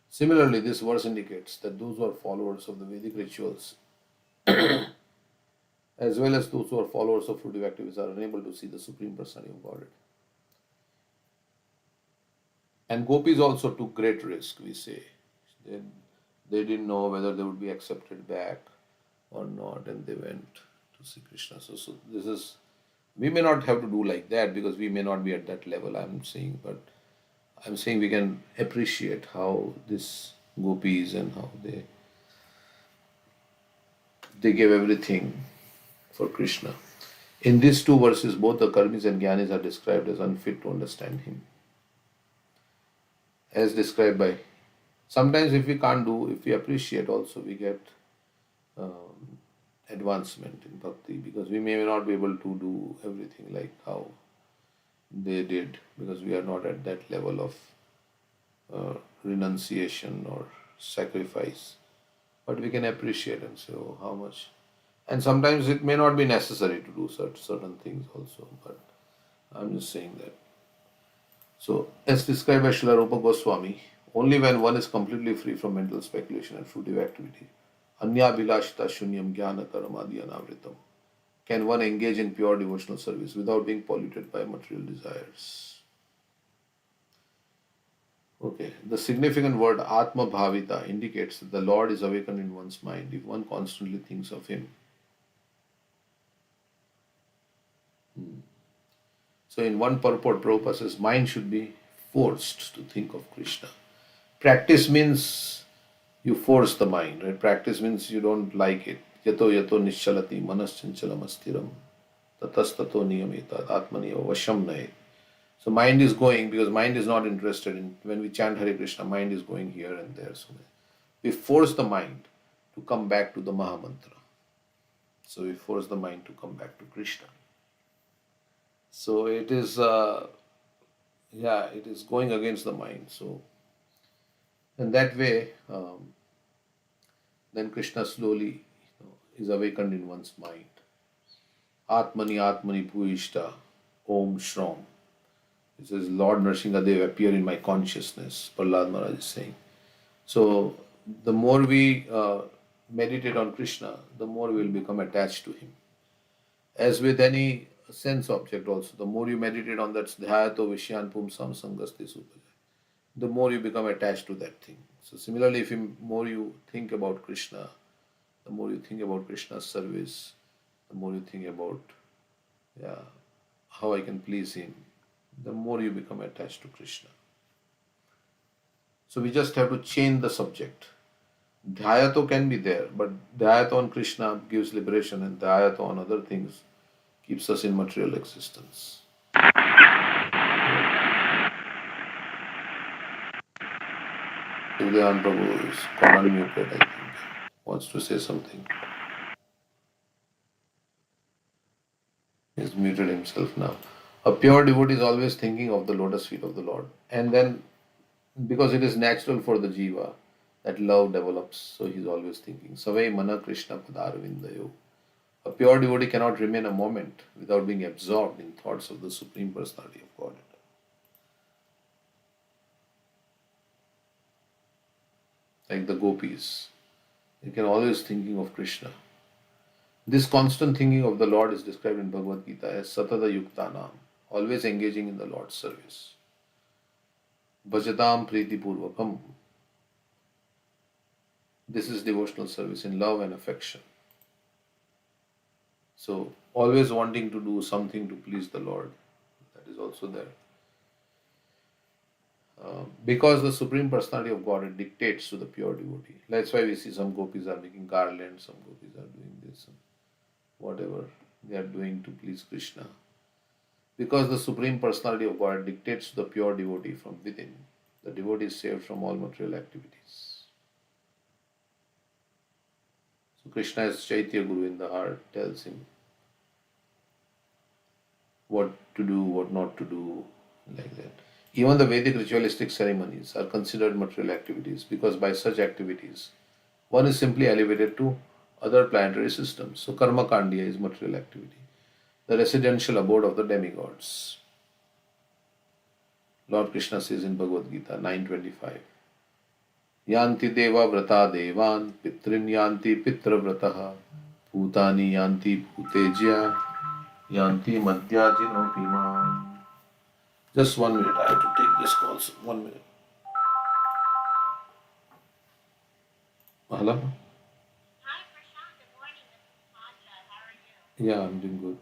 Similarly, this verse indicates that those who are followers of the Vedic rituals, as well as those who are followers of fruitive activities, are unable to see the Supreme Personality of Godhead. And gopis also took great risk, we say. They, they didn't know whether they would be accepted back or not, and they went to see Krishna. So this is, we may not have to do like that because we may not be at that level, I'm saying, but I'm saying we can appreciate how this gopis and how they gave everything for Krishna. In these two verses, both the karmis and jnanis are described as unfit to understand him, as described by. Sometimes, if we can't do, if we appreciate, also we get. advancement in bhakti, because we may not be able to do everything like how they did, because we are not at that level of renunciation or sacrifice. But we can appreciate and say, oh, how much. And sometimes it may not be necessary to do certain things also, but I'm just saying that. So, as described by Srila Rupa Goswami, only when one is completely free from mental speculation and fruitive activity, anyabhilashita shunyam jnana karamadi anavritam, can one engage in pure devotional service without being polluted by material desires. Okay, the significant word Atma Bhavita indicates that the Lord is awakened in one's mind if one constantly thinks of Him. So, in one purport, Prabhupada says, mind should be forced to think of Krishna. Practice means you force the mind, right? Practice means you don't like it. Yato yato nishalati manasyanchalam astiram tatastato niyamita atmaniya vasham nahe. So mind is going, because mind is not interested in, when we chant Hare Krishna, mind is going here and there. So we force the mind to come back to the Mahamantra. So we force the mind to come back to Krishna. So it is, it is going against the mind. So in that way, then Krishna slowly is awakened in one's mind. Atmani Atmani Bhuishta Om Shrom. It says, Lord Nrsimhadev appear in my consciousness, Prahlad Maharaj is saying. So the more we meditate on Krishna, the more we will become attached to Him. As with any sense object also, the more you meditate on that dhyato vishyan pumsam sangaste supajaya, the more you become attached to that thing. So similarly, if you more you think about Krishna, the more you think about Krishna's service, the more you think about how I can please Him, the more you become attached to Krishna. So we just have to change the subject. Dhyato can be there, but Dhyato on Krishna gives liberation, and Dhyato on other things keeps us in material existence. Sivdevan Prabhu is called unmuted, I think. Wants to say something. He's muted himself now. A pure devotee is always thinking of the lotus feet of the Lord. And then, because it is natural for the jiva, that love develops, so he's always thinking. Savai mana Krishna padarvindayo. A pure devotee cannot remain a moment without being absorbed in thoughts of the Supreme Personality of Godhead. Like the gopis, they can always thinking of Krishna. This constant thinking of the Lord is described in Bhagavad Gita as Satada Yuktanam, always engaging in the Lord's service. Bhajatam Priti Purvakam. This is devotional service in love and affection. So, always wanting to do something to please the Lord. That is also there. Because the Supreme Personality of God dictates to the pure devotee. That's why we see some gopis are making garlands, some gopis are doing this, and whatever they are doing to please Krishna. Because the Supreme Personality of God dictates to the pure devotee from within. The devotee is saved from all material activities. So Krishna as Chaitya Guru in the heart tells him what to do, what not to do, like that. Even the Vedic ritualistic ceremonies are considered material activities, because by such activities, one is simply elevated to other planetary systems. So Karma Kandiya is material activity, the residential abode of the demigods. Lord Krishna says in Bhagavad Gita 9:25, Yanti deva vrata devan, pitrin yanti pitra vrataha, bhutani yanti bhutejya, yanti madhyajino piman. Just 1 minute, I have to take this call. 1 minute. Hello? Yeah, I'm doing good.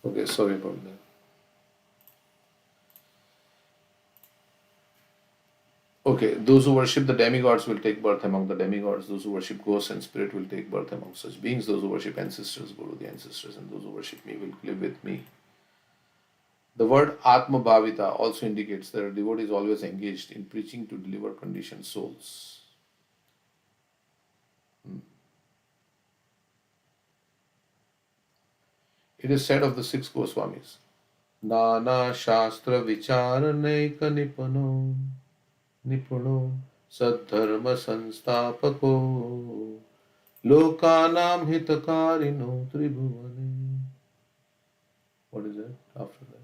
Okay, sorry about that. Okay, those who worship the demigods will take birth among the demigods. Those who worship ghosts and spirit will take birth among such beings. Those who worship ancestors go to the ancestors, and those who worship me will live with me. The word Atma Bhavita also indicates that a devotee is always engaged in preaching to deliver conditioned souls. It is said of the six Goswamis, Nana Shastra Vicharanaika Nipuno Sadharma Sanstapako Lokanam Hitakarino Tribhuvane. What is that after that?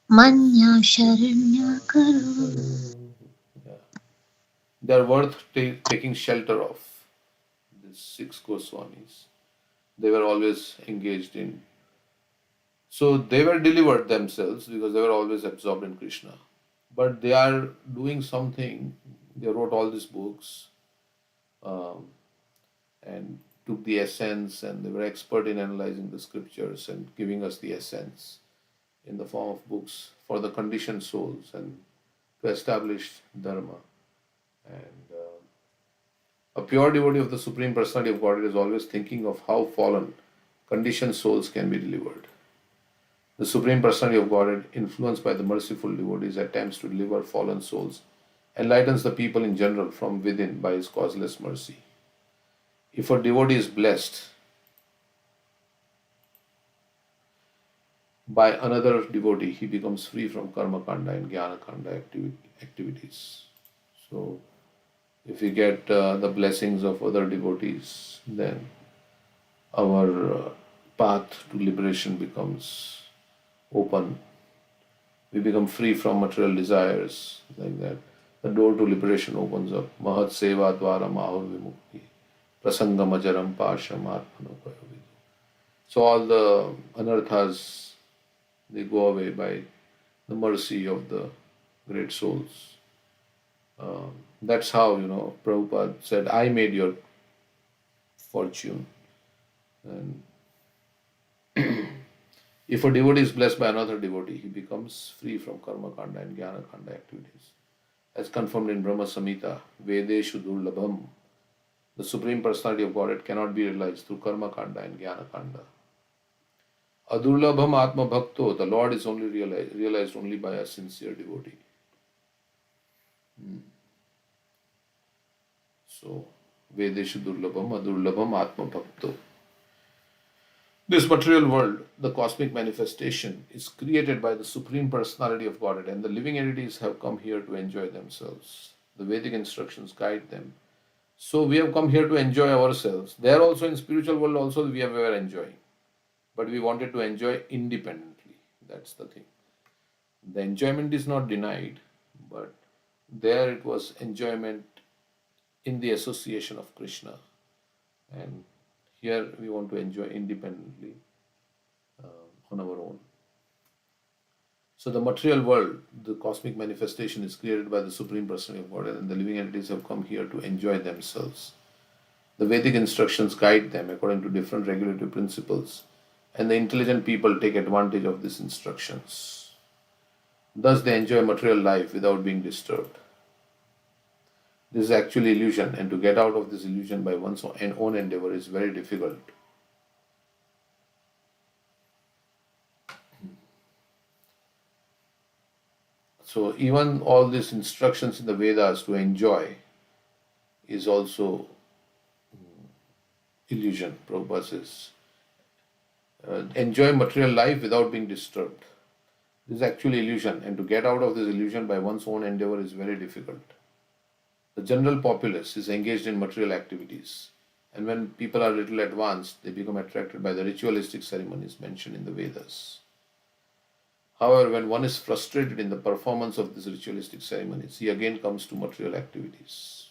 Manya Sharanya Karo. Yeah. They are worth taking shelter of. These six Goswamis. They were always engaged in. So they were delivered themselves because they were always absorbed in Krishna. But they are doing something. They wrote all these books um, and took the essence, and they were expert in analyzing the scriptures and giving us the essence in the form of books for the conditioned souls and to establish dharma. And a pure devotee of the Supreme Personality of Godhead is always thinking of how fallen, conditioned souls can be delivered. The Supreme Personality of Godhead, influenced by the merciful devotees, attempts to deliver fallen souls, enlightens the people in general from within by his causeless mercy. If a devotee is blessed by another devotee, he becomes free from karma kanda and jnana kanda activities. So, if we get the blessings of other devotees, then our path to liberation becomes open. We become free from material desires, like that. The door to liberation opens up. Mahat seva dvara mahur vimukti. Prasangam ajaram pasham atmanopayo vidu. So all the anarthas, they go away by the mercy of the great souls. That's how, Prabhupada said, I made your fortune. And if a devotee is blessed by another devotee, he becomes free from karma kanda and jnana kanda activities. As confirmed in Brahma Samhita, Vedeshu Durlabham, the Supreme Personality of Godhead cannot be realized through karma kanda and jnana kanda. Adurlabham Atma Bhakto, the Lord is only realized only by a sincere devotee. So, Vedeshu Durlabham, Adurlabham Atma Bhakto. This material world, the cosmic manifestation, is created by the Supreme Personality of Godhead, and the living entities have come here to enjoy themselves. The Vedic instructions guide them. So we have come here to enjoy ourselves. There also in spiritual world also we were enjoying. But we wanted to enjoy independently. That's the thing. The enjoyment is not denied, but there it was enjoyment in the association of Krishna. And here we want to enjoy independently on our own. So the material world, the cosmic manifestation, is created by the Supreme Personality of Godhead, and the living entities have come here to enjoy themselves. The Vedic instructions guide them according to different regulative principles, and the intelligent people take advantage of these instructions. Thus, they enjoy material life without being disturbed. This is actually illusion, and to get out of this illusion by one's own endeavor is very difficult. So, even all these instructions in the Vedas to enjoy is also illusion. Prabhupada says, enjoy material life without being disturbed. This is actually illusion, and to get out of this illusion by one's own endeavor is very difficult. The general populace is engaged in material activities, and when people are little advanced, they become attracted by the ritualistic ceremonies mentioned in the Vedas. However, when one is frustrated in the performance of these ritualistic ceremonies, he again comes to material activities.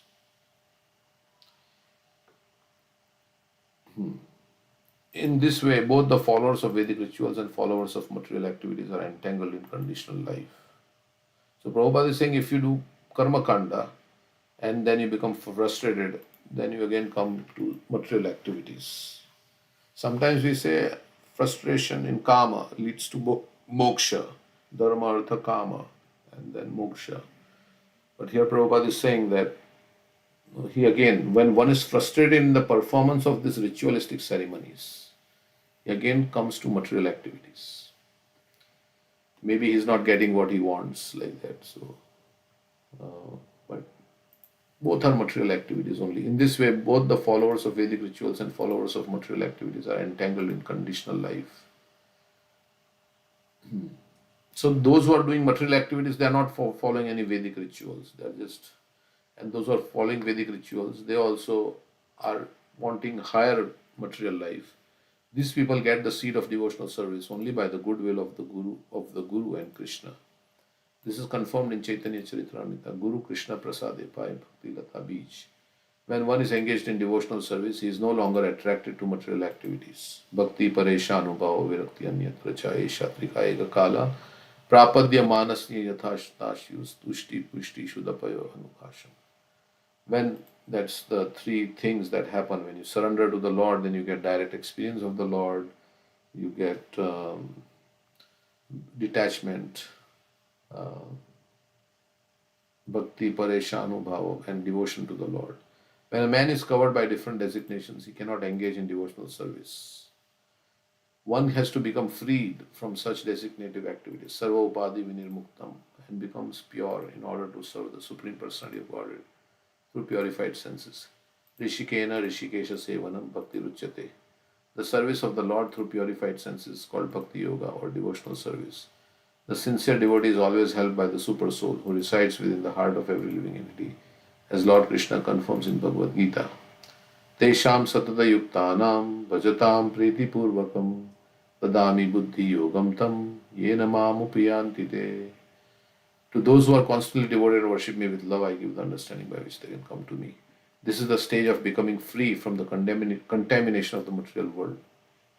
In this way, both the followers of Vedic rituals and followers of material activities are entangled in conditional life. So Prabhupada is saying if you do karma kanda and then you become frustrated, then you again come to material activities. Sometimes we say frustration in karma leads to moksha, dharma, artha, kama, and then moksha. But here Prabhupada is saying that he again, when one is frustrated in the performance of these ritualistic ceremonies, he again comes to material activities. Maybe he's not getting what he wants like that. So, but both are material activities only. In this way, both the followers of Vedic rituals and followers of material activities are entangled in conditional life. So those who are doing material activities, they are not following any Vedic rituals. They are just, and those who are following Vedic rituals, they also are wanting higher material life. These people get the seed of devotional service only by the goodwill of the Guru and Krishna. This is confirmed in Chaitanya Charitamrita, Guru Krishna Prasade Pai Bhakti Lata Bij. When one is engaged in devotional service, he is no longer attracted to material activities. Bhakti Paresha Anubhava Virakti Anyat Pracha Esha Trika Ega Kala Prapadya Manasya Yathashtashyus Tushti Pushti Shudapayo Anukasham. When that's the three things that happen when you surrender to the Lord, then you get direct experience of the Lord, you get detachment, bhakti, paresha, anubhava, and devotion to the Lord. When a man is covered by different designations, he cannot engage in devotional service. One has to become freed from such designative activities, sarva upadi vinirmuktam, and becomes pure in order to serve the Supreme Personality of Godhead through purified senses. Rishikena Rishikesha Sevanam Bhakti Ruchyate. The service of the Lord through purified senses is called Bhakti Yoga or devotional service. The sincere devotee is always helped by the Super Soul who resides within the heart of every living entity, as Lord Krishna confirms in Bhagavad Gita. Tesham satata yuktanam bhajatam priti purvakam tadami buddhi yogam tam yena mam upayanti te. To those who are constantly devoted and worship me with love, I give the understanding by which they can come to me. This is the stage of becoming free from the contamination of the material world.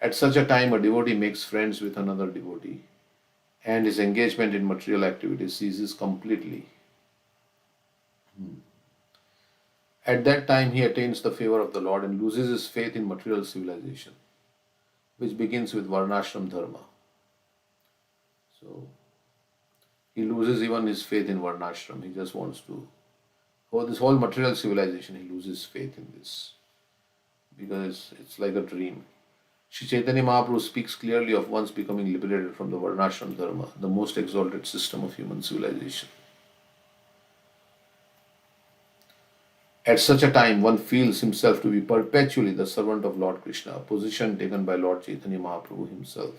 At such a time, a devotee makes friends with another devotee, and his engagement in material activities ceases completely. At that time, he attains the favor of the Lord and loses his faith in material civilization, which begins with Varnashram Dharma. So, he loses even his faith in Varnashram. He just wants to, for this whole material civilization, he loses faith in this because it's like a dream. Sri Chaitanya Mahaprabhu speaks clearly of once becoming liberated from the Varnashram Dharma, the most exalted system of human civilization. At such a time, one feels himself to be perpetually the servant of Lord Krishna, a position taken by Lord Chaitanya Mahaprabhu himself.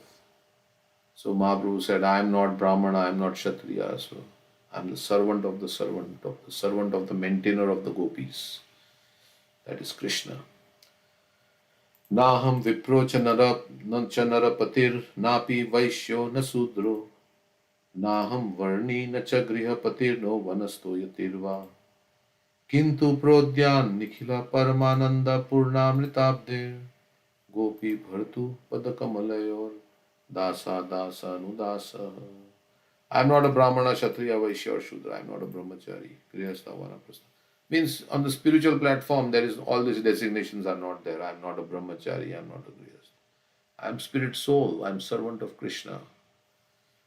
So Mahaprabhu said, I am not Brahmana, I am not Kshatriya, so I am the servant of the maintainer of the gopis. That is Krishna. Naham vipro cha narapatir napi vaishyo na sudro naham varni na cha grihapatir no vanasto yatirva kintu prodyan nikhila paramananda purnamritabde gopi bhartu padakamalyor dasa dasa nudasa. I am not a Brahmana, Kshatriya, Vaishya or Shudra. I am not a Brahmachari, Grihastha, Vanaprastha. Means on the spiritual platform, there is all these designations are not there. I am not a Brahmachari, I am not a Grihastha. I am spirit soul, I am servant of Krishna.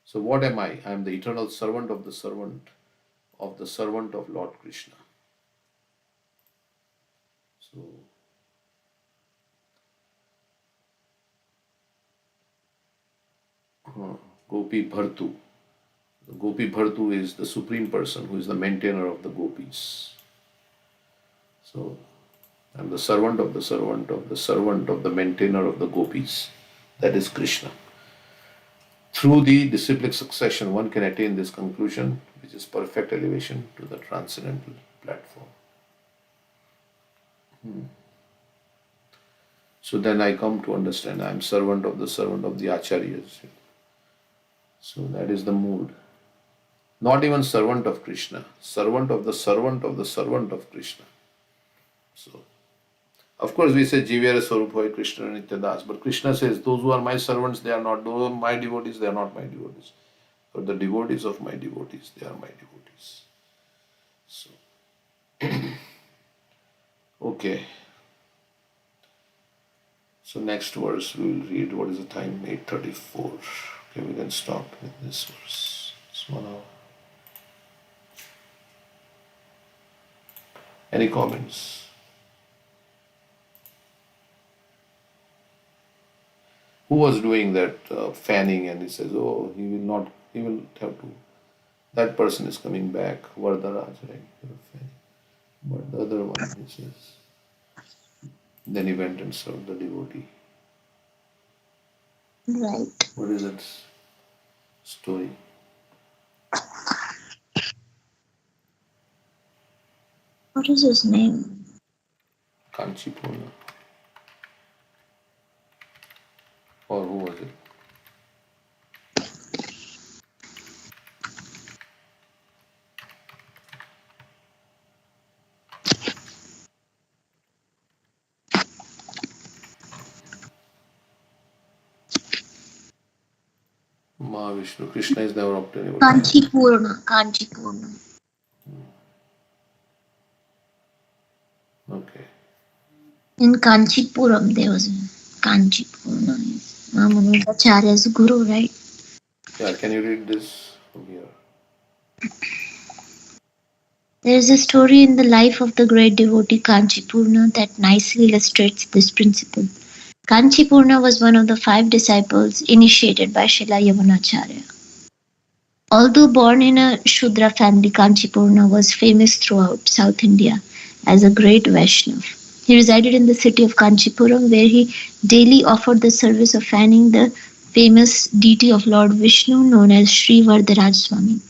So what am I? I am the eternal servant of the servant of Lord Krishna. So Gopi Bhartu. The Gopi Bhartu is the supreme person who is the maintainer of the gopis. So I am the servant of the servant of the servant of the maintainer of the gopis. That is Krishna. Through the disciplic succession, one can attain this conclusion, which is perfect elevation to the transcendental platform. So then I come to understand I am servant of the acharyas. So that is the mood. Not even servant of Krishna, servant of the servant of the servant of Krishna. So, of course, we say Jivya Swarupa Krishna Nityadas, but Krishna says, those who are my servants, they are not, those who are my devotees, they are not my devotees. But the devotees of my devotees, they are my devotees. So, okay. So next verse we will read. What is the time? 8:34. Okay, we can stop with this verse. It's 1 hour. Any comments? Who was doing that fanning? And he says, "Oh, he will not. He will have to. That person is coming back. Vardharaj, right? But the other one, he says." Then he went and served the devotee. Right. What is that story? What is his name? Kanchipurna. Or who was it? Mahavishnu. Krishna is never obtainable. Kanchipurna. Okay. In Kanchipuram, there was Kanchipurna. Acharya's guru, right? Yeah, can you read this from here? There is a story in the life of the great devotee Kanchipurna that nicely illustrates this principle. Kanchipurna was one of the 5 disciples initiated by Srila Yamunacharya. Although born in a Shudra family, Kanchipurna was famous throughout South India as a great Vaishnav. He resided in the city of Kanchipuram, where he daily offered the service of fanning the famous deity of Lord Vishnu known as Sri Varadaraj Swami.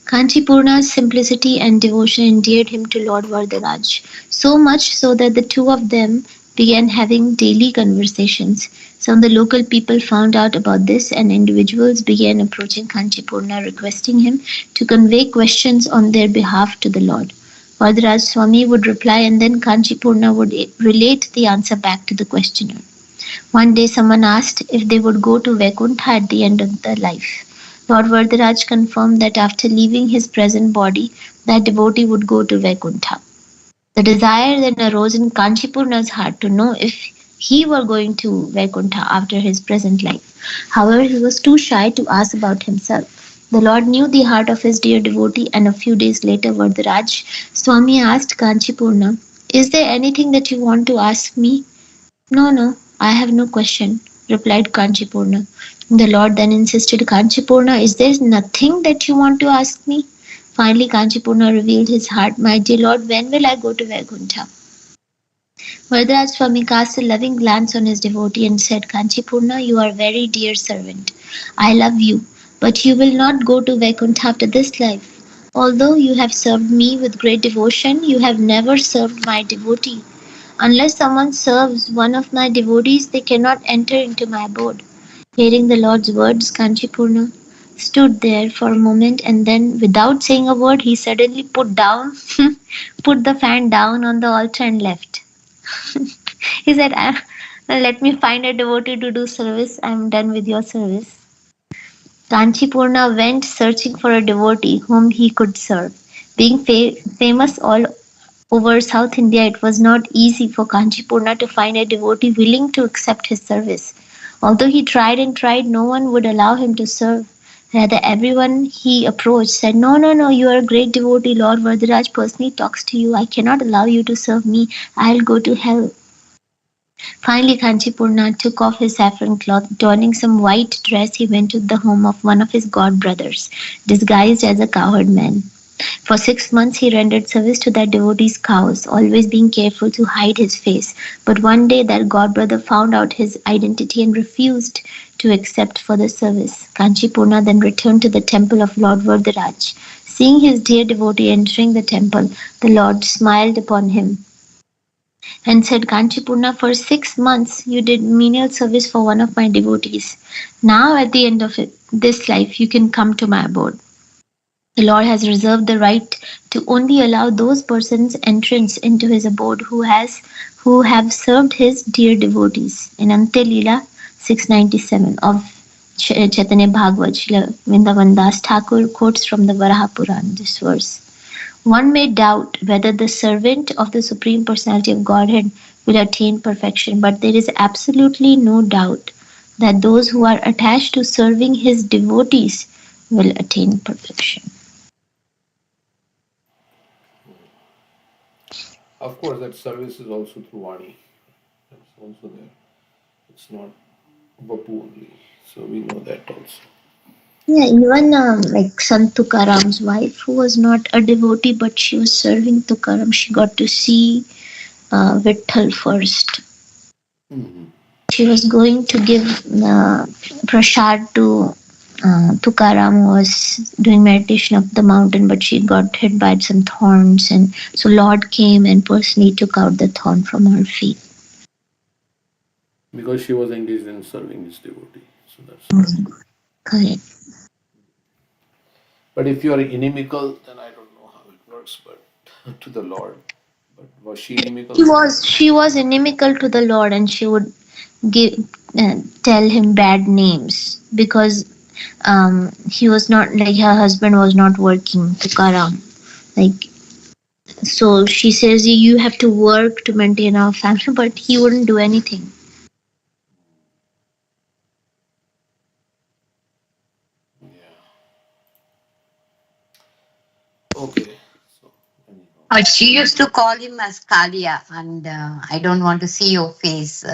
Kanchipurna's simplicity and devotion endeared him to Lord Varadaraj, so much so that the two of them began having daily conversations. Some of the local people found out about this, and individuals began approaching Kanchipurna requesting him to convey questions on their behalf to the Lord. Varadaraj Swami would reply, and then Kanchipurna would relate the answer back to the questioner. One day someone asked if they would go to Vaikuntha at the end of their life. Lord Varadaraj confirmed that after leaving his present body, that devotee would go to Vaikuntha. The desire then arose in Kanchipurna's heart to know if he were going to Vaikuntha after his present life. However, he was too shy to ask about himself. The Lord knew the heart of his dear devotee, and a few days later Varadaraj Swami asked Kanchipurna, "Is there anything that you want to ask me?" No, I have no question, replied Kanchipurna. The Lord then insisted, Kanchipurna, is there nothing that you want to ask me? Finally, Kanchipurna revealed his heart, My dear Lord, when will I go to Vaikuntha? Varadaraj Swami cast a loving glance on his devotee and said, Kanchipurna, you are a very dear servant. I love you, but you will not go to Vaikuntha after this life. Although you have served me with great devotion, you have never served my devotee. Unless someone serves one of my devotees, they cannot enter into my abode. Hearing the Lord's words, Kanchipurna stood there for a moment, and then, without saying a word, he suddenly put the fan down on the altar and left. He said, let me find a devotee to do service. I am done with your service. Kanchipurna went searching for a devotee whom he could serve. Being famous all over South India, it was not easy for Kanchipurna to find a devotee willing to accept his service. Although he tried and tried, no one would allow him to serve. Rather, everyone he approached said, No, you are a great devotee. Lord Varadaraj personally talks to you. I cannot allow you to serve me. I'll go to hell. Finally, Kanchipurna took off his saffron cloth. Donning some white dress, he went to the home of one of his god brothers, disguised as a cowherd man. For 6 months he rendered service to that devotee's cows, always being careful to hide his face. But one day that god brother found out his identity and refused to accept for the service. Kanchipurna then returned to the temple of Lord Varadaraj. Seeing his dear devotee entering the temple, the Lord smiled upon him and said, Kanchipurna, for 6 months you did menial service for one of my devotees. Now at the end of this life you can come to my abode. The Lord has reserved the right to only allow those persons entrance into his abode who have served his dear devotees. In Ante Leela 697 of Chaitanya Bhagavad, Srila Vrindavan Das Thakur quotes from the Varaha Purana this verse. One may doubt whether the servant of the Supreme Personality of Godhead will attain perfection, but there is absolutely no doubt that those who are attached to serving his devotees will attain perfection. Of course, that service is also through Vani. That's also there. It's not Vapu only. So we know that also. Yeah, even like Sant Tukaram's wife, who was not a devotee but she was serving Tukaram, she got to see Vitthal first. Mm-hmm. She was going to give prasad to Tukaram, who was doing meditation up the mountain, but she got hit by some thorns, and so Lord came and personally took out the thorn from her feet. Because she was engaged in serving his devotee. So that's why. Correct. But if you are inimical, then I don't know how it works, but to the Lord. But was she inimical? She was inimical to the Lord, and she would give tell him bad names because he was not like her husband was not working. Tukaram, like, so she says you have to work to maintain our family, but he wouldn't do anything. Yeah. Okay. So anyhow. She used to call him as Kalia, and I don't want to see your face.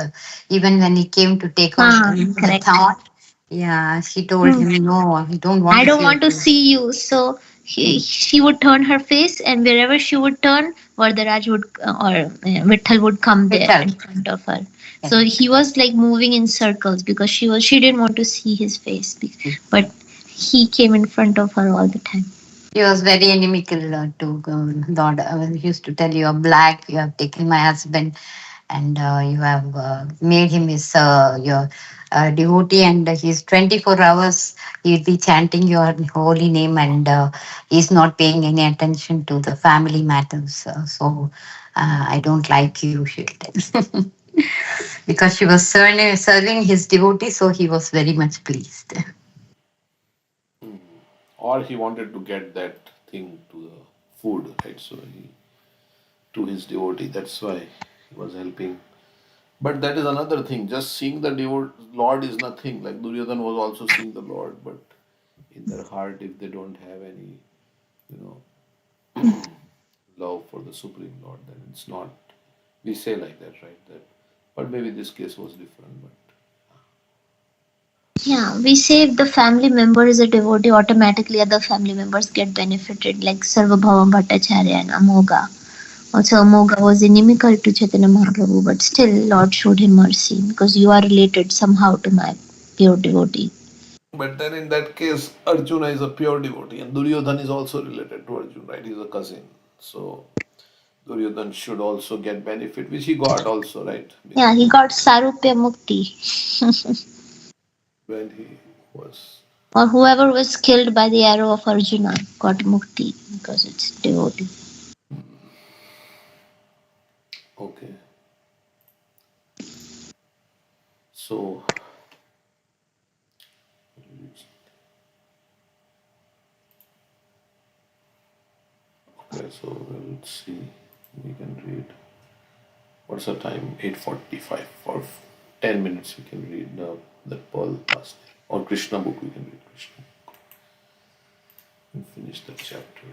Even when he came to take out the Correct. thought, yeah, she told him, no, I don't want I to don't see want your to face. see you. So she would turn her face, and wherever she would turn, Varadaraj would or Vitthal would come there Vitthal. in front of her. So he was like moving in circles because she didn't want to see his face, but he came in front of her all the time. He was very inimical to Lord. He used to tell you, "You're black. You have taken my husband, and you have made him his your devotee, and he's 24 hours. He'll be chanting your holy name, and he's not paying any attention to the family matters. I don't like you," she'll tell. Because she was serving his devotee, so he was very much pleased. Or he wanted to get that thing to the food, right? So he to his devotee. That's why he was helping. But that is another thing. Just seeing the Lord is nothing. Like Duryodhan was also seeing the Lord, but in their heart, if they don't have any, you know, love for the Supreme Lord, then it's not. We say like that, right? That, but maybe this case was different. But Yeah, we say if the family member is a devotee, automatically other family members get benefited, like Sarvabhauma Bhattacharya and Amoga. Also, Amoga was inimical to Chaitanya Mahaprabhu, but still Lord showed him mercy because you are related somehow to my pure devotee. then in that case, Arjuna is a pure devotee, and Duryodhan is also related to Arjuna, right? He's a cousin. So Duryodhan should also get benefit, which he got also, right? Yeah, he Because got Sarupya Mukti. when he was Or whoever was killed by the arrow of Arjuna got Mukti because it's devotee. okay, so okay, so let's see. We can read. What's the time? 8:45. For 10 minutes, we can read that Paul last or Krishna book. We can read Krishna and finish that chapter.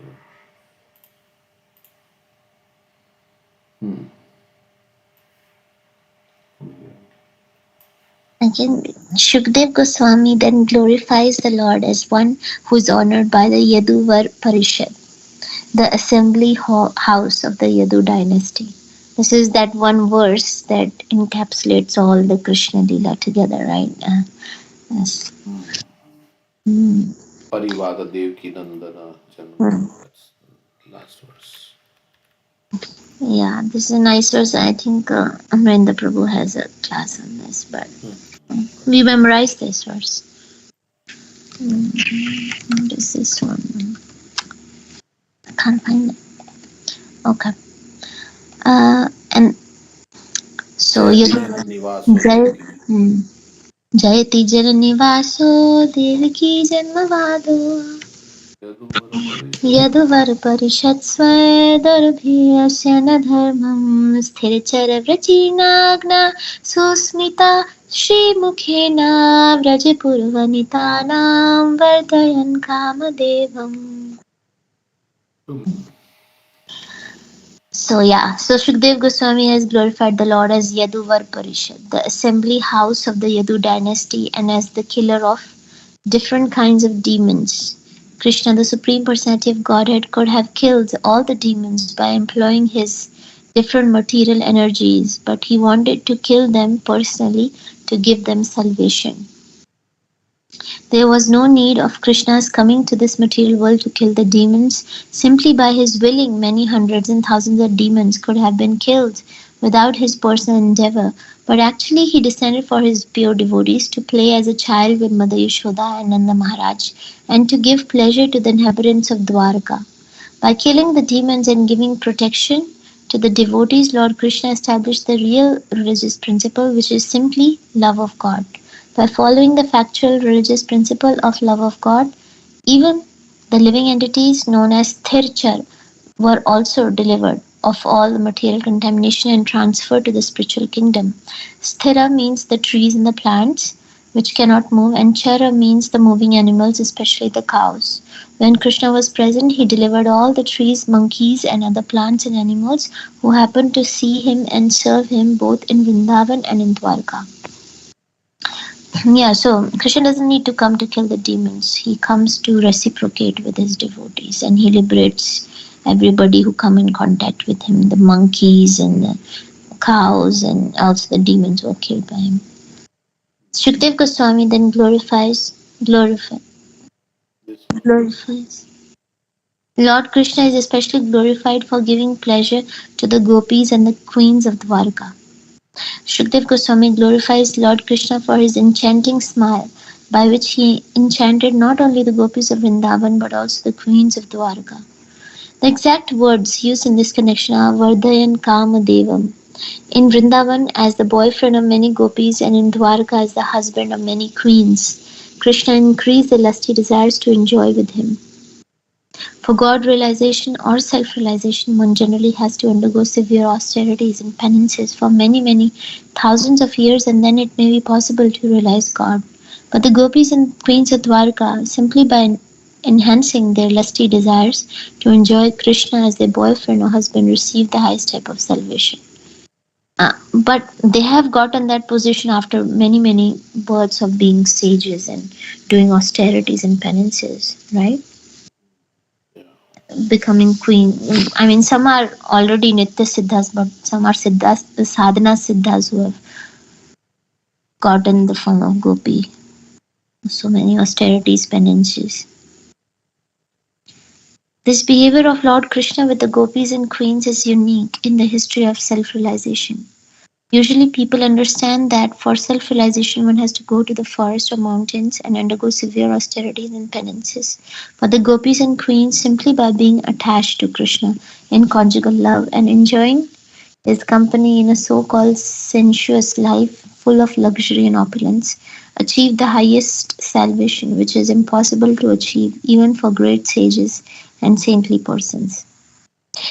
Again, Shukdev Goswami then glorifies the Lord as one who is honored by the Yaduvar Parishad, the assembly house of the Yadu dynasty. This is that one verse that encapsulates all the Krishna Lila together, right? Yes. Parivada Devki Nandana Hmm. Janma. That's the last verse. Yeah, this is a nice verse. I think Amrendra Prabhu has a class on this, but we memorized this verse. What is this one? I can't find it. Okay. And so you Jayati Jana Nivaso Jay, Devki. Jayati Jananivaso Devaki Janmavado. Yaduvara यदुवरपरिषत्स्वर्दर्भिर्यस्य न धर्मं स्थिरचरव्रजिनाज्ञा Sushmita श्रीमुखेन व्रजपुरवनितानां वर्धयन् कामदेवम्. So Shukdev Goswami has glorified the Lord as Yaduvar Parishad, the assembly house of the Yadu dynasty, and as the killer of different kinds of demons. Krishna, the Supreme Personality of Godhead, could have killed all the demons by employing his different material energies, but he wanted to kill them personally to give them salvation. There was no need of Krishna's coming to this material world to kill the demons. Simply by his willing, many hundreds and thousands of demons could have been killed without his personal endeavor. But actually, he descended for his pure devotees to play as a child with Mother Yashoda and Nanda Maharaj and to give pleasure to the inhabitants of Dwarka. By killing the demons and giving protection to the devotees, Lord Krishna established the real religious principle, which is simply love of God. By following the factual religious principle of love of God, even the living entities known as Sthirchar were also delivered of all the material contamination and transferred to the spiritual kingdom. Sthira means the trees and the plants which cannot move, and Chara means the moving animals, especially the cows. When Krishna was present, he delivered all the trees, monkeys, and other plants and animals who happened to see him and serve him both in Vrindavan and in Dwarka. Yeah, so Krishna doesn't need to come to kill the demons. He comes to reciprocate with his devotees and he liberates everybody who come in contact with him, the monkeys and the cows and also the demons were killed by him. Shukdev Goswami then glorifies. Lord Krishna is especially glorified for giving pleasure to the gopis and the queens of Dwarka. Shukdev Goswami glorifies Lord Krishna for his enchanting smile, by which he enchanted not only the gopis of Vrindavan but also the queens of Dwarka. The exact words used in this connection are Vardhayan Kama Devam. In Vrindavan as the boyfriend of many gopis and in Dwarka as the husband of many queens, Krishna increased the lusty desires to enjoy with him. For God realization or self-realization, one generally has to undergo severe austerities and penances for many, many thousands of years, and then it may be possible to realize God. But the gopis and queens of Dwarka, simply by enhancing their lusty desires to enjoy Krishna as their boyfriend or husband, receive the highest type of salvation. But they have gotten that position after many, many births of being sages and doing austerities and penances, right? Becoming queen. I mean, some are already Nitya Siddhas, but some are Siddhas, Sadhana Siddhas who have gotten the form of Gopi. So many austerities, penances. This behavior of Lord Krishna with the gopis and queens is unique in the history of self-realization. Usually people understand that for self-realization one has to go to the forest or mountains and undergo severe austerities and penances. But the gopis and queens, simply by being attached to Krishna in conjugal love and enjoying his company in a so-called sensuous life full of luxury and opulence, achieve the highest salvation, which is impossible to achieve even for great sages and saintly persons.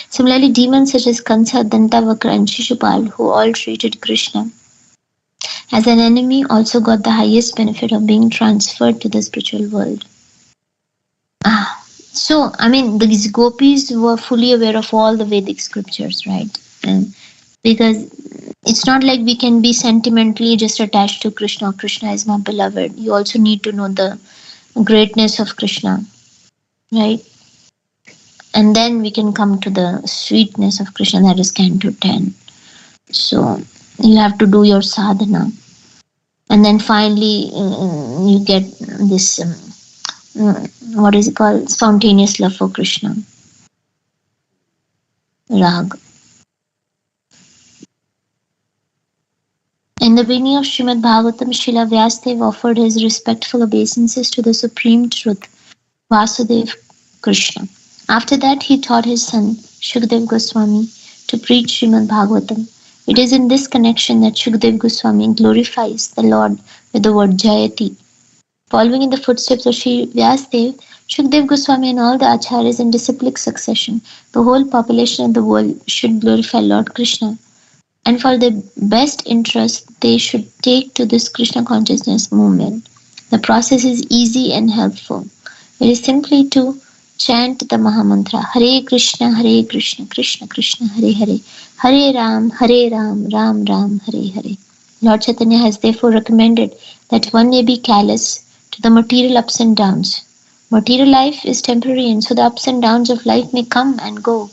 Similarly, demons such as Kansa, Dantavakra and Shishupal, who all treated Krishna as an enemy, also got the highest benefit of being transferred to the spiritual world. So, I mean, these gopis were fully aware of all the Vedic scriptures, right? And because it's not like we can be sentimentally just attached to Krishna. Krishna is my beloved. You also need to know the greatness of Krishna, right? And then we can come to the sweetness of Krishna, that is Canto 10. So you have to do your sadhana. And then finally you get this, what is it called? Spontaneous love for Krishna. Rag. In the beginning of Srimad Bhagavatam, Srila Vyasadeva offered his respectful obeisances to the Supreme Truth, Vasudev Krishna. After that, he taught his son, Shukdev Goswami, to preach Srimad Bhagavatam. It is in this connection that Shukdev Goswami glorifies the Lord with the word Jayati. Following in the footsteps of Sri Vyasadeva, Shukdev Goswami and all the acharyas in disciplic succession, the whole population of the world should glorify Lord Krishna. And for the best interest, they should take to this Krishna consciousness movement. The process is easy and helpful. It is simply to chant the Mahamantra Hare Krishna, Krishna Krishna, Hare Hare, Hare Ram, Ram Ram, Hare Hare. Lord Chaitanya has therefore recommended that one may be callous to the material ups and downs. Material life is temporary, and so the ups and downs of life may come and go.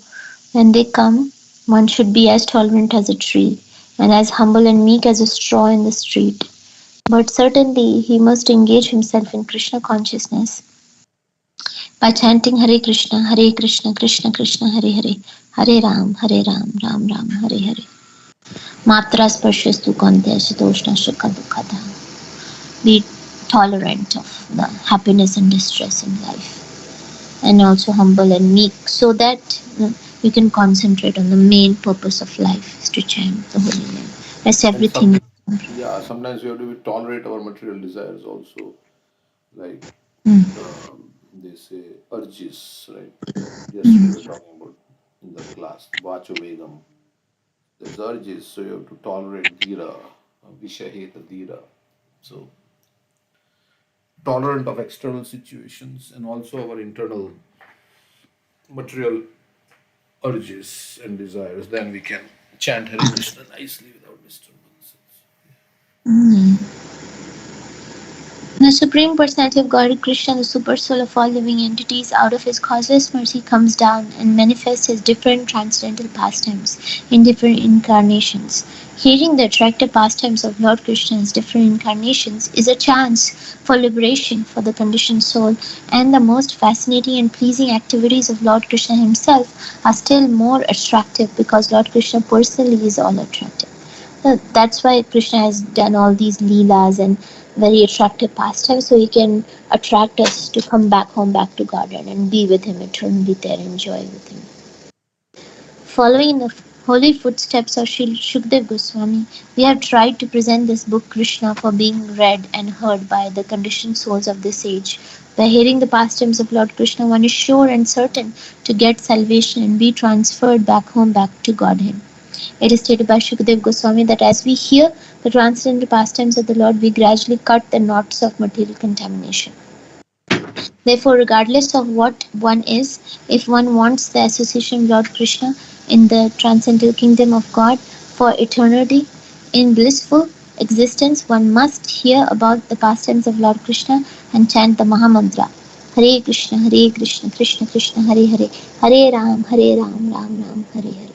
When they come, one should be as tolerant as a tree, and as humble and meek as a straw in the street. But certainly he must engage himself in Krishna consciousness by chanting Krishna Krishna, Hare Hare, Hare Ram Ram, Hare Hare. Matra sparshyastu kantya sitoshna shukha dukkha. Be tolerant of the happiness and distress in life, and also humble and meek, so that you can concentrate on the main purpose of life, is to chant the holy name. Rest And everything. sometimes we have to tolerate our material desires also, like they say urges, right? Yesterday we were talking about in the class, Vacho Vegam. There's urges, so you have to tolerate dhira, vishaheta dhira. So tolerant of external situations and also our internal material urges and desires, then we can chant Hare Krishna nicely without disturbance. The Supreme Personality of Godhead Krishna, the super soul of all living entities, out of his causeless mercy comes down and manifests his different transcendental pastimes in different incarnations. Hearing the attractive pastimes of Lord Krishna's different incarnations is a chance for liberation for the conditioned soul, and the most fascinating and pleasing activities of Lord Krishna himself are still more attractive because Lord Krishna personally is all attractive. So that's why Krishna has done all these leelas and very attractive pastimes, so he can attract us to come back home, back to Godhead, and be with him eternally there, enjoy with him. Following in the holy footsteps of Sri Shukdev Goswami, we have tried to present this book Krishna for being read and heard by the conditioned souls of this age. By hearing the pastimes of Lord Krishna, one is sure and certain to get salvation and be transferred back home, back to Godhead. It is stated by Shukdev Goswami that as we hear the transcendental pastimes of the Lord, we gradually cut the knots of material contamination. Therefore, regardless of what one is, if one wants the association of Lord Krishna in the transcendental kingdom of God for eternity, in blissful existence, one must hear about the pastimes of Lord Krishna and chant the Mahamantra. Hare Krishna, Krishna Krishna, Hare Hare, Hare Ram, Ram Ram, Hare Hare.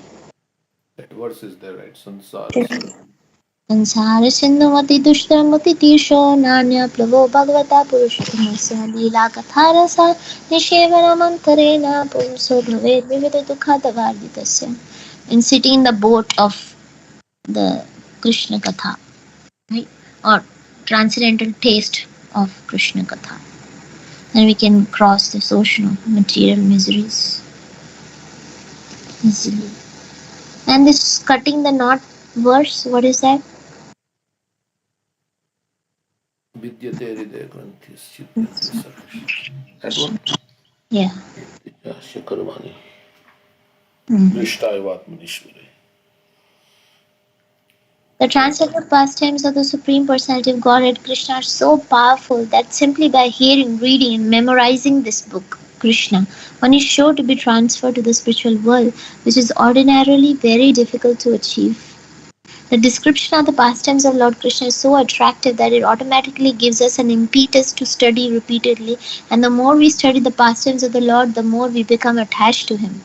That verse is there, right? Sansara Sindhu. संसार सिन्धुमति दुष्टमति तीर्षो नान्य प्लवो भगवता पुरुषोत्तमस्य लीला कथा रसा निषेवनमन्तरेण पुंसो भवेद् विविध दुःखदवार्जितस्य. In sitting in the boat of the Krishna Katha, right? Or transcendental taste of Krishna Katha, then we can cross this ocean of material miseries easily. And this cutting the knot verse, what is that? Vidyate hridaya granthis chidyate sarvesham. That one? Yeah. Yasya karmani. Nishtayvatmanishvare. The transcendental pastimes of the Supreme Personality of Godhead Krishna are so powerful that simply by hearing, reading, and memorizing this book, Krishna, one is sure to be transferred to the spiritual world, which is ordinarily very difficult to achieve. The description of the pastimes of Lord Krishna is so attractive that it automatically gives us an impetus to study repeatedly, and the more we study the pastimes of the Lord, the more we become attached to him.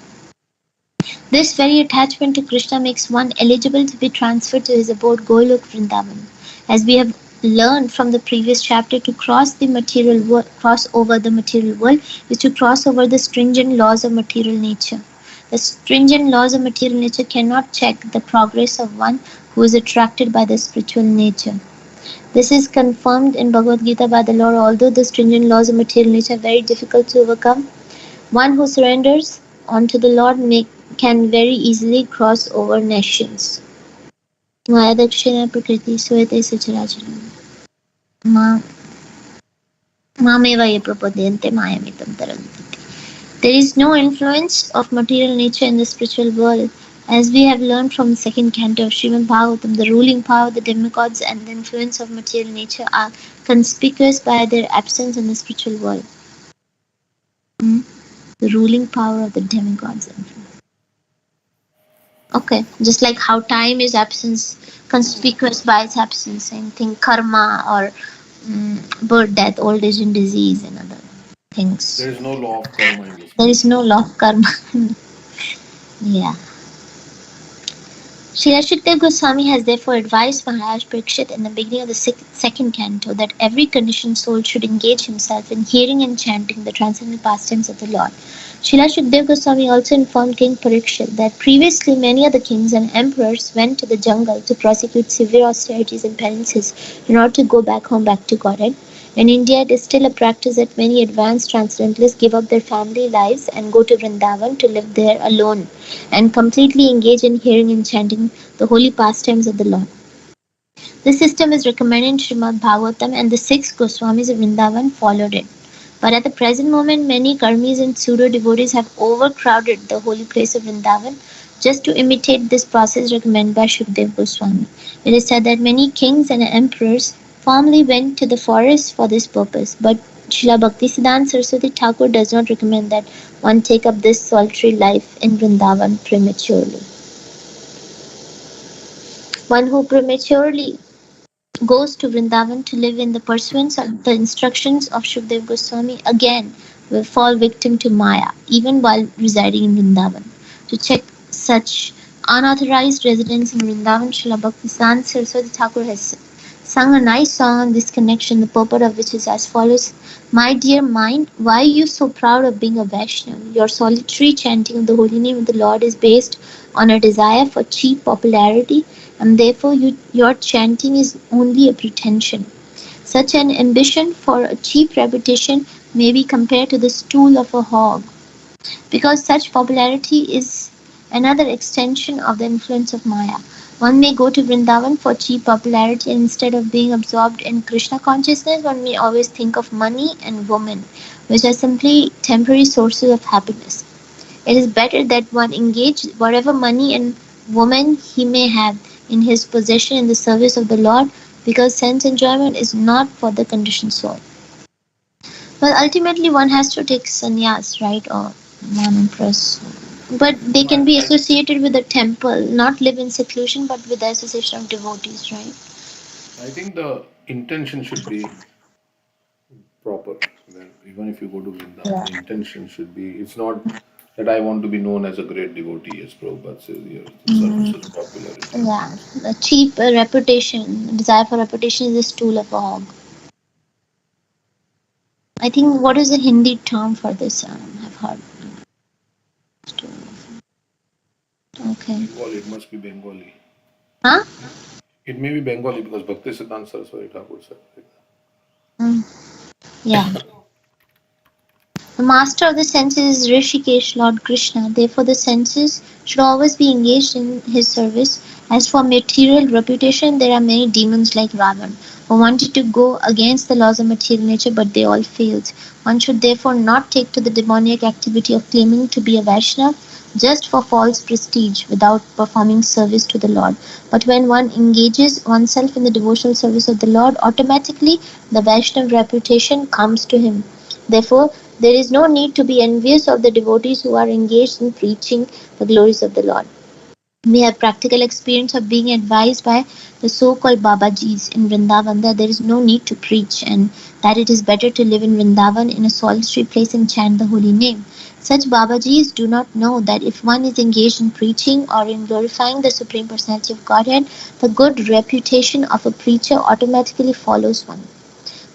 This very attachment to Krishna makes one eligible to be transferred to his abode Golok Vrindavan. As we have learned from the previous chapter, to cross over the material world is to cross over the stringent laws of material nature. The stringent laws of material nature cannot check the progress of one who is attracted by the spiritual nature. This is confirmed in Bhagavad Gita by the Lord. Although the stringent laws of material nature are very difficult to overcome, one who surrenders unto the Lord can very easily cross over nations. Maya dakshina prakriti swete sacharacharam. Mameva ye prapadyante mayamitam taranti. There is no influence of material nature in the spiritual world. As we have learned from the second canto of Srimad Bhagavatam, the ruling power of the demigods and the influence of material nature are conspicuous by their absence in the spiritual world. Hmm? The ruling power of the demigods. Okay, just like how time is absence, conspicuous by its absence. Same thing, karma or birth, death, old age, and disease, and other things. There is no law of karma in the There is spiritual no world. law of karma. Yeah. Srila Shukdev Goswami has therefore advised Maharaj Parikshit in the beginning of the second canto that every conditioned soul should engage himself in hearing and chanting the transcendental pastimes of the Lord. Srila Shukdev Goswami also informed King Parikshit that previously many other kings and emperors went to the jungle to prosecute severe austerities and penances in order to go back home, back to Godhead. In India, it is still a practice that many advanced transcendentalists give up their family lives and go to Vrindavan to live there alone and completely engage in hearing and chanting the holy pastimes of the Lord. This system is recommended in Srimad Bhagavatam, and the six Goswamis of Vrindavan followed it. But at the present moment, many karmis and pseudo devotees have overcrowded the holy place of Vrindavan just to imitate this process recommended by Shukdev Goswami. It is said that many kings and emperors formerly went to the forest for this purpose, but Srila Bhaktisiddhanta Saraswati Thakur does not recommend that one take up this solitary life in Vrindavan prematurely. One who prematurely goes to Vrindavan to live in the pursuance of the instructions of Shukdev Goswami again will fall victim to Maya, even while residing in Vrindavan. To check such unauthorized residence in Vrindavan, Srila Bhaktisiddhanta Saraswati Thakur has sung a nice song on this connection, the purport of which is as follows. My dear mind, why are you so proud of being a Vaishnava? Your solitary chanting of the holy name of the Lord is based on a desire for cheap popularity, and therefore your chanting is only a pretension. Such an ambition for a cheap reputation may be compared to the stool of a hog, because such popularity is another extension of the influence of Maya. One may go to Vrindavan for cheap popularity, and instead of being absorbed in Krishna consciousness, one may always think of money and women, which are simply temporary sources of happiness. It is better that one engage whatever money and woman he may have in his possession in the service of the Lord, because sense enjoyment is not for the conditioned soul. Well, ultimately one has to take sannyas, right, or non-impress. But they No, can be associated with a temple, not live in seclusion, but with the association of devotees, right? I think the intention should be proper. Then even if you go to Vrindavan, Yeah. the intention should be. It's not that I want to be known as a great devotee, as Prabhupada says here. The service is popularity. Yeah, a cheap reputation, desire for reputation is a stool of a hog. I think what is the Hindi term for this? I've heard. Stool. Okay. Bengali, it must be Bengali. Huh? It may be Bengali because Bhakti Siddhanta Saraswati Thakur said like Mm, yeah. The master of the senses is Rishikesh, Lord Krishna. Therefore, the senses should always be engaged in his service. As for material reputation, there are many demons like Ravan who wanted to go against the laws of material nature, but they all failed. One should therefore not take to the demoniac activity of claiming to be a Vaishnava just for false prestige without performing service to the Lord. But when one engages oneself in the devotional service of the Lord, automatically the Vaishnava reputation comes to him. Therefore, there is no need to be envious of the devotees who are engaged in preaching the glories of the Lord. We have practical experience of being advised by the so-called Babajis in Vrindavan that there is no need to preach, and that it is better to live in Vrindavan in a solitary place and chant the holy name. Such Babajis do not know that if one is engaged in preaching or in glorifying the Supreme Personality of Godhead, the good reputation of a preacher automatically follows one.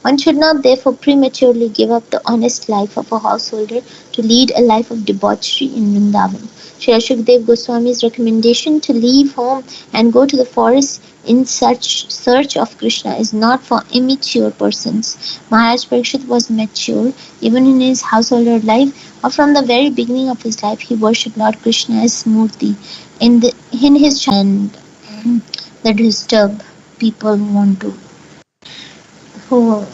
One should not therefore prematurely give up the honest life of a householder to lead a life of debauchery in Vrindavan. Srila Shukdev Goswami's recommendation to leave home and go to the forest in search of Krishna is not for immature persons. Maharaj Parikshit was mature even in his householder life, or from the very beginning of his life he worshipped Lord Krishna as Murti in his and that disturb people who want to who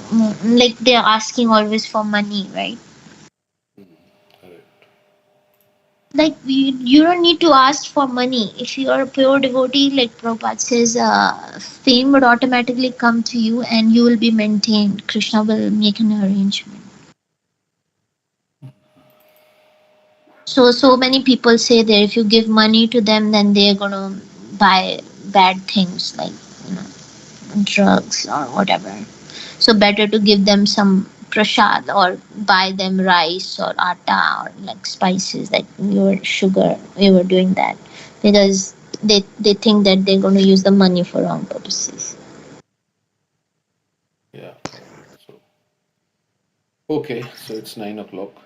like they're asking always for money, right? Correct. Like you don't need to ask for money if you are a pure devotee. Like Prabhupada says, fame would automatically come to you, and you will be maintained. Krishna will make an arrangement. So many people say that if you give money to them, then they're gonna buy bad things like you know drugs or whatever. So better to give them some prasad or buy them rice or atta or like spices like your sugar. We were doing that because they think that they're going to use the money for wrong purposes. Yeah. So okay, so it's 9 o'clock.